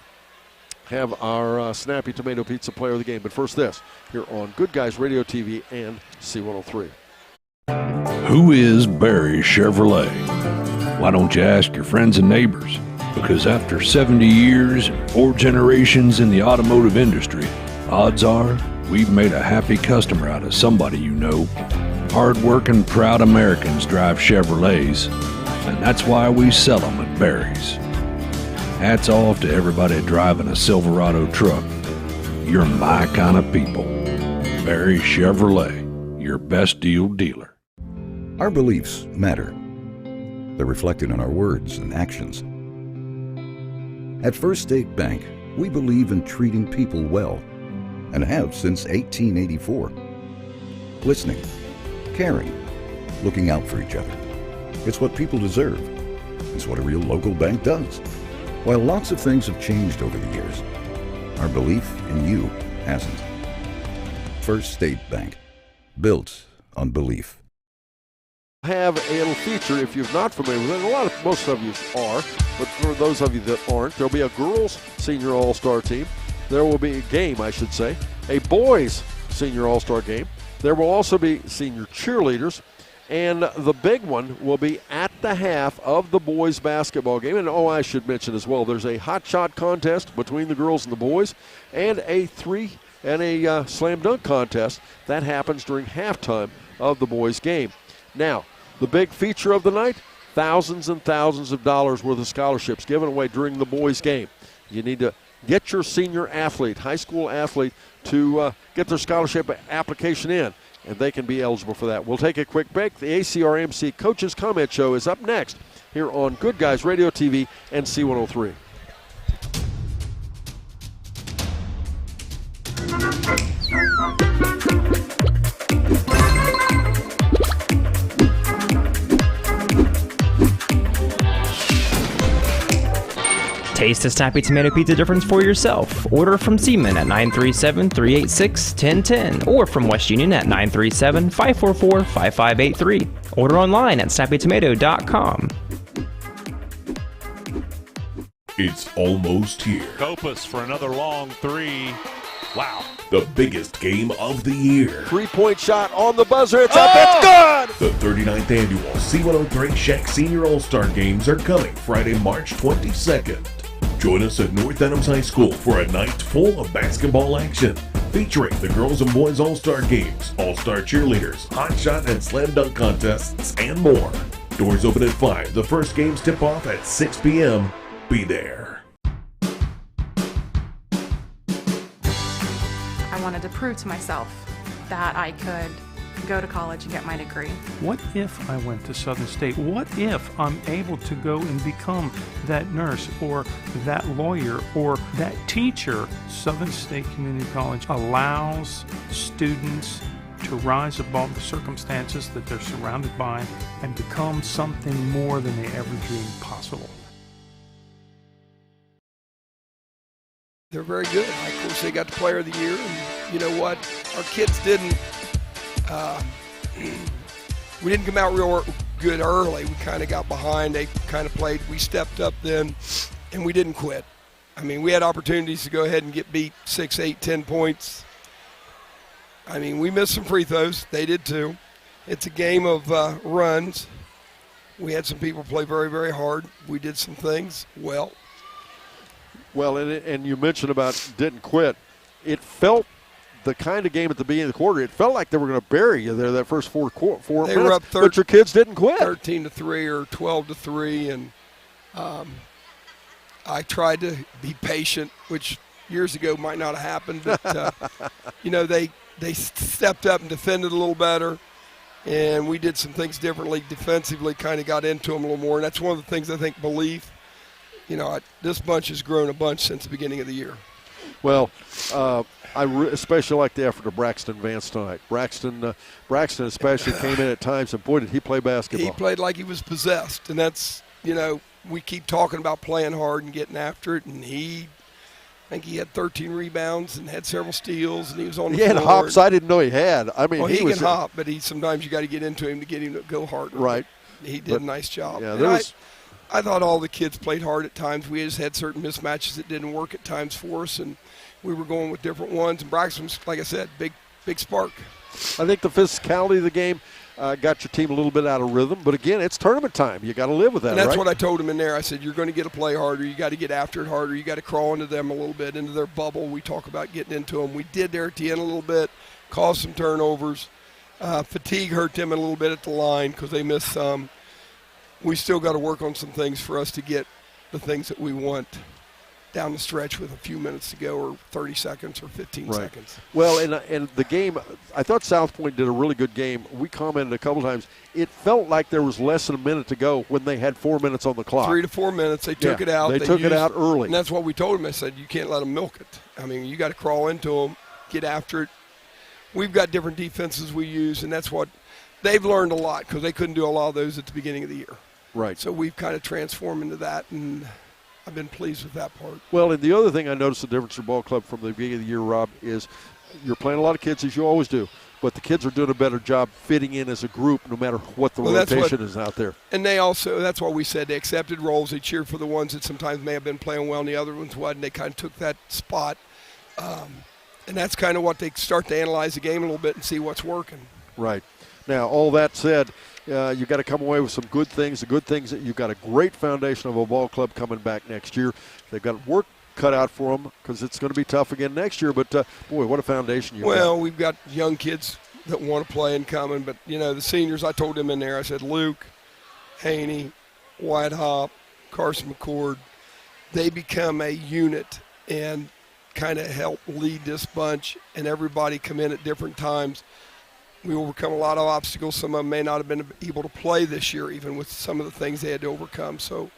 Speaker 1: have our Snappy Tomato Pizza player of the game. But first this, here on Good Guys Radio TV and C103.
Speaker 16: Who is Barry Chevrolet? Why don't you ask your friends and neighbors? Because after 70 years and 4 generations in the automotive industry, odds are we've made a happy customer out of somebody you know. Hard-working, proud Americans drive Chevrolets, and that's why we sell them at Barry's. Hats off to everybody driving a Silverado truck. You're my kind of people. Barry Chevrolet, your best deal dealer.
Speaker 17: Our beliefs matter. They're reflected in our words and actions. At First State Bank, we believe in treating people well, and have since 1884. Listening, caring, looking out for each other. It's what people deserve. It's what a real local bank does. While lots of things have changed over the years, our belief in you hasn't. First State Bank, built on belief.
Speaker 1: Have a little feature if you're not familiar with it. Most of you are, but for those of you that aren't, there'll be a girls' senior all-star team. There will be a game, I should say, a boys' senior all-star game. There will also be senior cheerleaders, and the big one will be at the half of the boys' basketball game. And I should mention as well, there's a hot shot contest between the girls and the boys, and a slam dunk contest that happens during halftime of the boys' game. Now, the big feature of the night, thousands and thousands of dollars worth of scholarships given away during the boys' game. You need to get your senior athlete, high school athlete, to get their scholarship application in, and they can be eligible for that. We'll take a quick break. The ACRMC Coaches Comment Show is up next here on Good Guys Radio TV and C103.
Speaker 2: Taste the Snappy Tomato Pizza difference for yourself. Order from Seaman at 937-386-1010 or from West Union at 937-544-5583. Order online at snappytomato.com.
Speaker 3: It's almost here.
Speaker 4: Kopus for another long three. Wow.
Speaker 3: The biggest game of the year.
Speaker 1: 3-point shot on the buzzer. It's up. It's good.
Speaker 3: The 39th annual C103 Sheck Senior All-Star Games are coming Friday, March 22nd. Join us at North Adams High School for a night full of basketball action, featuring the girls and boys all-star games, all-star cheerleaders, hot shot and slam dunk contests, and more. Doors open at 5. The first games tip off at 6 p.m. Be there.
Speaker 5: I wanted to prove to myself that I could go to college and get my degree.
Speaker 6: What if I went to Southern State? What if I'm able to go and become that nurse or that lawyer or that teacher? Southern State Community College allows students to rise above the circumstances that they're surrounded by and become something more than they ever dreamed possible.
Speaker 18: They're very good. Of course, they got the Player of the Year, and you know what? Our kids didn't. We didn't come out real good early. We kind of got behind. They kind of played. We stepped up then, and we didn't quit. I mean, we had opportunities to go ahead and get beat 6, 8, 10 points. I mean, we missed some free throws. They did too. It's a game of runs. We had some people play very, very hard. We did some things well.
Speaker 1: Well, and you mentioned about didn't quit. It felt the kind of game at the beginning of the quarter. It felt like they were going to bury you there that first four minutes. They were up but your kids didn't quit.
Speaker 18: 13-3 or 12-3, and I tried to be patient, which years ago might not have happened. But you know, they stepped up and defended a little better, and we did some things differently defensively. Kind of got into them a little more, and that's one of the things I think belief. You know, this bunch has grown a bunch since the beginning of the year.
Speaker 1: Well, I especially like the effort of Braxton Vance tonight. Braxton especially came in at times, and boy, did he play basketball.
Speaker 18: He played like he was possessed, and that's, you know, we keep talking about playing hard and getting after it, and I think he had 13 rebounds and had several steals, and he was on the floor.
Speaker 1: He had hops I didn't know he had. I mean,
Speaker 18: well, he can hop, but sometimes you got to get into him to get him to go harder.
Speaker 1: Right.
Speaker 18: He did a nice job.
Speaker 1: Yeah,
Speaker 18: I thought all the kids played hard at times. We just had certain mismatches that didn't work at times for us, and we were going with different ones. And Braxton was, like I said, big spark.
Speaker 1: I think the physicality of the game got your team a little bit out of rhythm. But, again, it's tournament time. You got to live with that,
Speaker 18: and that's
Speaker 1: right?
Speaker 18: what I told him in there. I said, you're going to get to play harder. You got to get after it harder. You got to crawl into them a little bit, into their bubble. We talk about getting into them. We did there at the end a little bit, caused some turnovers. Fatigue hurt them a little bit at the line because they missed some. We still got to work on some things for us to get the things that we want down the stretch with a few minutes to go, or 30 seconds or 15 seconds.
Speaker 1: Well, and the game, I thought Southpoint did a really good game. We commented a couple times. It felt like there was less than a minute to go when they had 4 minutes on the clock.
Speaker 18: 3 to 4 minutes. They took it out.
Speaker 1: They took it out early.
Speaker 18: And that's what we told them. I said, you can't let them milk it. I mean, you got to crawl into them, get after it. We've got different defenses we use, and that's what they've learned a lot because they couldn't do a lot of those at the beginning of the year.
Speaker 1: Right.
Speaker 18: So we've kind of transformed into that, and I've been pleased with that part.
Speaker 1: Well, and the other thing I noticed the difference in ball club from the beginning of the year, Rob, is you're playing a lot of kids, as you always do, but the kids are doing a better job fitting in as a group no matter what the rotation is out there.
Speaker 18: And they also, that's what we said, they accepted roles. They cheered for the ones that sometimes may have been playing well and the other ones wasn't. They kind of took that spot. And that's kind of what they start to analyze the game a little bit and see what's working.
Speaker 1: Right. Now, all that said, you got to come away with some good things. The good things that you've got a great foundation of a ball club coming back next year. They've got work cut out for them because it's going to be tough again next year. But, boy, what a foundation you've got.
Speaker 18: Well, we've got young kids that want to play and coming. But, you know, the seniors, I told them in there, I said, Luke, Haney, White Hop, Carson McCord, they become a unit and kind of help lead this bunch, and everybody come in at different times. We overcome a lot of obstacles. Some of them may not have been able to play this year, even with some of the things they had to overcome. So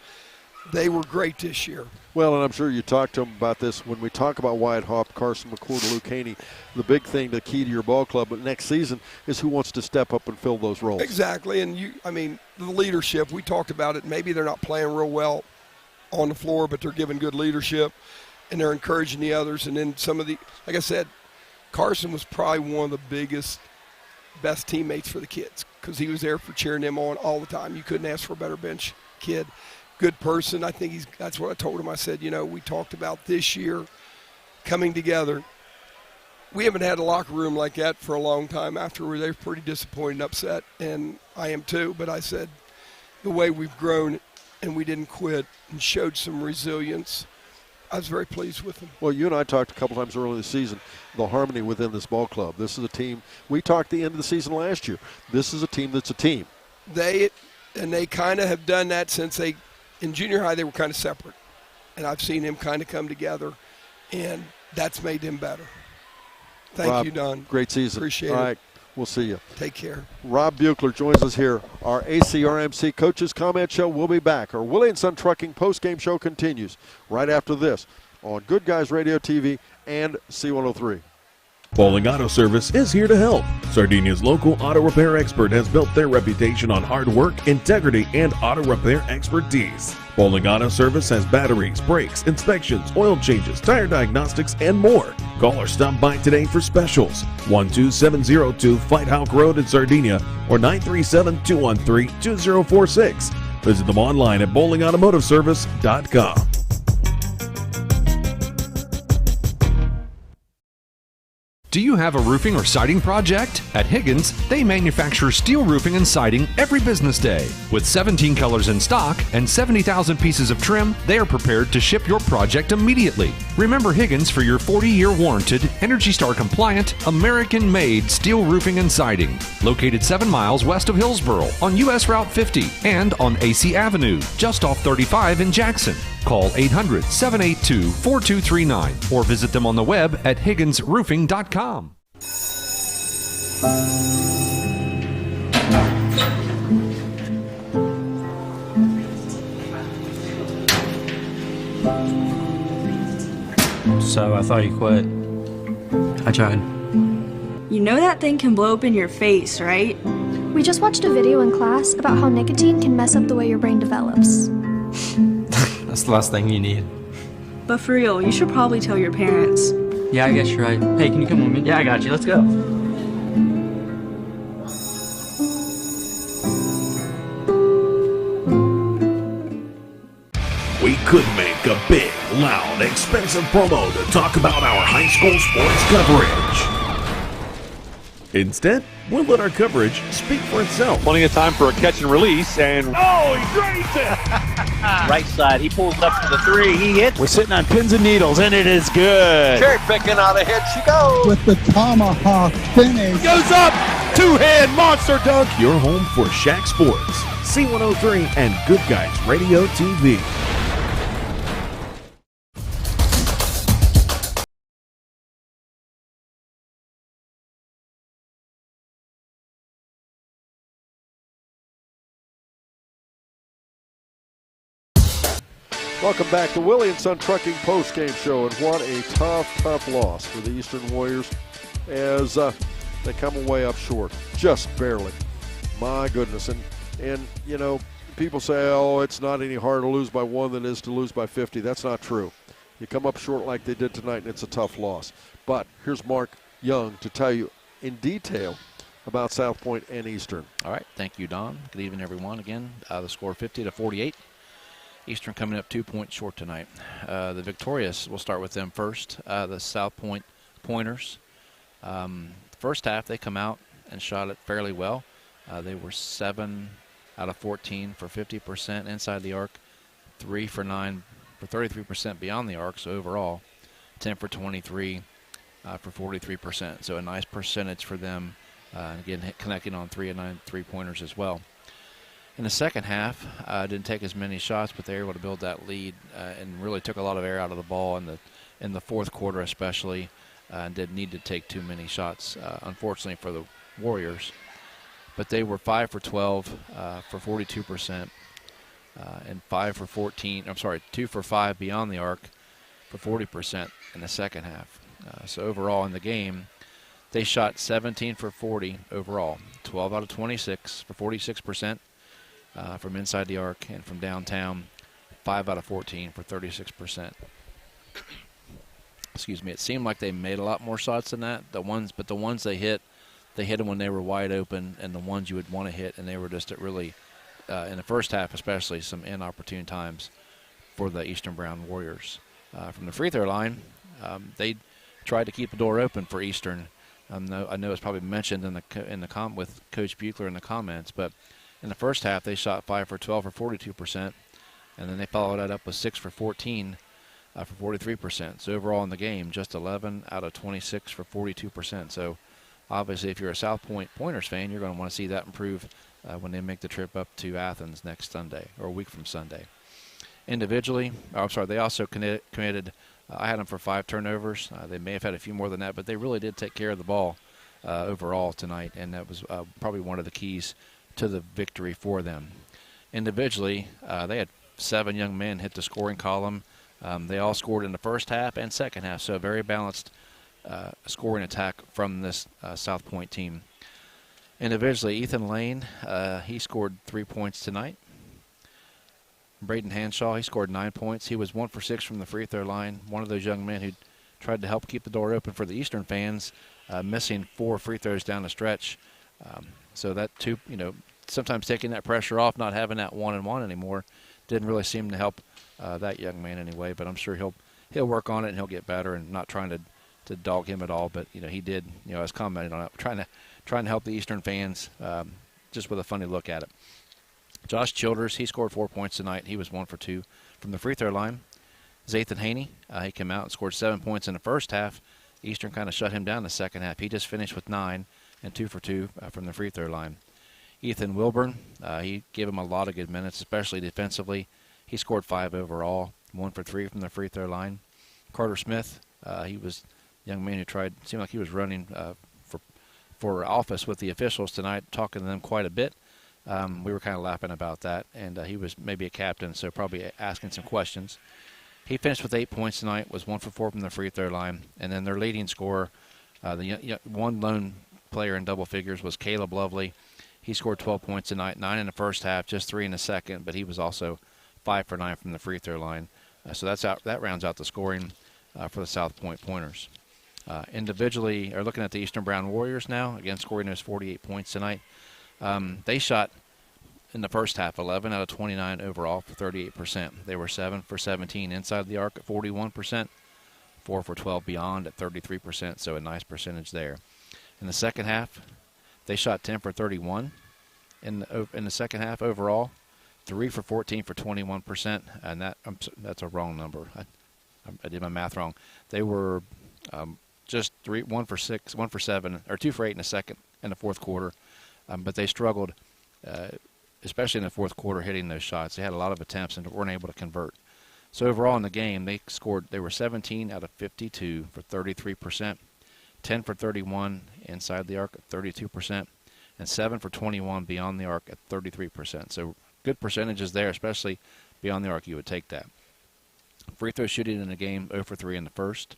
Speaker 18: they were great this year.
Speaker 1: Well, and I'm sure you talked to them about this. When we talk about Wyatt Hop, Carson McCord, Luke Haney, the big thing, the key to your ball club next season is who wants to step up and fill those roles.
Speaker 18: Exactly. And, the leadership, we talked about it. Maybe they're not playing real well on the floor, but they're giving good leadership, and they're encouraging the others. And then some of the, like I said, Carson was probably one of the best teammates for the kids because he was there for cheering them on all the time. You couldn't ask for a better bench kid. Good person. I think that's what I told him. I said, we talked about this year coming together. We haven't had a locker room like that for a long time after they were pretty disappointed and upset, and I am too. But I said the way we've grown and we didn't quit and showed some resilience, I was very pleased with them.
Speaker 1: Well, you and I talked a couple times early in the season, the harmony within this ball club. This is a team. We talked the end of the season last year. This is a team that's a team.
Speaker 18: They kind of have done that since in junior high, they were kind of separate. And I've seen them kind of come together, and that's made them better. Thank
Speaker 1: Rob,
Speaker 18: you, Don.
Speaker 1: Great season.
Speaker 18: Appreciate it.
Speaker 1: All right. We'll see you.
Speaker 18: Take care.
Speaker 1: Rob Buechler joins us here. Our ACRMC Coaches Comment Show will be back. Our Willie & Son Trucking post-game show continues right after this on Good Guys Radio TV and C103.
Speaker 3: Bowling Auto Service is here to help. Sardinia's local auto repair expert has built their reputation on hard work, integrity, and auto repair expertise. Bowling Auto Service has batteries, brakes, inspections, oil changes, tire diagnostics, and more. Call or stop by today for specials. 12702 Fight Hawk Road in Sardinia or 937-213-2046. Visit them online at bowlingautomotiveservice.com.
Speaker 7: Do you have a roofing or siding project? At Higgins, they manufacture steel roofing and siding every business day. With 17 colors in stock and 70,000 pieces of trim, they are prepared to ship your project immediately. Remember Higgins for your 40-year warranted, Energy Star compliant, American-made steel roofing and siding. Located 7 miles west of Hillsboro on US Route 50 and on AC Avenue, just off 35 in Jackson. Call 800-782-4239 or visit them on the web at higginsroofing.com.
Speaker 8: So I thought you quit. I tried.
Speaker 9: You know that thing can blow up in your face, right?
Speaker 10: We just watched a video in class about how nicotine can mess up the way your brain develops.
Speaker 8: That's the last thing you need.
Speaker 9: But for real, you should probably tell your parents.
Speaker 8: Yeah, I guess you're right. Hey, can you come with me? Yeah, I got you. Let's go.
Speaker 3: We could make a big, loud, expensive promo to talk about our high school sports coverage. Instead, we'll let our coverage speak for itself.
Speaker 12: Plenty of time for a catch and release, and oh, he drains it!
Speaker 11: Right side, he pulls up for the three, he hits.
Speaker 12: We're sitting on pins and needles, and it is good.
Speaker 13: Cherry picking out of hit she goes.
Speaker 14: With the tomahawk finish.
Speaker 12: Goes up, two-hand monster dunk.
Speaker 3: Your home for Shack Sports, C103, and Good Guys Radio TV.
Speaker 1: Welcome back to Willie & Son Trucking post-game show, and what a tough loss for the Eastern Warriors as they come away up short, just barely. My goodness, and you know, people say, oh, it's not any harder to lose by 1 than it is to lose by 50. That's not true. You come up short like they did tonight, and it's a tough loss. But here's Mark Young to tell you in detail about Southpoint and Eastern.
Speaker 15: All right, thank you, Don. Good evening, everyone. Again, the score 50-48. Eastern coming up 2 points short tonight. The victorious, we'll start with them first, the Southpoint Pointers. First half, they come out and shot it fairly well. They were 7 out of 14 for 50% inside the arc, 3 for 9 for 33% beyond the arc, so overall 10 for 23 for 43%. So a nice percentage for them, again, connecting on 3 of 9 3-pointers as well. In the second half, didn't take as many shots, but they were able to build that lead and really took a lot of air out of the ball in the fourth quarter especially, and didn't need to take too many shots, unfortunately, for the Warriors. But they were 5 for 12 for 42%, and 5 for 14. I'm sorry, 2 for 5 beyond the arc for 40% in the second half. So overall in the game, they shot 17 for 40 overall, 12 out of 26 for 46%. From inside the arc, and from downtown, 5 out of 14 for 36%. Excuse me. It seemed like they made a lot more shots than that. But the ones they hit them when they were wide open, and the ones you would want to hit, and they were just at really, in the first half especially, some inopportune times for the Eastern Brown Warriors. From the free throw line, they tried to keep the door open for Eastern. I know it's probably mentioned with Coach Buechler in the comments, but in the first half, they shot 5 for 12 for 42%, and then they followed that up with 6 for 14 for 43%. So overall in the game, just 11 out of 26 for 42%. So obviously, if you're a South Point Pointers fan, you're going to want to see that improve when they make the trip up to Athens next Sunday, or a week from Sunday. Individually, they also committed, I had them for 5 turnovers. They may have had a few more than that, but they really did take care of the ball overall tonight, and that was probably one of the keys to the victory for them. Individually, they had 7 young men hit the scoring column. They all scored in the first half and second half, so a very balanced scoring attack from this Southpoint team. Individually, Ethan Lane, he scored 3 points tonight. Braden Hanshaw, he scored 9 points. He was 1 for 6 from the free throw line. One of those young men who tried to help keep the door open for the Eastern fans, missing 4 free throws down the stretch. So that too, sometimes taking that pressure off, not having that 1-and-1 anymore, didn't really seem to help that young man anyway. But I'm sure he'll work on it and he'll get better. And not trying to dog him at all, but he did. I was commenting on it, trying to help the Eastern fans, just with a funny look at it. Josh Childers, he scored 4 points tonight. He was 1 for 2 from the free throw line. Zathan Haney, he came out and scored 7 points in the first half. Eastern kind of shut him down in the second half. He just finished with 9 and 2 for 2 from the free throw line. Ethan Wilburn, he gave him a lot of good minutes, especially defensively. He scored 5 overall, 1 for 3 from the free throw line. Carter Smith, he was a young man who seemed like he was running for office with the officials tonight, talking to them quite a bit. We were kind of laughing about that, and he was maybe a captain, so probably asking some questions. He finished with 8 points tonight, was 1 for 4 from the free throw line, and then their leading scorer, the one lone player in double figures, was Caleb Lovely. He scored 12 points tonight, 9 in the first half, just 3 in the second, but he was also 5 for 9 from the free throw line. So that rounds out the scoring for the Southpoint Pointers. Individually, are looking at the Eastern Brown Warriors now, again scoring those 48 points tonight. They shot in the first half 11 out of 29 overall for 38%. They were 7 for 17 inside the arc at 41%, 4 for 12 beyond at 33%, so a nice percentage there. In the second half, they shot 10 for 31 in the second half overall, 3 for 14 for 21%, and that's a wrong number. I did my math wrong. They were just 1 for 6, 1 for 7, or 2 for 8 in the fourth quarter. But they struggled, especially in the fourth quarter, hitting those shots. They had a lot of attempts and weren't able to convert. So overall in the game, they were 17 out of 52 for 33%, 10 for 31 inside the arc at 32%, and 7 for 21 beyond the arc at 33%. So good percentages there, especially beyond the arc. You would take that. Free throw shooting in the game, 0 for 3 in the first,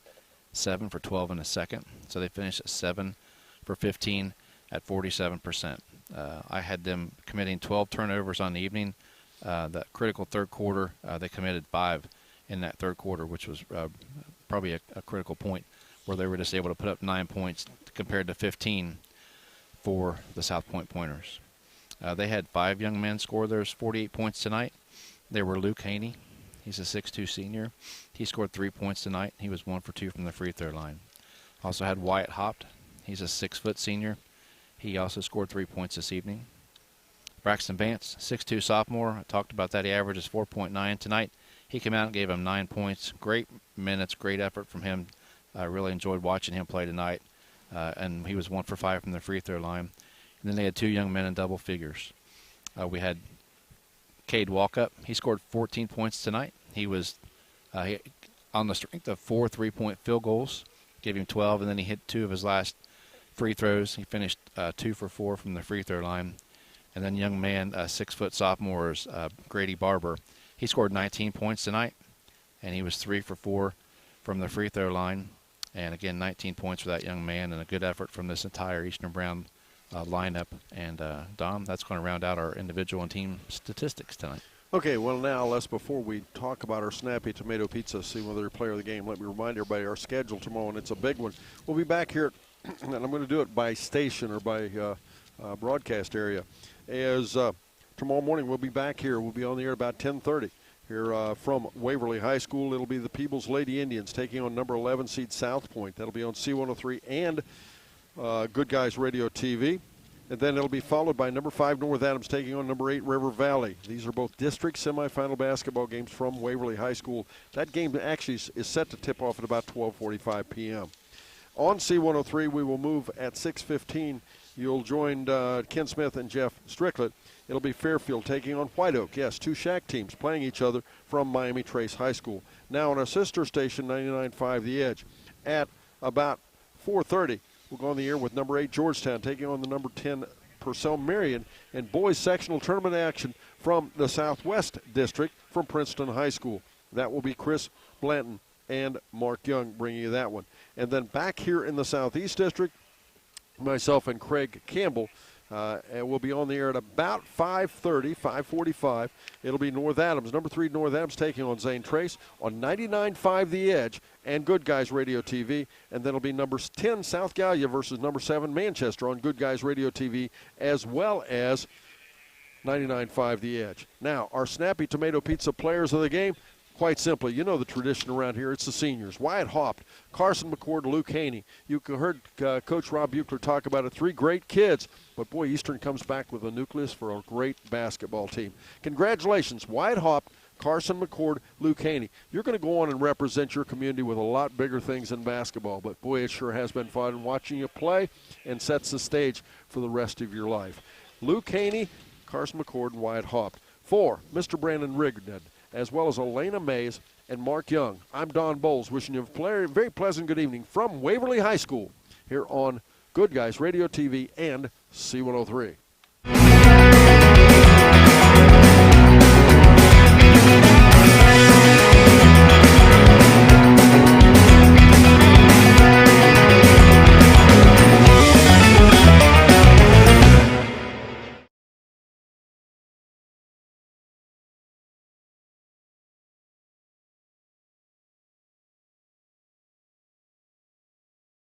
Speaker 15: 7 for 12 in the second. So they finished at 7 for 15 at 47%. I had them committing 12 turnovers on the evening. That critical third quarter, they committed 5 in that third quarter, which was probably a critical point where they were just able to put up 9 points compared to 15 for the Southpoint Pointers. They had 5 young men score those 48 points tonight. They were Luke Haney. He's a 6'2 senior. He scored 3 points tonight. He was 1 for 2 from the free throw line. Also had Wyatt Hopt. He's a 6-foot senior. He also scored 3 points this evening. Braxton Vance, 6'2 sophomore. I talked about that. He averages 4.9 tonight. He came out and gave him 9 points. Great minutes, great effort from him. I really enjoyed watching him play tonight. And he was 1 for 5 from the free throw line. And then they had 2 young men in double figures. We had Cade Walkup. He scored 14 points tonight. He was on the strength of 4 3-point field goals. Gave him 12, and then he hit 2 of his last free throws. He finished 2 for 4 from the free throw line. And then young man, 6-foot sophomores, Grady Barber. He scored 19 points tonight, and he was 3 for 4 from the free throw line. And again, 19 points for that young man, and a good effort from this entire Eastern Brown lineup. And Dom, that's going to round out our individual and team statistics tonight.
Speaker 1: Okay, well now, before we talk about our Snappy Tomato Pizza, see whether they're player of the game, let me remind everybody our schedule tomorrow, and it's a big one. We'll be back here, and I'm going to do it by station or by broadcast area. As tomorrow morning, we'll be back here. We'll be on the air about 10:30 here from Waverly High School. It'll be the Peebles Lady Indians taking on number 11 seed Southpoint. That'll be on C103 and Good Guys Radio TV. And then it'll be followed by number 5 North Adams taking on number 8 River Valley. These are both district semifinal basketball games from Waverly High School. That game actually is set to tip off at about 12:45 p.m. On C103, we will move at 6:15. You'll join Ken Smith and Jeff Strickland. It'll be Fairfield taking on White Oak. Yes, 2 Shack teams playing each other from Miami Trace High School. Now on our sister station, 99.5 The Edge. At about 4:30, will go on the air with number 8 Georgetown taking on the number 10 Purcell Marion, and boys sectional tournament action from the Southwest District from Princeton High School. That will be Chris Blanton and Mark Young bringing you that one. And then back here in the Southeast District, myself and Craig Campbell and we'll be on the air at about 5:45. It'll be North Adams, number 3 North Adams taking on Zane Trace on 99.5 The Edge and Good Guys Radio TV. And then it'll be number 10 South Gallia versus number 7 Manchester on Good Guys Radio TV, as well as 99.5 The Edge. Now, our Snappy Tomato Pizza players of the game, quite simply, you know the tradition around here. It's the seniors. Wyatt Haupt, Carson McCord, Luke Haney. You heard Coach Rob Buechler talk about it. 3 great kids. But, boy, Eastern comes back with a nucleus for a great basketball team. Congratulations, Wyatt Haupt, Carson McCord, Luke Haney. You're going to go on and represent your community with a lot bigger things than basketball. But, boy, it sure has been fun watching you play and sets the stage for the rest of your life. Luke Haney, Carson McCord, and Wyatt Haupt. 4, Mr. Brandon Rigdon, as well as Elena Mays and Mark Young. I'm Don Bowles, wishing you a very pleasant good evening from Waverly High School here on Good Guys Radio TV and C103.